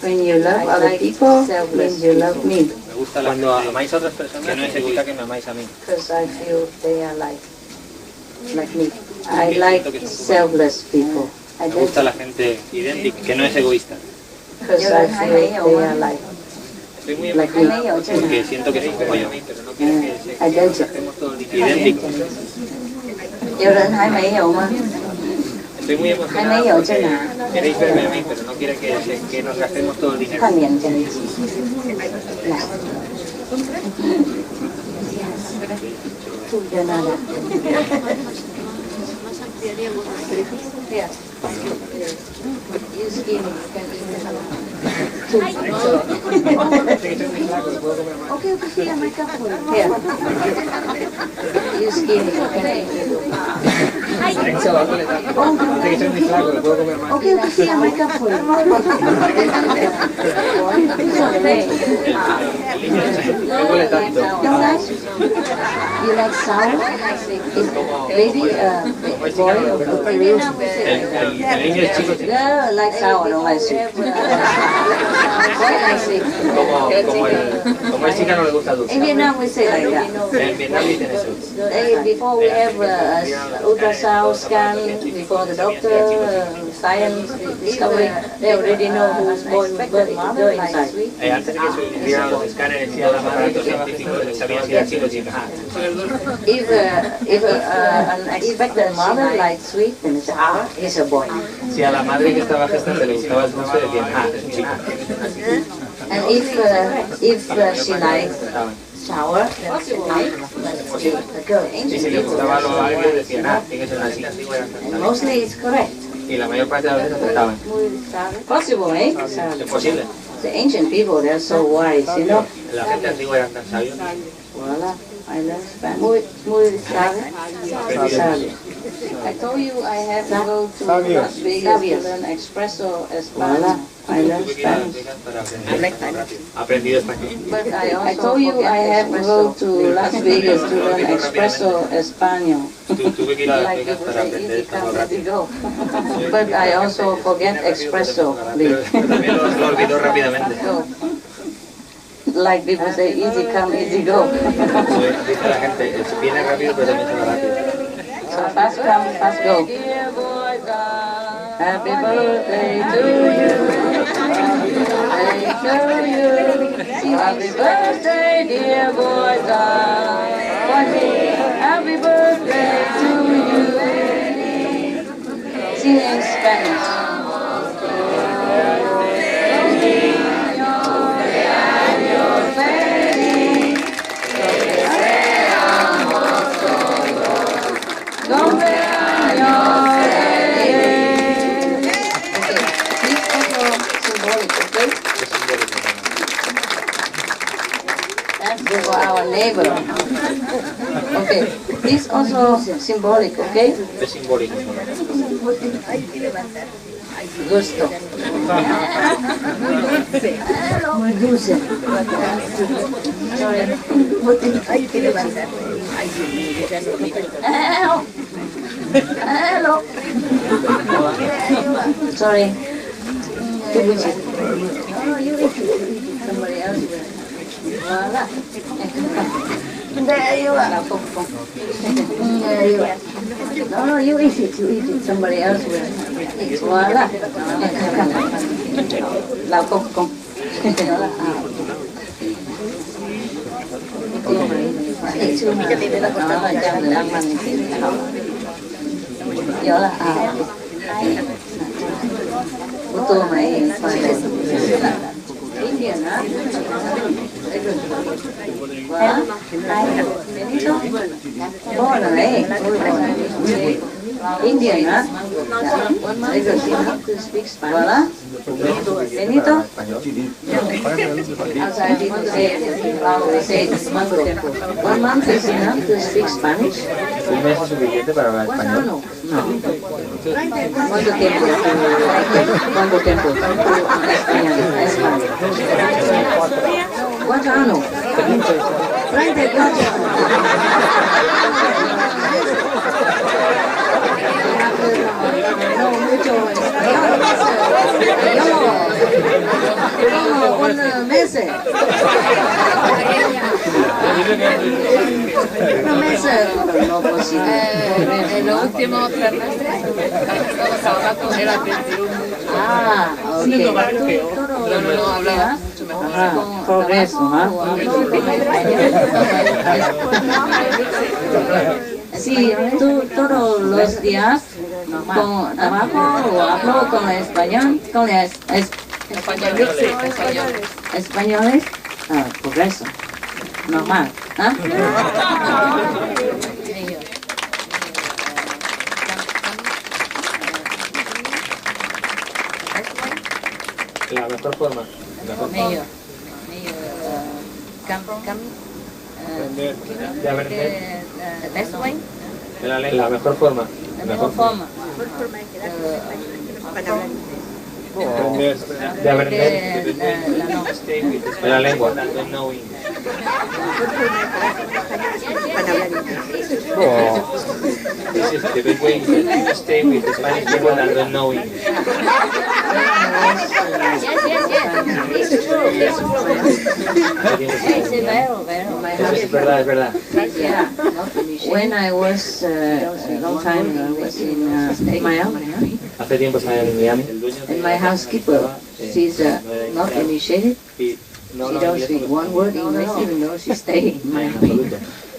？When you love other people, means you love me. Cuando amáis a otras personas, que no es egoísta que me amáis a mí. Because I feel they are like me. I like selfless people. Me gusta la gente idéntica, que no es egoísta. Because I feel they are like me. Porque siento que soy como yo. Idéntico. 有人还没有吗？ Estoy muy emocionado porque queréis verme a mí, pero no quiere que nos gastemos todo el dinero. 看脸真来，住在那里。Okay, okay, my cup for you. Here. You skinny, okay. Okay, okay, my cup for you. You like sour? Baby, boy, El niño es chico. no, like sour, don't like sweet. Boy like sweet. Como es chica no le gusta dulce. In Vietnam we say like that. En Vietnam dicen eso. Before we have ultrasound scan, before the doctor, science discovery, they already know who's born mother inside. Antes de que se hicieran los escáneres y a los aparatos científicos, sabían si era chico o chica. If an expectant mother likes sweet, then it's it's a boy. Si a la madre que estaba gestante le gustaba el dulce, decían, es un chico. And if she likes sour, then it's a girl. Y si le gustaba lo agrio, decían, tiene que ser una chica. And mostly it's correct. Y la mayor parte de las veces acertaban. Possible, eh? Es posible. The ancient people, they're so wise, you know. La gente antigua era tan sabia. Voila, I learned Spanish. Muy sabio. I told you I have to go to Las Vegas to learn espresso Español. I learned Spanish. Aprendido español. But I told you I have to go to Las Vegas to learn espresso Español. Tuve que ir a Las Like Vegas people para say, aprender easy español come, easy rápido. go. But I also forget espresso. Pero también lo olvidó rápidamente. Like people say, easy come, easy go. Dice la gente, viene rápido pero también se va rápido. So fast come, fast go. Happy birthday to you. Happy birthday, dear boy, happy birthday to you. Sing in Spanish. For our neighbor. Okay, this also symbolic, okay? Es simbólico. Gusto. Muy dulce. Hello. Sorry. Somebody else will. Voila. There you are. There you are. No, you eat it, you eat it. Somebody else will. Voila. Lao công công. Nhớ là ô tô mày Indian, huh? Bueno, ahí. Bueno, Indian, huh? Voilà. Benito? Say it's mango tempo. 1 month is enough to speak Spanish? ¿Un mes es suficiente para hablar español? No. ¿Cuánto tiempo? ¿Cuánto tiempo? Español. 4 años. 34. No mucho como 1 mes. 1 mes no posible. En los últimos 3 meses estamos hablando era 21. Ah, ok. No hablaba mucho mejor. Progreso, ¿ah? Sí, tú todos los días con trabajo o hablo con español, con españoles, progreso, normal, ¿ah? La mejor forma. Medio, De aprender. the best way, La mejor forma. la mejor forma. De aprender. La lengua. This is the best way to stay with the Spanish people and don't know English. It's true. Es verdad, es verdad. Yeah. When I was a long time I was in Miami, Hace tiempo estaba en Miami. and my housekeeper, she's not initiated. She don't speak one word English, even though she stayed in Miami.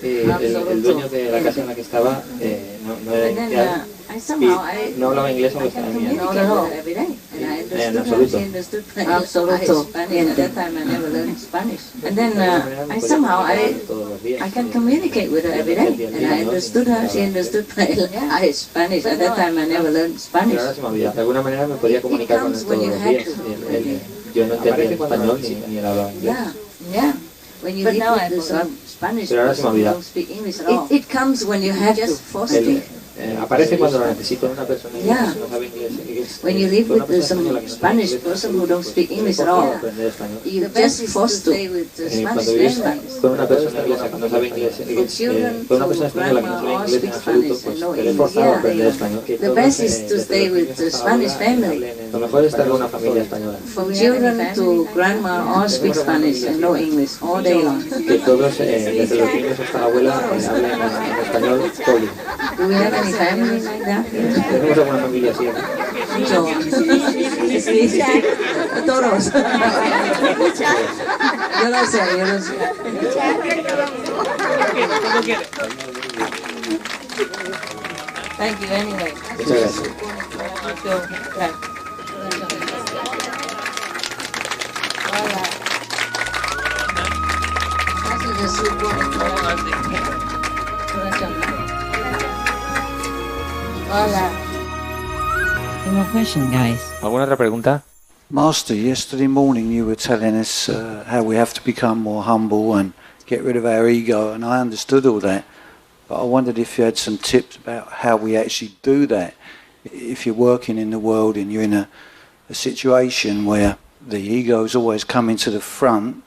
El dueño de la casa en la que estaba no era And then inicial I somehow y no hablaba inglés aunque estaba en Miami. communicate with her every day, and I En understood her. absoluto. She understood Spanish. At that time, I never learned Spanish. And then I somehow I can communicate with her every day, and I understood her. She understood my Spanish. At that time, I never learned Pero Spanish. ahora se me olvida. De alguna manera me podía comunicar con él todos los días. Yo no entendía el español ni él hablaba inglés. Yeah. When you live with some Spanish Pero ahora se me person who olvida. don't speak English at all. It comes when you have to force it. Aparece cuando lo necesito una persona que Yeah. no sabe inglés. When you live Una with persona some española que no sabe Spanish inglés, person who don't speak English at ¿cómo all, aprender español? you just forced to. Cuando vives con una persona inglesa que no sabe inglés, con una persona española que no sabe inglés en absoluto, pues te le he forzado a aprender español. The best is to stay with the Spanish family. Lo mejor es estar con una familia española. From children to grandma, all speak Spanish and no English all day long. Que todos, desde los niños hasta la abuela, hablen en español todo el día. Do we have any family like that? Tenemos alguna familia así aquí. So, sí, todos. Yo lo sé. Thank you anyway. Muchas gracias. Hola. Gracias, Jesús. Hola. Any more question, guys? ¿Alguna otra pregunta? Master, yesterday morning you were telling us how we have to become more humble and get rid of our ego, and I understood all that. But I wondered if you had some tips about how we actually do that. If you're working in the world and you're in a situation where the ego is always coming to the front,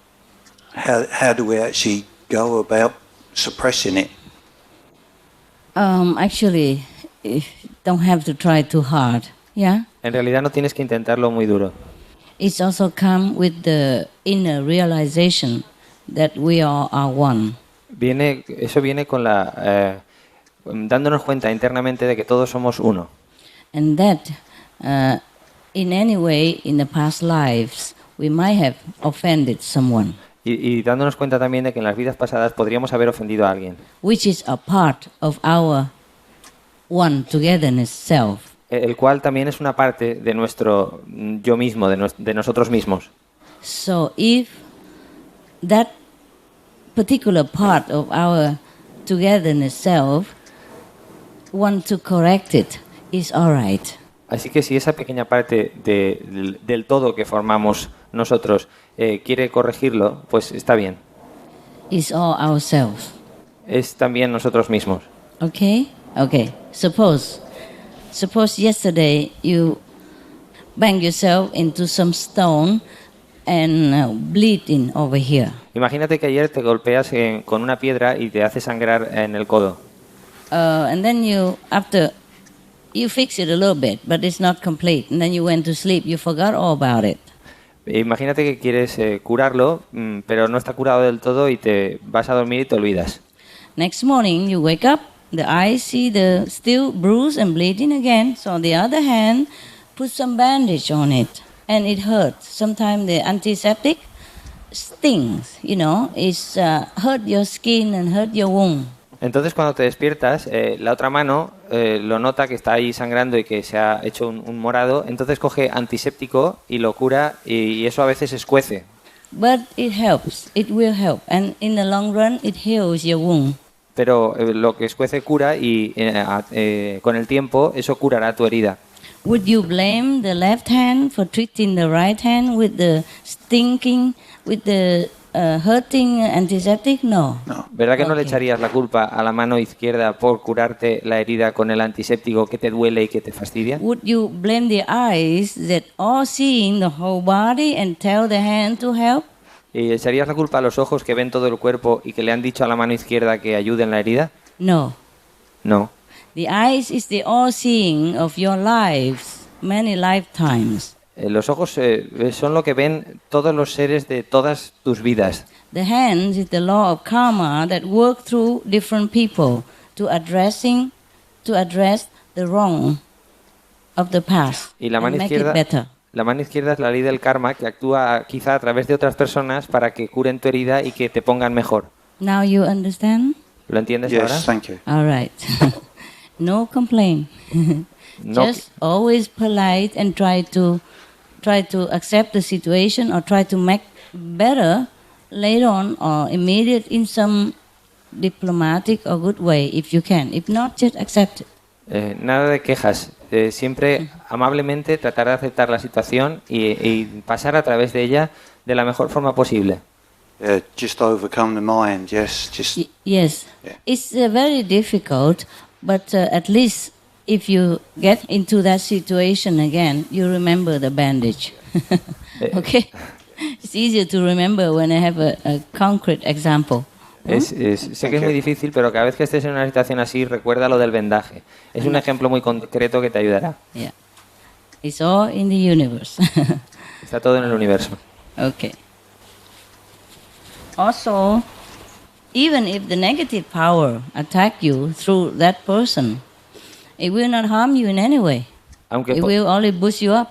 how do we actually go about suppressing it? Actually, don't have to try too hard. Yeah. En realidad no tienes que intentarlo muy duro. It's also come with the inner realization that we all are one. Eso viene con dándonos cuenta internamente de que todos somos uno. And that, in any way, in the past lives, we might have offended someone, Y dándonos cuenta también de que en las vidas pasadas podríamos haber ofendido a alguien. which is a part of our one togetherness self. El cual también es una parte de nuestro yo mismo, de nosotros mismos. So if that particular part of our togetherness self want to correct it, it's all right. Así que si esa pequeña parte del todo que formamos nosotros quiere corregirlo, pues está bien. It's all ourselves. Es también nosotros mismos. Okay? Okay. Suppose yesterday you bang yourself into some stone and bleeding over here. Imagínate que ayer te golpeas con una piedra y te hace sangrar en el codo. And then after you fix it a little bit, but it's not complete. And then you went to sleep. You forgot all about it. Imagínate que quieres curarlo, pero no está curado del todo y te vas a dormir y te olvidas. Next morning, you wake up. The eyes see the still bruised and bleeding again. So on the other hand, put some bandage on it, and it hurts. Sometimes the antiseptic stings. It's hurt your skin and hurt your wound. Entonces cuando te despiertas, la otra mano lo nota que está ahí sangrando y que se ha hecho un morado, entonces coge antiséptico y lo cura y eso a veces escuece. But it helps, it will help, and in the long run it heals your wound. Pero lo que escuece cura y con el tiempo eso curará tu herida. Would you blame the left hand for treating the right hand with the stinking, with the hurting antiseptic? No. ¿Verdad que no le echarías la culpa a la mano izquierda por curarte la herida con el antiséptico que te duele y que te fastidia? Would you blame the eyes that are seeing the whole body and tell the hand to help? ¿Y echarías la culpa a los ojos que ven todo el cuerpo y que le han dicho a la mano izquierda que ayude en la herida? No. No. The eyes is the all-seeing of your lives, many lifetimes. Los ojos son lo que ven todos los seres de todas tus vidas. The hands is the law of karma that work through different people to address the wrong of the past Y la and mano make izquierda, it better. la mano izquierda es la ley del karma que actúa quizá a través de otras personas para que curen tu herida y que te pongan mejor. Now you understand? ¿Lo entiendes ahora? Yes, thank you. All right. No complaint. No. Just always polite and try to accept the situation or try to make better later on or immediate in some diplomatic or good way if you can. If not, just accept it. Nada de quejas. Siempre amablemente tratar de aceptar la situación y pasar a través de ella de la mejor forma posible. Just overcome the mind, yes. Yes. Yeah. It's very difficult, but at least if you get into that situation again, you remember the bandage. Okay? It's easier to remember when I have a concrete example. Sé que es muy difícil, pero cada vez que estés en una situación así, recuerda lo del vendaje. Es un ejemplo muy concreto que te ayudará. Yeah. It's all in the universe. Está todo en el universo. Okay. Also, even if the negative power attack you through that person, it will not harm you in any way. Aunque It will only boost you up.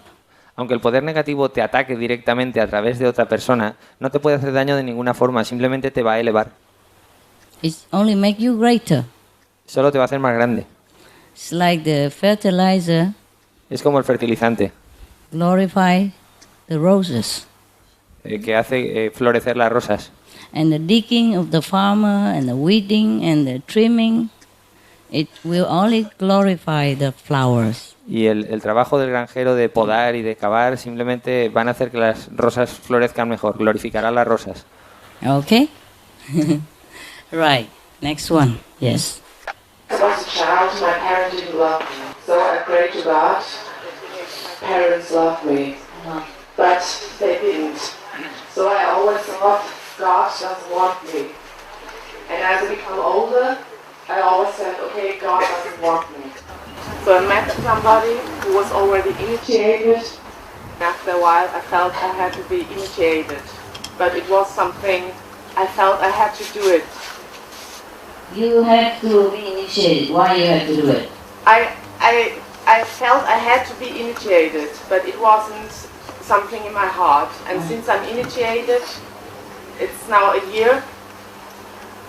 Aunque el poder negativo te ataque directamente a través de otra persona, no te puede hacer daño de ninguna forma, simplemente te va a elevar. It only make you greater. Solo te va a hacer más grande. It's like the fertilizer Es como el fertilizante, glorify the roses, que hace florecer las rosas. and the digging of the farmer and the weeding and the trimming, it will only glorify the flowers. Y el trabajo del granjero de podar y de cavar simplemente van a hacer que las rosas florezcan mejor, glorificará las rosas. Okay? Right. Next one. Yes. I was a child, my parents didn't love me. So I prayed to God. Parents loved me. But they didn't. So I always thought God doesn't want me. And as I become older, I always said, okay, God doesn't want me. So I met somebody who was already initiated. After a while, I felt I had to be initiated. But it was something I felt I had to do it. You have to be initiated. Why you have to do it? I felt I had to be initiated, but it wasn't something in my heart. And since I'm initiated, it's now a year,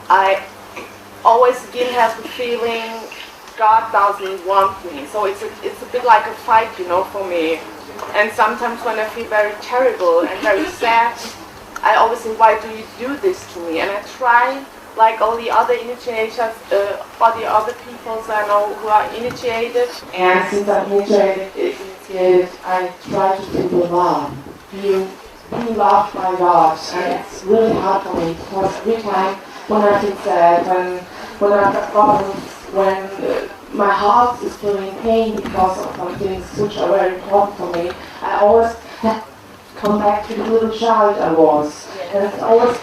I always again have the feeling God doesn't want me. So it's a bit like a fight, for me. And sometimes when I feel very terrible and very sad, I always think, why do you do this to me? And I try like all the other initiations, all the other peoples I know who are initiated. And since I'm initiated, I try to feel the love, being loved by God. And it's really hard for me because every time when I feel sad, when I have problems, when my heart is feeling pain because of some things which are very important for me, I always come back to the little child I was. And it's always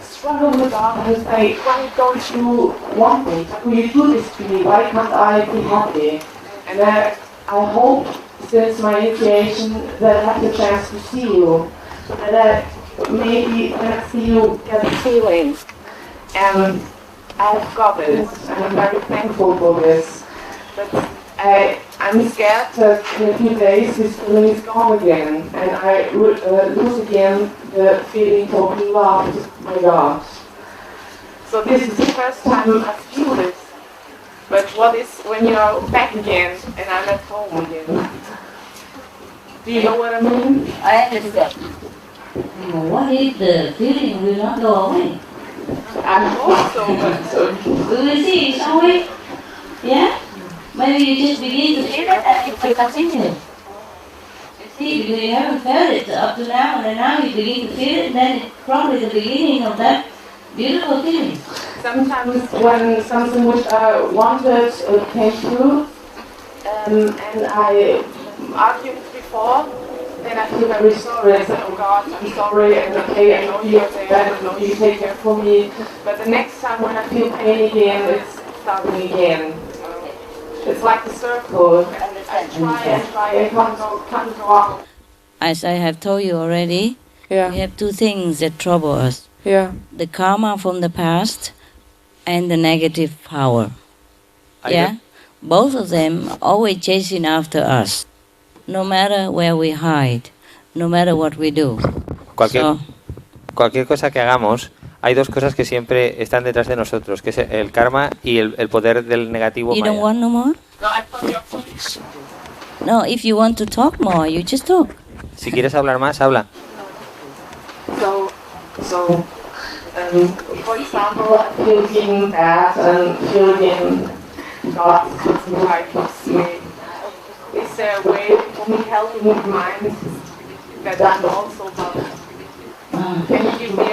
struggle with God and say, why don't you want me? Why will you do this to me? Why can't I be happy? And I hope, since my initiation, that I have the chance to see you. So that maybe when I see you, get a feeling. And I've got this, and I'm very thankful for this. But I'm scared that in a few days this feeling is gone again, and I lose again the feeling for being loved by God. So this is the first time I feel this. But what is when you're back again and I'm at home again? Do you know what I mean? I understand. What if the feeling will not go away? I hope so, but We will see, shall we? Yeah? Maybe you just begin to feel it and it will continue. You see, because you haven't felt it up to now, and now you begin to feel it, then it's probably the beginning of that beautiful feeling. sometimes when something which I wanted came through, and I argued before, then I feel very sorry. I said, oh God, I'm sorry, and okay, I know you're there, I know you take care for me. But the next time when I feel pain again, it's starting again. It's like a circle. I try and try, I can't go out. As I have told you already, we have two things that trouble us. The karma from the past and the negative power. Both of them are always chasing after us, no matter where we hide, no matter what we do. Cualquier cosa que hagamos, hay dos cosas que siempre están detrás de nosotros, que es el karma y el poder del negativo. You don't want no more? No, I thought you're finished. No, if you want to talk more, you just talk. Si quieres hablar más, habla. So, for example, I feel being bad and feeling God likes me. Is there a way for me helping my mind that I'm also loved? Can you give me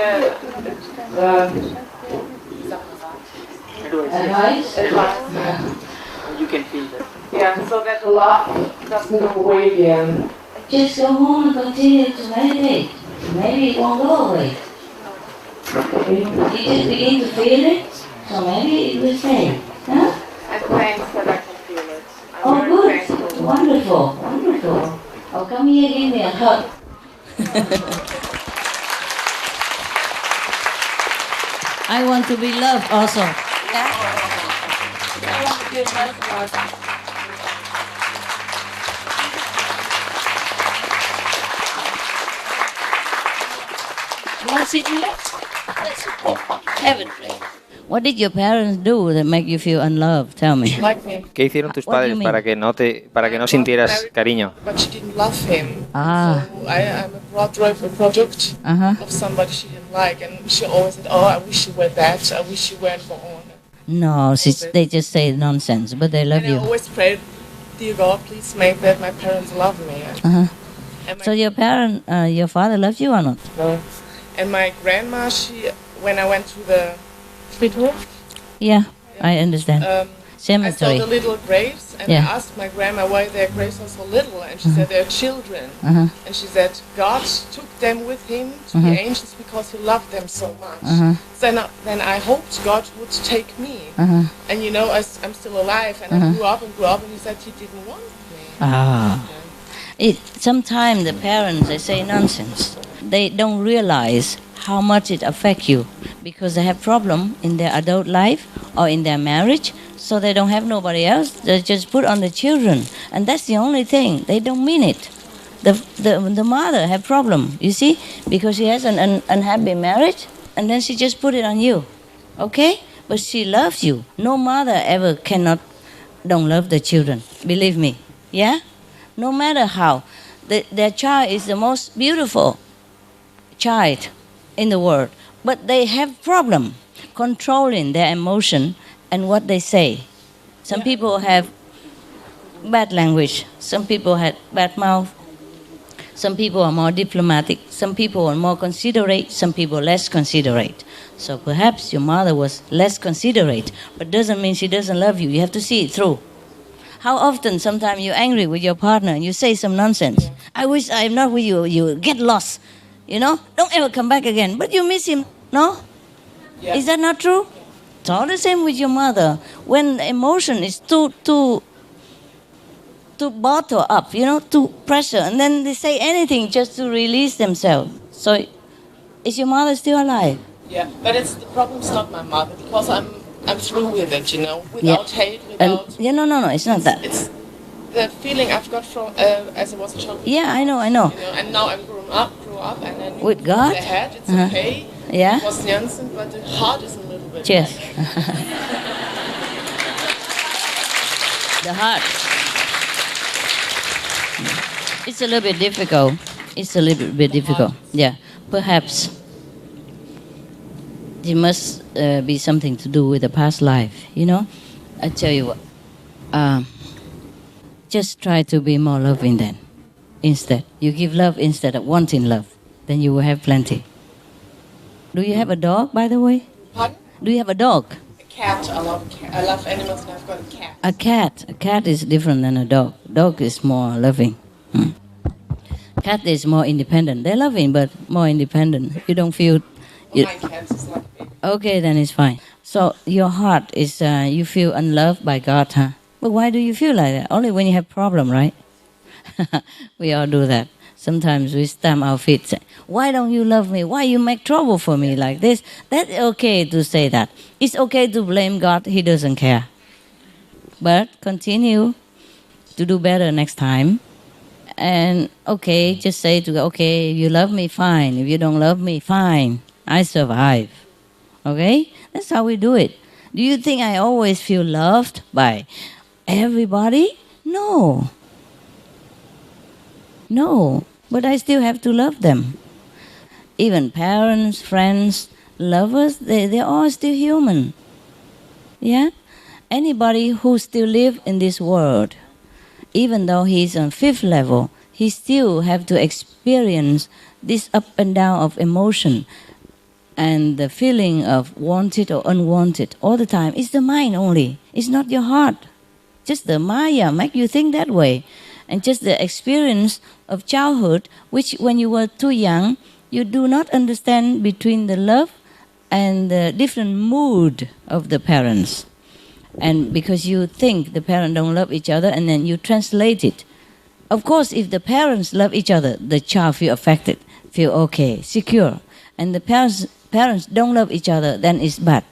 Advice? advice? You can feel that. Yeah, so that the love doesn't go away again. Just go home and continue to meditate. Maybe it won't go away. You just begin to feel it, so maybe it will stay. Huh? And thanks that I can feel it. I'm Oh, very good. thankful. Wonderful, wonderful. Oh, come here, give me a hug. I want to be loved also. Yeah? I want to be loved also. You want to sit in there? Heavenly. What did your parents do that make you feel unloved? Tell me. Like me. ¿Qué hicieron tus What do padres you mean? para que no sintieras cariño? But she didn't love him. Ah. So I'm a product Uh-huh. of somebody she didn't like, and she always said, "Oh, I wish you were that. I wish you weren't born." No, they just say nonsense, but they love And I you. always prayed, "Dear God, please make that my parents love me." Uh-huh. And my, So your father loves you or not? no. And my grandma, when I went to the hospital, Yeah, I understand. I saw Cemetery. the little graves, and Yeah. I asked my grandma why their graves are so little, and she said they're children. Uh-huh. And she said God took them with him to be angels because he loved them so much. Uh-huh. Then I hoped God would take me. Uh-huh. And you know, I'm still alive, and I grew up, and he said he didn't want me. Ah. Sometimes the parents, they say nonsense. They don't realize how much it affects you because they have problem in their adult life or in their marriage, so they don't have nobody else. They just put on the children, and that's the only thing. They don't mean it. The mother have problem, you see, because she has an unhappy marriage, and then she just put it on you, okay? But she loves you. No mother ever don't love the children. Believe me, yeah. No matter how, their child is the most beautiful child in the world, but they have problem controlling their emotion and what they say. Some people have bad language. Some people had bad mouth. Some people are more diplomatic. Some people are more considerate. Some people less considerate. So perhaps your mother was less considerate, but doesn't mean she doesn't love you. You have to see it through. How often sometimes you're angry with your partner and you say some nonsense. I wish I'm not with you. You get lost. Don't ever come back again. But you miss him, no? Yeah. Is that not true? It's all the same with your mother. When emotion is too bottle up, too pressure, and then they say anything just to release themselves. So, is your mother still alive? Yeah, but the problem's not my mother, because I'm through with it, without hate, without... No, it's not that. It's the feeling I've got from as I was a child. Yeah, I know. And now I'm grew up, and I knew with God? The head, it's okay. Yeah? It was Janssen, but the heart is a little bit... Cheers. The heart. It's a little bit difficult. Yeah, perhaps it must be something to do with the past life, I tell you what, just try to be more loving then. Instead, you give love instead of wanting love, then you will have plenty. Do you have a dog, by the way? Pardon? Do you have a dog? A cat. I love animals, and I've got a cat. A cat is different than a dog. Dog is more loving. Cat is more independent. They're loving, but more independent. You don't feel... My cat is like a baby. Okay, then it's fine. So your heart is, you feel unloved by God, huh? But why do you feel like that? Only when you have problem, right? We all do that. Sometimes we stamp our feet, say, why don't you love me? Why you make trouble for me like this? That's okay to say that. It's okay to blame God. He doesn't care. But continue to do better next time. And okay, just say to God, okay, if you love me, fine. If you don't love me, fine. I survive. Okay? That's how we do it. Do you think I always feel loved by everybody? No. But I still have to love them. Even parents, friends, lovers, they're all still human. Yeah? Anybody who still live in this world, even though he's on 5th level, he still have to experience this up and down of emotion and the feeling of wanted or unwanted all the time. It's the mind only. It's not your heart. Just the Maya make you think that way. And just the experience of childhood, which when you were too young, you do not understand between the love and the different mood of the parents. And because you think the parents don't love each other, and then you translate it. Of course, if the parents love each other, the child feel affected, feel okay, secure. And the parents don't love each other, then it's bad.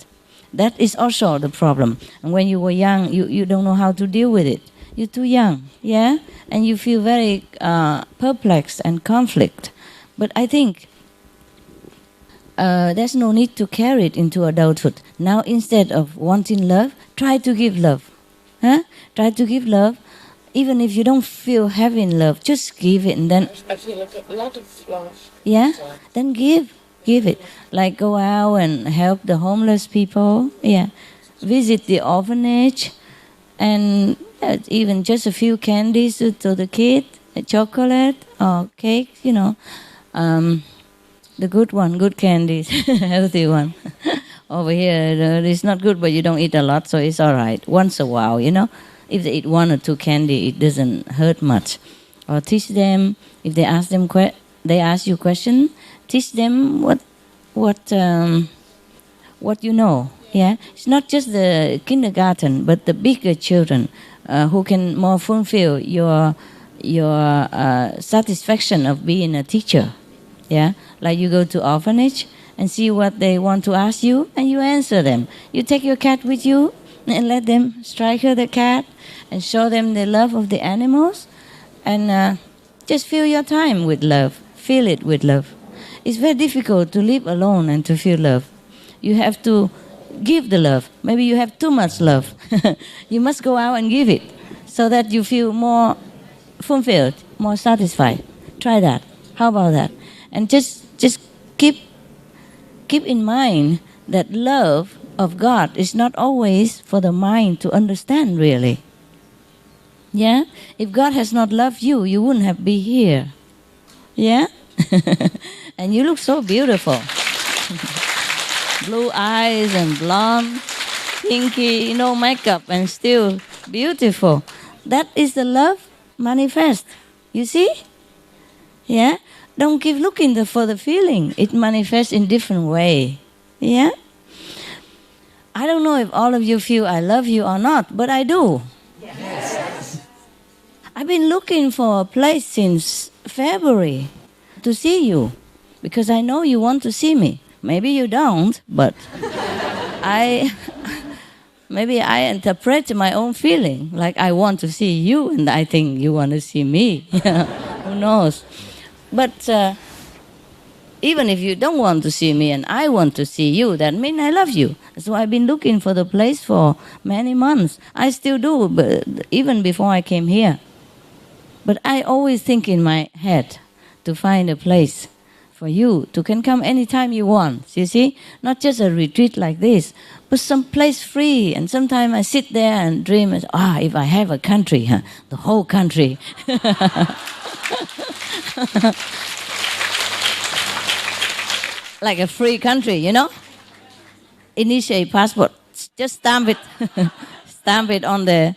That is also the problem. And when you were young, you don't know how to deal with it. You're too young, yeah? And you feel very perplexed and conflict. But I think there's no need to carry it into adulthood. Now, instead of wanting love, try to give love. Huh? Try to give love. Even if you don't feel having love, just give it, and then... I feel like a lot of love. Yeah? Then give it. Like go out and help the homeless people. Yeah. Visit the orphanage. And even just a few candies to the kid, a chocolate or cake, the good candies, healthy one. Over here, it's not good, but you don't eat a lot, so it's all right. Once a while, if they eat 1 or 2 candy, it doesn't hurt much. Or teach them, if they ask them, they ask you question, teach them what you know. Yeah, it's not just the kindergarten, but the bigger children who can more fulfill your satisfaction of being a teacher. Yeah, like you go to orphanage and see what they want to ask you, and you answer them. You take your cat with you and let them strike the cat and show them the love of the animals, and just fill your time with love. Fill it with love. It's very difficult to live alone and to feel love. You have to give the love. Maybe you have too much love. You must go out and give it so that you feel more fulfilled, more satisfied. Try that. How about that? And just keep keep in mind that love of God is not always for the mind to understand, really. Yeah? If God has not loved you, you wouldn't have been here. Yeah? And you look so beautiful. Blue eyes and blonde, pinky, no makeup, and still beautiful. That is the love manifest. You see? Yeah? Don't keep looking for the feeling. It manifests in different way. Yeah? I don't know if all of you feel I love you or not, but I do. Yes. I've been looking for a place since February to see you because I know you want to see me. Maybe you don't, but maybe I interpret my own feeling like I want to see you and I think you want to see me. Who knows? But even if you don't want to see me and I want to see you, that means I love you. So I've been looking for the place for many months. I still do, but even before I came here. But I always think in my head to find a place for you to can come anytime you want, you see? Not just a retreat like this, but some place free. And sometimes I sit there and dream, if I have a country, the whole country. Like a free country, you know? Initiate passport, just stamp it. Stamp it on the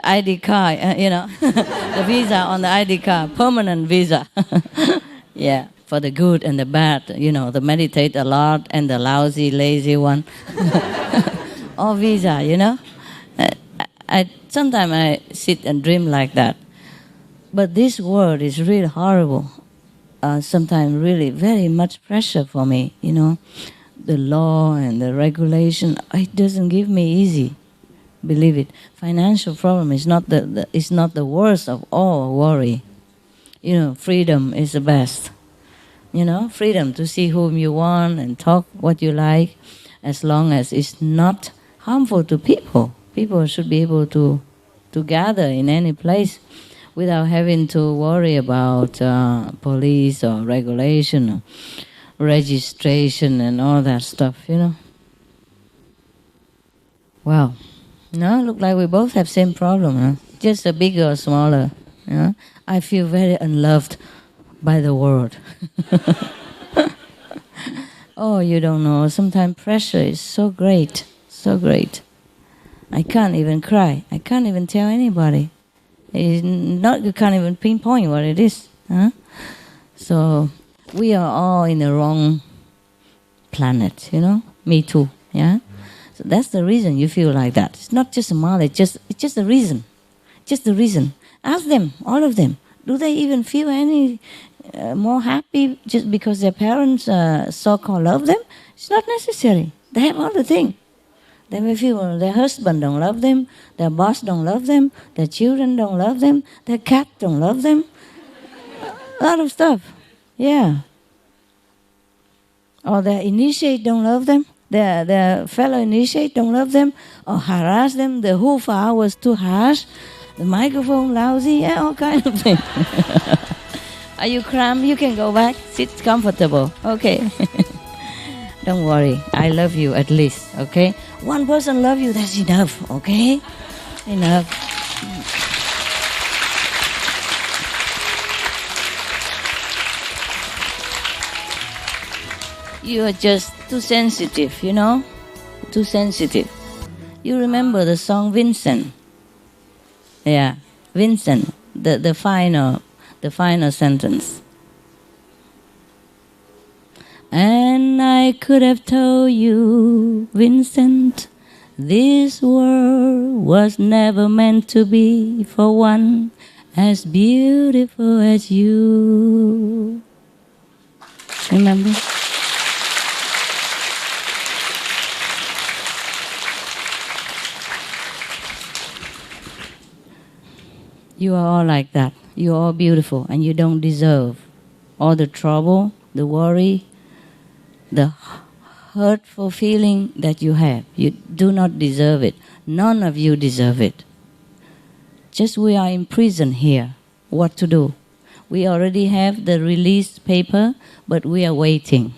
ID card, the visa on the ID card, permanent visa. Yeah, for the good and the bad, the meditate a lot and the lousy, lazy one. All visa, Sometimes I sit and dream like that. But this world is really horrible. Sometimes really very much pressure for me, The law and the regulation, it doesn't give me easy. Believe it. Financial problem is not the worst of all worry. Freedom is the best. Freedom to see whom you want and talk what you like, as long as it's not harmful to people. People should be able to gather in any place without having to worry about police or regulation or registration and all that stuff, Wow. No, look like we both have same problem, huh? Just a bigger or smaller. I feel very unloved by the world. Oh, you don't know. Sometimes pressure is so great, so great. I can't even cry. I can't even tell anybody. You can't even pinpoint what it is. Huh? So we are all in the wrong planet, Me too, yeah? So that's the reason you feel like that. It's not just a knowledge, it's just the reason. Just the reason. Ask them, all of them. Do they even feel any more happy just because their parents so-called love them? It's not necessary. They have all the things. They may feel their husband don't love them, their boss don't love them, their children don't love them, their cat don't love them. A lot of stuff. Yeah. Or their initiate don't love them. Their fellow initiate don't love them or harass them. The hoofa was too harsh. The microphone lousy. Yeah, all kind of things. Are you cramped? You can go back. Sit comfortable. Okay. Don't worry. I love you at least. Okay. One person love you. That's enough. Okay. Enough. You are just too sensitive, Too sensitive. You remember the song Vincent? Yeah, Vincent, the final sentence. And I could have told you, Vincent, this world was never meant to be for one as beautiful as you. Remember? You are all like that. You are all beautiful and you don't deserve all the trouble, the worry, the hurtful feeling that you have. You do not deserve it. None of you deserve it. Just we are in prison here. What to do? We already have the release paper, but we are waiting.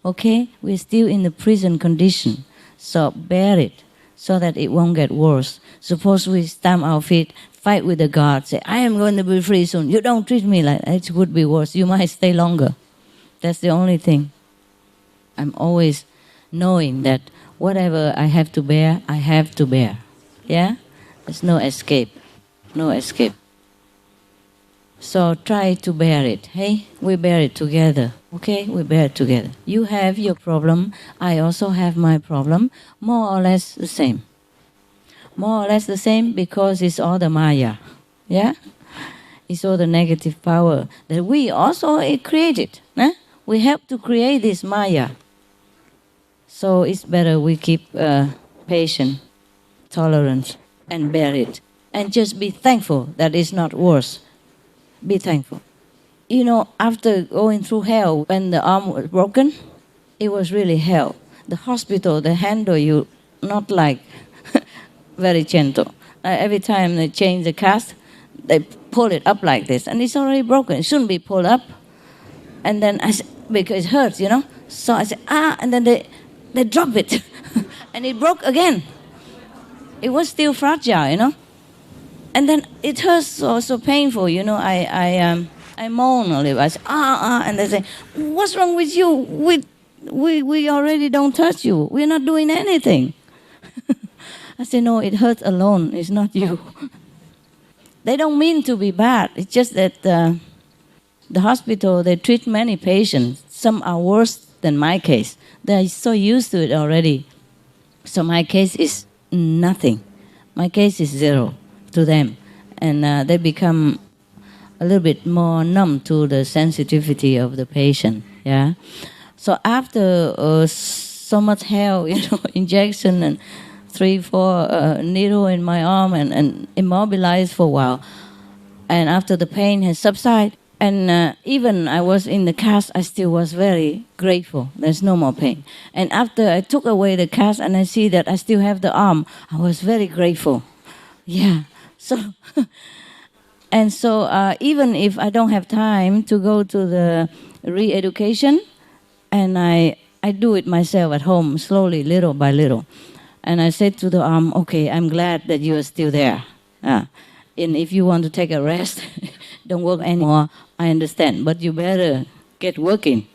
Okay? We're still in the prison condition. So bear it so that it won't get worse. Suppose we stamp our feet, fight with the guard, say, I am going to be free soon. You don't treat me like that. It would be worse. You might stay longer. That's the only thing. I'm always knowing that whatever I have to bear, I have to bear. Yeah? There's no escape. No escape. So try to bear it. Hey, we bear it together. Okay, we bear it together. You have your problem. I also have my problem. More or less the same. More or less the same because it's all the Maya. Yeah? It's all the negative power that we also created. We help to create this Maya. So it's better we keep patient, tolerance, and bear it. And just be thankful that it's not worse. Be thankful. You know, after going through hell, when the arm was broken, it was really hell. The hospital, they handle you not like very gentle. Every time they change the cast, they pull it up like this, and it's already broken. It shouldn't be pulled up. And then I said, because it hurts, you know. So I said, and then they drop it, and it broke again. It was still fragile, you know. And then it hurts so painful, you know. I moan a little. I say, and they say, what's wrong with you? We already don't touch you. We're not doing anything. I say, no, it hurts alone. It's not you. They don't mean to be bad. It's just that the hospital, they treat many patients. Some are worse than my case. They're so used to it already. So my case is nothing. My case is zero to them. And they become a little bit more numb to the sensitivity of the patient. Yeah. So after so much hell, you know, injection and 3-4 needle in my arm and immobilized for a while. And after the pain has subsided, and even I was in the cast, I still was very grateful. There's no more pain. And after I took away the cast and I see that I still have the arm, I was very grateful. Yeah. So, and so even if I don't have time to go to the re-education, and I do it myself at home, slowly, little by little. And I said to the arm, okay, I'm glad that you are still there. And if you want to take a rest, don't work anymore, I understand. But you better get working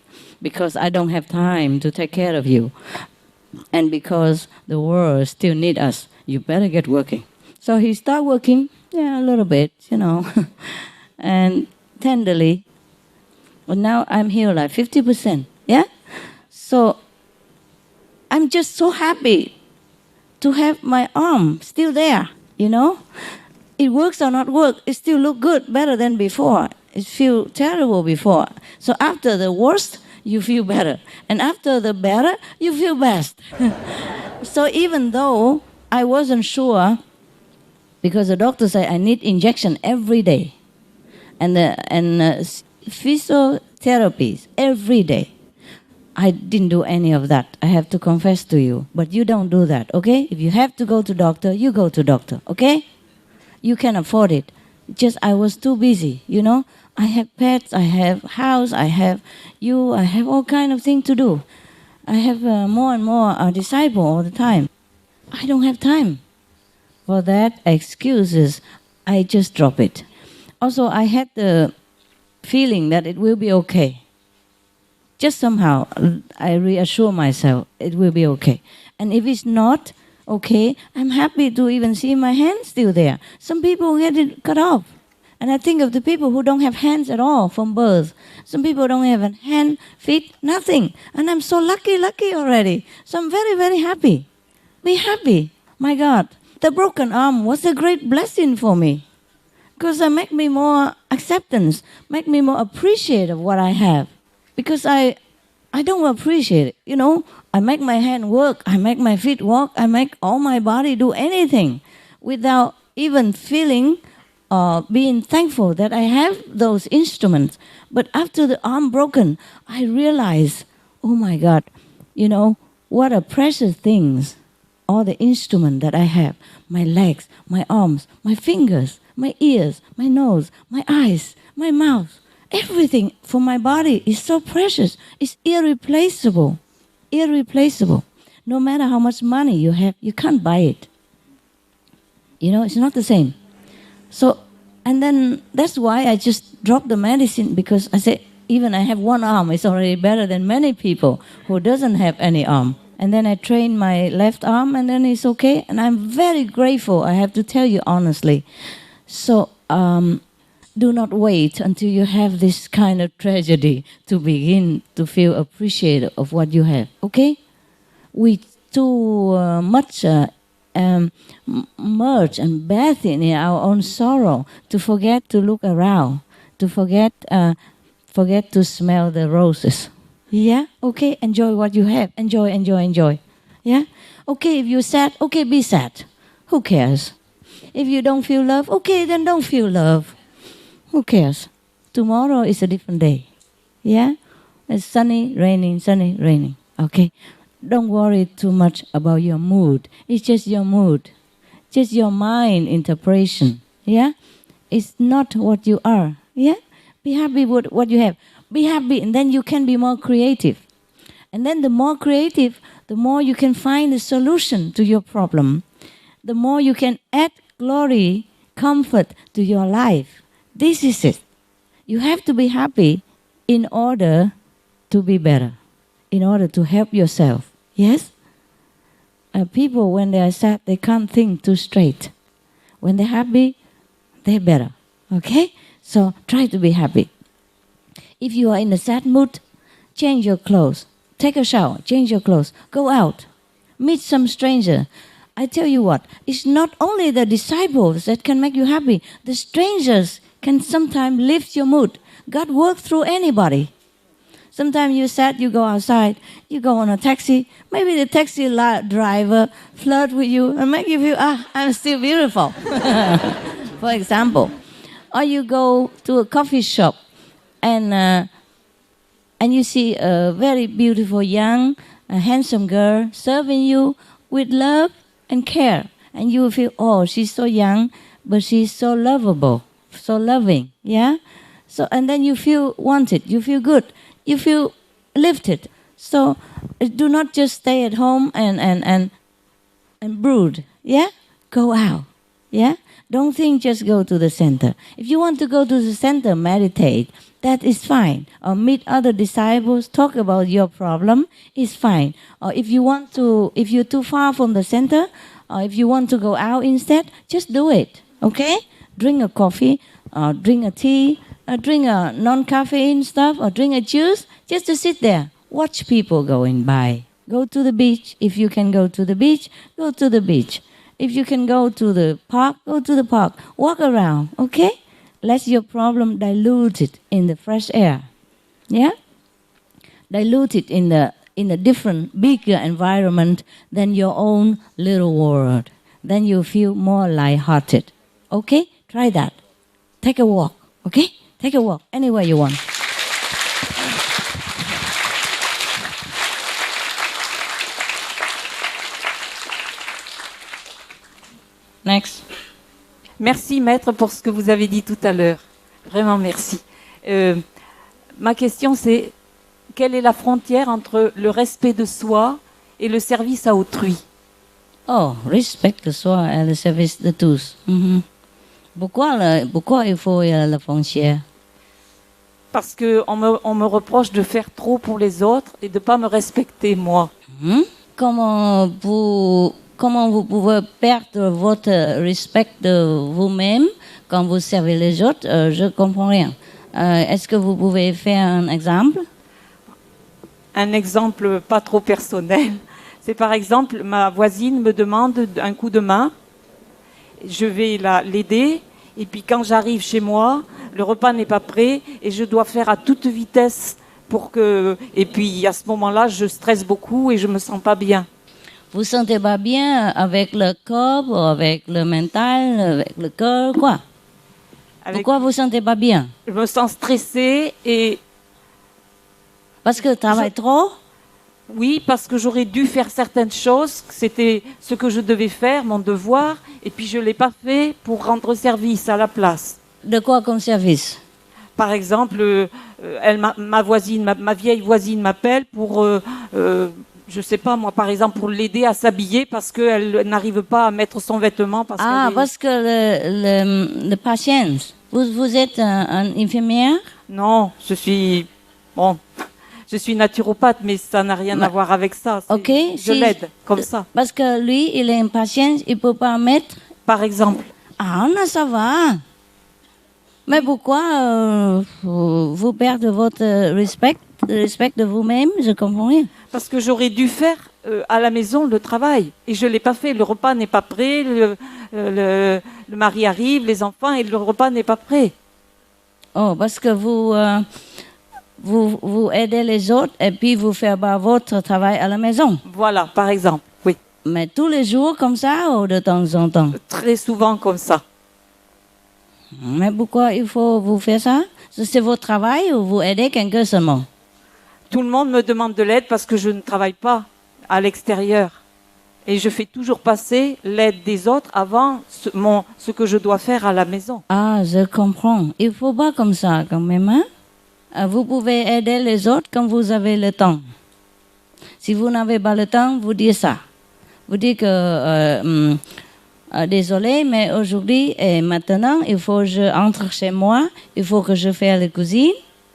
because I don't have time to take care of you. And because the world still needs us, you better get working. So he started working, a little bit, you know, and tenderly. But now I'm here like 50%, yeah? So I'm just so happy to have my arm still there, you know? It works or not work, it still look good, better than before. It feel terrible before. So after the worst, you feel better. And after the better, you feel best. So even though I wasn't sure, because the doctor said I need injection every day. And physiotherapies every day. I didn't do any of that. I have to confess to you. But you don't do that, okay? If you have to go to doctor, you go to doctor, okay? You can afford it. Just I was too busy, you know? I have pets, I have house, I have you, I have all kind of things to do. I have more and more disciple all the time. I don't have time. For that excuses, I just drop it. Also, I had the feeling that it will be okay. Just somehow, I reassure myself it will be okay. And if it's not okay, I'm happy to even see my hand still there. Some people get it cut off. And I think of the people who don't have hands at all from birth. Some people don't have a hand, feet, nothing. And I'm so lucky already. So I'm very, very happy. Be happy. My God, the broken arm was a great blessing for me. Because it make me more acceptance, make me more appreciate of what I have. Because I don't appreciate it, you know. I make my hand work, I make my feet walk, I make all my body do anything without even feeling or being thankful that I have those instruments. But after the arm broken, I realized, oh my God, you know, what a precious things, all the instruments that I have, my legs, my arms, my fingers, my ears, my nose, my eyes, my mouth. Everything for my body is so precious. It's irreplaceable. Irreplaceable. No matter how much money you have, you can't buy it. You know, it's not the same. So, and then that's why I just dropped the medicine, because I said, even I have one arm, it's already better than many people who doesn't have any arm. And then I trained my left arm, and then it's okay. And I'm very grateful, I have to tell you honestly. So, do not wait until you have this kind of tragedy to begin to feel appreciative of what you have, okay? We too much merge and bathe in our own sorrow to forget to look around, to forget to smell the roses. Yeah? Okay, enjoy what you have. Enjoy, enjoy, enjoy. Yeah? Okay, if you're sad, okay, be sad. Who cares? If you don't feel love, okay, then don't feel love. Who cares? Tomorrow is a different day. Yeah? It's sunny, raining. Okay? Don't worry too much about your mood. It's just your mood. Just your mind interpretation. Yeah? It's not what you are. Yeah? Be happy with what you have. Be happy, and then you can be more creative. And then the more creative, the more you can find a solution to your problem. The more you can add glory, comfort to your life. This is it. You have to be happy in order to be better, in order to help yourself. Yes? People, when they are sad, they can't think too straight. When they're happy, they're better. Okay? So try to be happy. If you are in a sad mood, change your clothes. Take a shower, change your clothes. Go out. Meet some stranger. I tell you what, it's not only the disciples that can make you happy. The strangers can sometimes lift your mood. God works through anybody. Sometimes you're sad, you go outside, you go on a taxi. Maybe the taxi driver flirt with you and make you feel, I'm still beautiful. For example. Or you go to a coffee shop and you see a very beautiful, young, handsome girl serving you with love and care. And you feel, oh, she's so young, but she's so lovable, so loving, yeah? So, and then you feel wanted, you feel good, you feel lifted. So do not just stay at home and brood, yeah? Go out, yeah? Don't think just go to the center. If you want to go to the center, meditate. That is fine. Or meet other disciples, talk about your problem, is fine. Or if you're too far from the center, or if you want to go out instead, just do it. Okay? Drink a coffee, or drink a tea, or drink a non-caffeine stuff, or drink a juice, just to sit there. Watch people going by. Go to the beach. If you can go to the beach, go to the beach. If you can go to the park, go to the park. Walk around, okay? Let your problem diluted in the fresh air. Yeah? Diluted in a different, bigger environment than your own little world. Then you feel more lighthearted. Okay? Try that. Take a walk, okay? Take a walk anywhere you want. Next. Merci, maître, pour ce que vous avez dit tout à l'heure. Vraiment, merci. Ma question, c'est quelle est la frontière entre le respect de soi et le service à autrui? Oh, respect de soi et le service de tous. Mm-hmm. Pourquoi il faut la frontière? Parce qu'on me reproche de faire trop pour les autres et de ne pas me respecter, moi. Mm-hmm. Comment vous pouvez perdre votre respect de vous-même quand vous servez les autres? Je ne comprends rien. Est-ce que vous pouvez faire un exemple? Un exemple pas trop personnel. C'est par exemple, ma voisine me demande un coup de main. Je vais l'aider. Et puis quand j'arrive chez moi, le repas n'est pas prêt et je dois faire à toute vitesse pour que... Et puis à ce moment-là, je stresse beaucoup et je ne me sens pas bien. Vous ne sentez pas bien avec le corps, avec le mental, avec le cœur, quoi? Pourquoi vous ne sentez pas bien? Je me sens stressée et... Parce que tu travailles trop? Oui, parce que j'aurais dû faire certaines choses, c'était ce que je devais faire, mon devoir, et puis je ne l'ai pas fait pour rendre service à la place. De quoi comme service? Par exemple, ma voisine, ma vieille voisine m'appelle pour, je sais pas moi, par exemple, pour l'aider à s'habiller parce qu'elle n'arrive pas à mettre son vêtement. Parce que le patient, vous êtes un infirmière? Non, je suis naturopathe, mais ça n'a rien à voir avec ça. Ok. Je l'aide, comme ça. Parce que lui, il est impatient, il ne peut pas mettre. Par exemple. Ah, non, ça va. Mais pourquoi vous perdez votre respect de vous-même? Je comprends rien. Parce que j'aurais dû faire à la maison le travail. Et je ne l'ai pas fait. Le repas n'est pas prêt. Le mari arrive, les enfants, et le repas n'est pas prêt. Oh, parce que vous aidez les autres et puis vous faites pas votre travail à la maison. Voilà, par exemple, oui. Mais tous les jours comme ça ou de temps en temps? Très souvent comme ça. Mais pourquoi il faut vous faire ça? C'est votre travail ou vous aidez quelqu'un seulement? Tout le monde me demande de l'aide parce que je ne travaille pas à l'extérieur. Et je fais toujours passer l'aide des autres avant ce que je dois faire à la maison. Ah, je comprends. Il ne faut pas comme ça quand même, hein? Vous pouvez aider les autres quand vous avez le temps. Si vous n'avez pas le temps, vous dites ça. Vous dites que désolé, mais aujourd'hui et maintenant, il faut que je entre chez moi, il faut que je fasse la cuisine,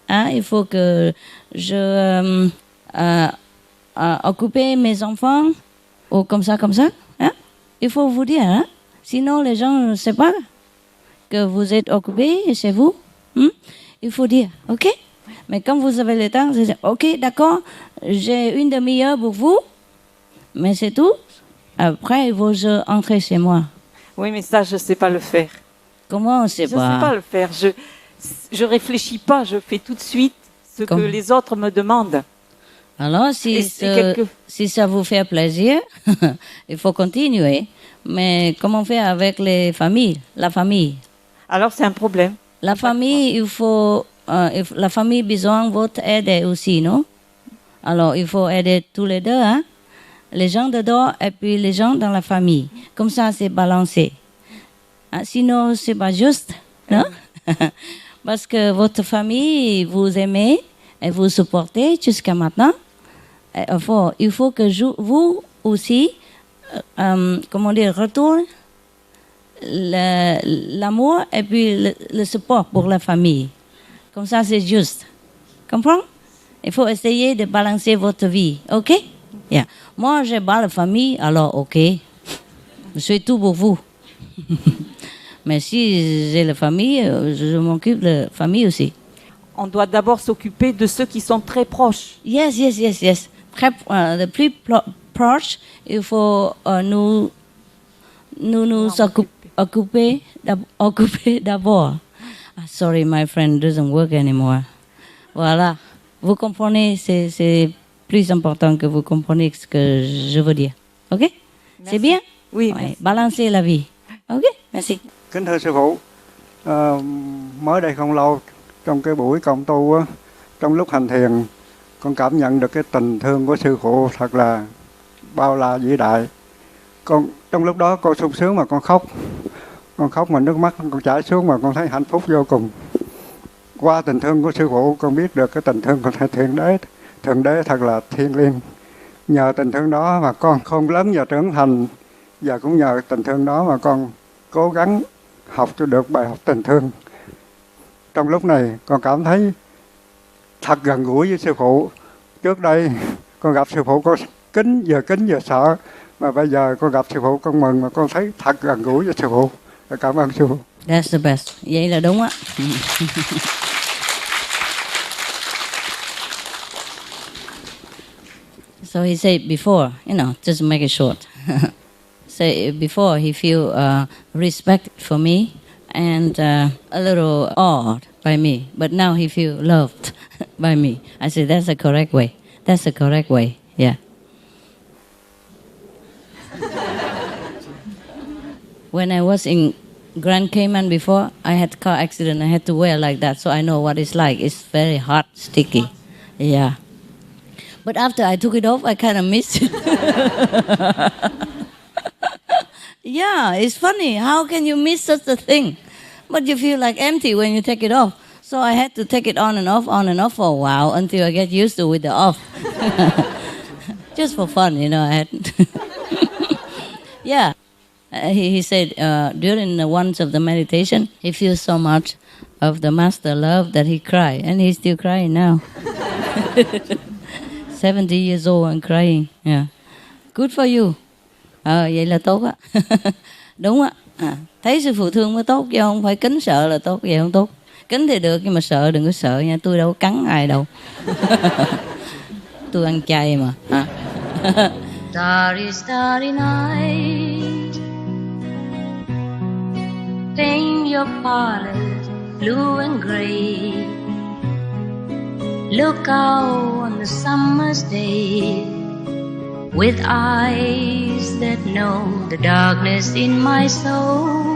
hein, il faut que je occupe mes enfants, ou comme ça. Hein? Il faut vous dire, hein? Sinon les gens ne savent pas que vous êtes occupé chez vous. Il faut dire, ok? Mais quand vous avez le temps, vous dites, ok, d'accord, j'ai une demi-heure pour vous, mais c'est tout. Après, il faut que je entre chez moi. Oui, mais ça, je ne sais pas le faire. Comment on ne sait pas? Je ne sais pas le faire. Je réfléchis pas, je fais tout de suite ce que les autres me demandent. Alors, si ça vous fait plaisir, il faut continuer. Mais comment faire avec la famille? Alors, c'est un problème. La famille, la famille a besoin de votre aide aussi, non? Alors, il faut aider tous les deux, hein? Les gens dedans et puis les gens dans la famille. Comme ça, c'est balancé. Sinon, c'est pas juste, non? Parce que votre famille, vous aimez et vous supportez jusqu'à maintenant. Il faut que vous aussi, retourne l'amour et puis le support pour la famille. Comme ça, c'est juste. Comprends? Il faut essayer de balancer votre vie, ok? Yeah. Moi, j'ai pas la famille, alors ok. Je suis tout pour vous. Mais si j'ai la famille, je m'occupe de la famille aussi. On doit d'abord s'occuper de ceux qui sont très proches. Yes. Le plus proche, il faut nous occuper d'abord. Sorry, my friend doesn't work anymore. Voilà. Vous comprenez, c'est plus important que vous compreniez ce que je veux dire. Ok? Merci. C'est bien? Oui. Ouais, balancer la vie. Ok? Merci. Kính thưa sư phụ, mới đây không lâu trong cái buổi cộng tu á, trong lúc hành thiền, con cảm nhận được cái tình thương của sư phụ thật là bao la vĩ đại. Trong lúc đó con sung sướng mà con khóc mà nước mắt con chảy xuống mà con thấy hạnh phúc vô cùng. Qua tình thương của sư phụ con biết được cái tình thương của thượng đế thật là thiêng liêng. Nhờ tình thương đó mà con khôn lớn và trưởng thành, và cũng nhờ tình thương đó mà con cố gắng học cho được bài học tình thương. Trong lúc này con cảm thấy thật gần gũi với sư phụ. Trước đây con gặp sư phụ con kính vừa sợ, mà bây giờ con gặp sư phụ con mừng mà con thấy thật gần gũi với sư phụ. Cảm ơn sư phụ. That's the best. Vậy là đúng á. So he said before, just make it short. Say before he feel respect for me and a little awed by me, but now he feel loved by me. I said that's the correct way. That's the correct way. Yeah. When I was in Grand Cayman before, I had car accident. I had to wear like that, so I know what it's like. It's very hot, sticky. Yeah. But after I took it off, I kind of missed it. Yeah, it's funny. How can you miss such a thing? But you feel like empty when you take it off. So I had to take it on and off for a while until I get used to it with the off. Just for fun, I had. Yeah. He said during the once of the meditation, he feels so much of the master love that he cried. And he's still crying now. 70 years old and crying. Yeah. Good for you. Vậy là tốt á. Đúng á. Thấy sự phụ thương mới tốt chứ không phải kính sợ là tốt, vậy không tốt. Kính thì được nhưng mà sợ đừng có sợ nha, tôi đâu có cắn ai đâu. Tôi ăn chay mà. Starry, starry night, paint your parlors blue and gray. Look out on the summer's day with eyes that know the darkness in my soul.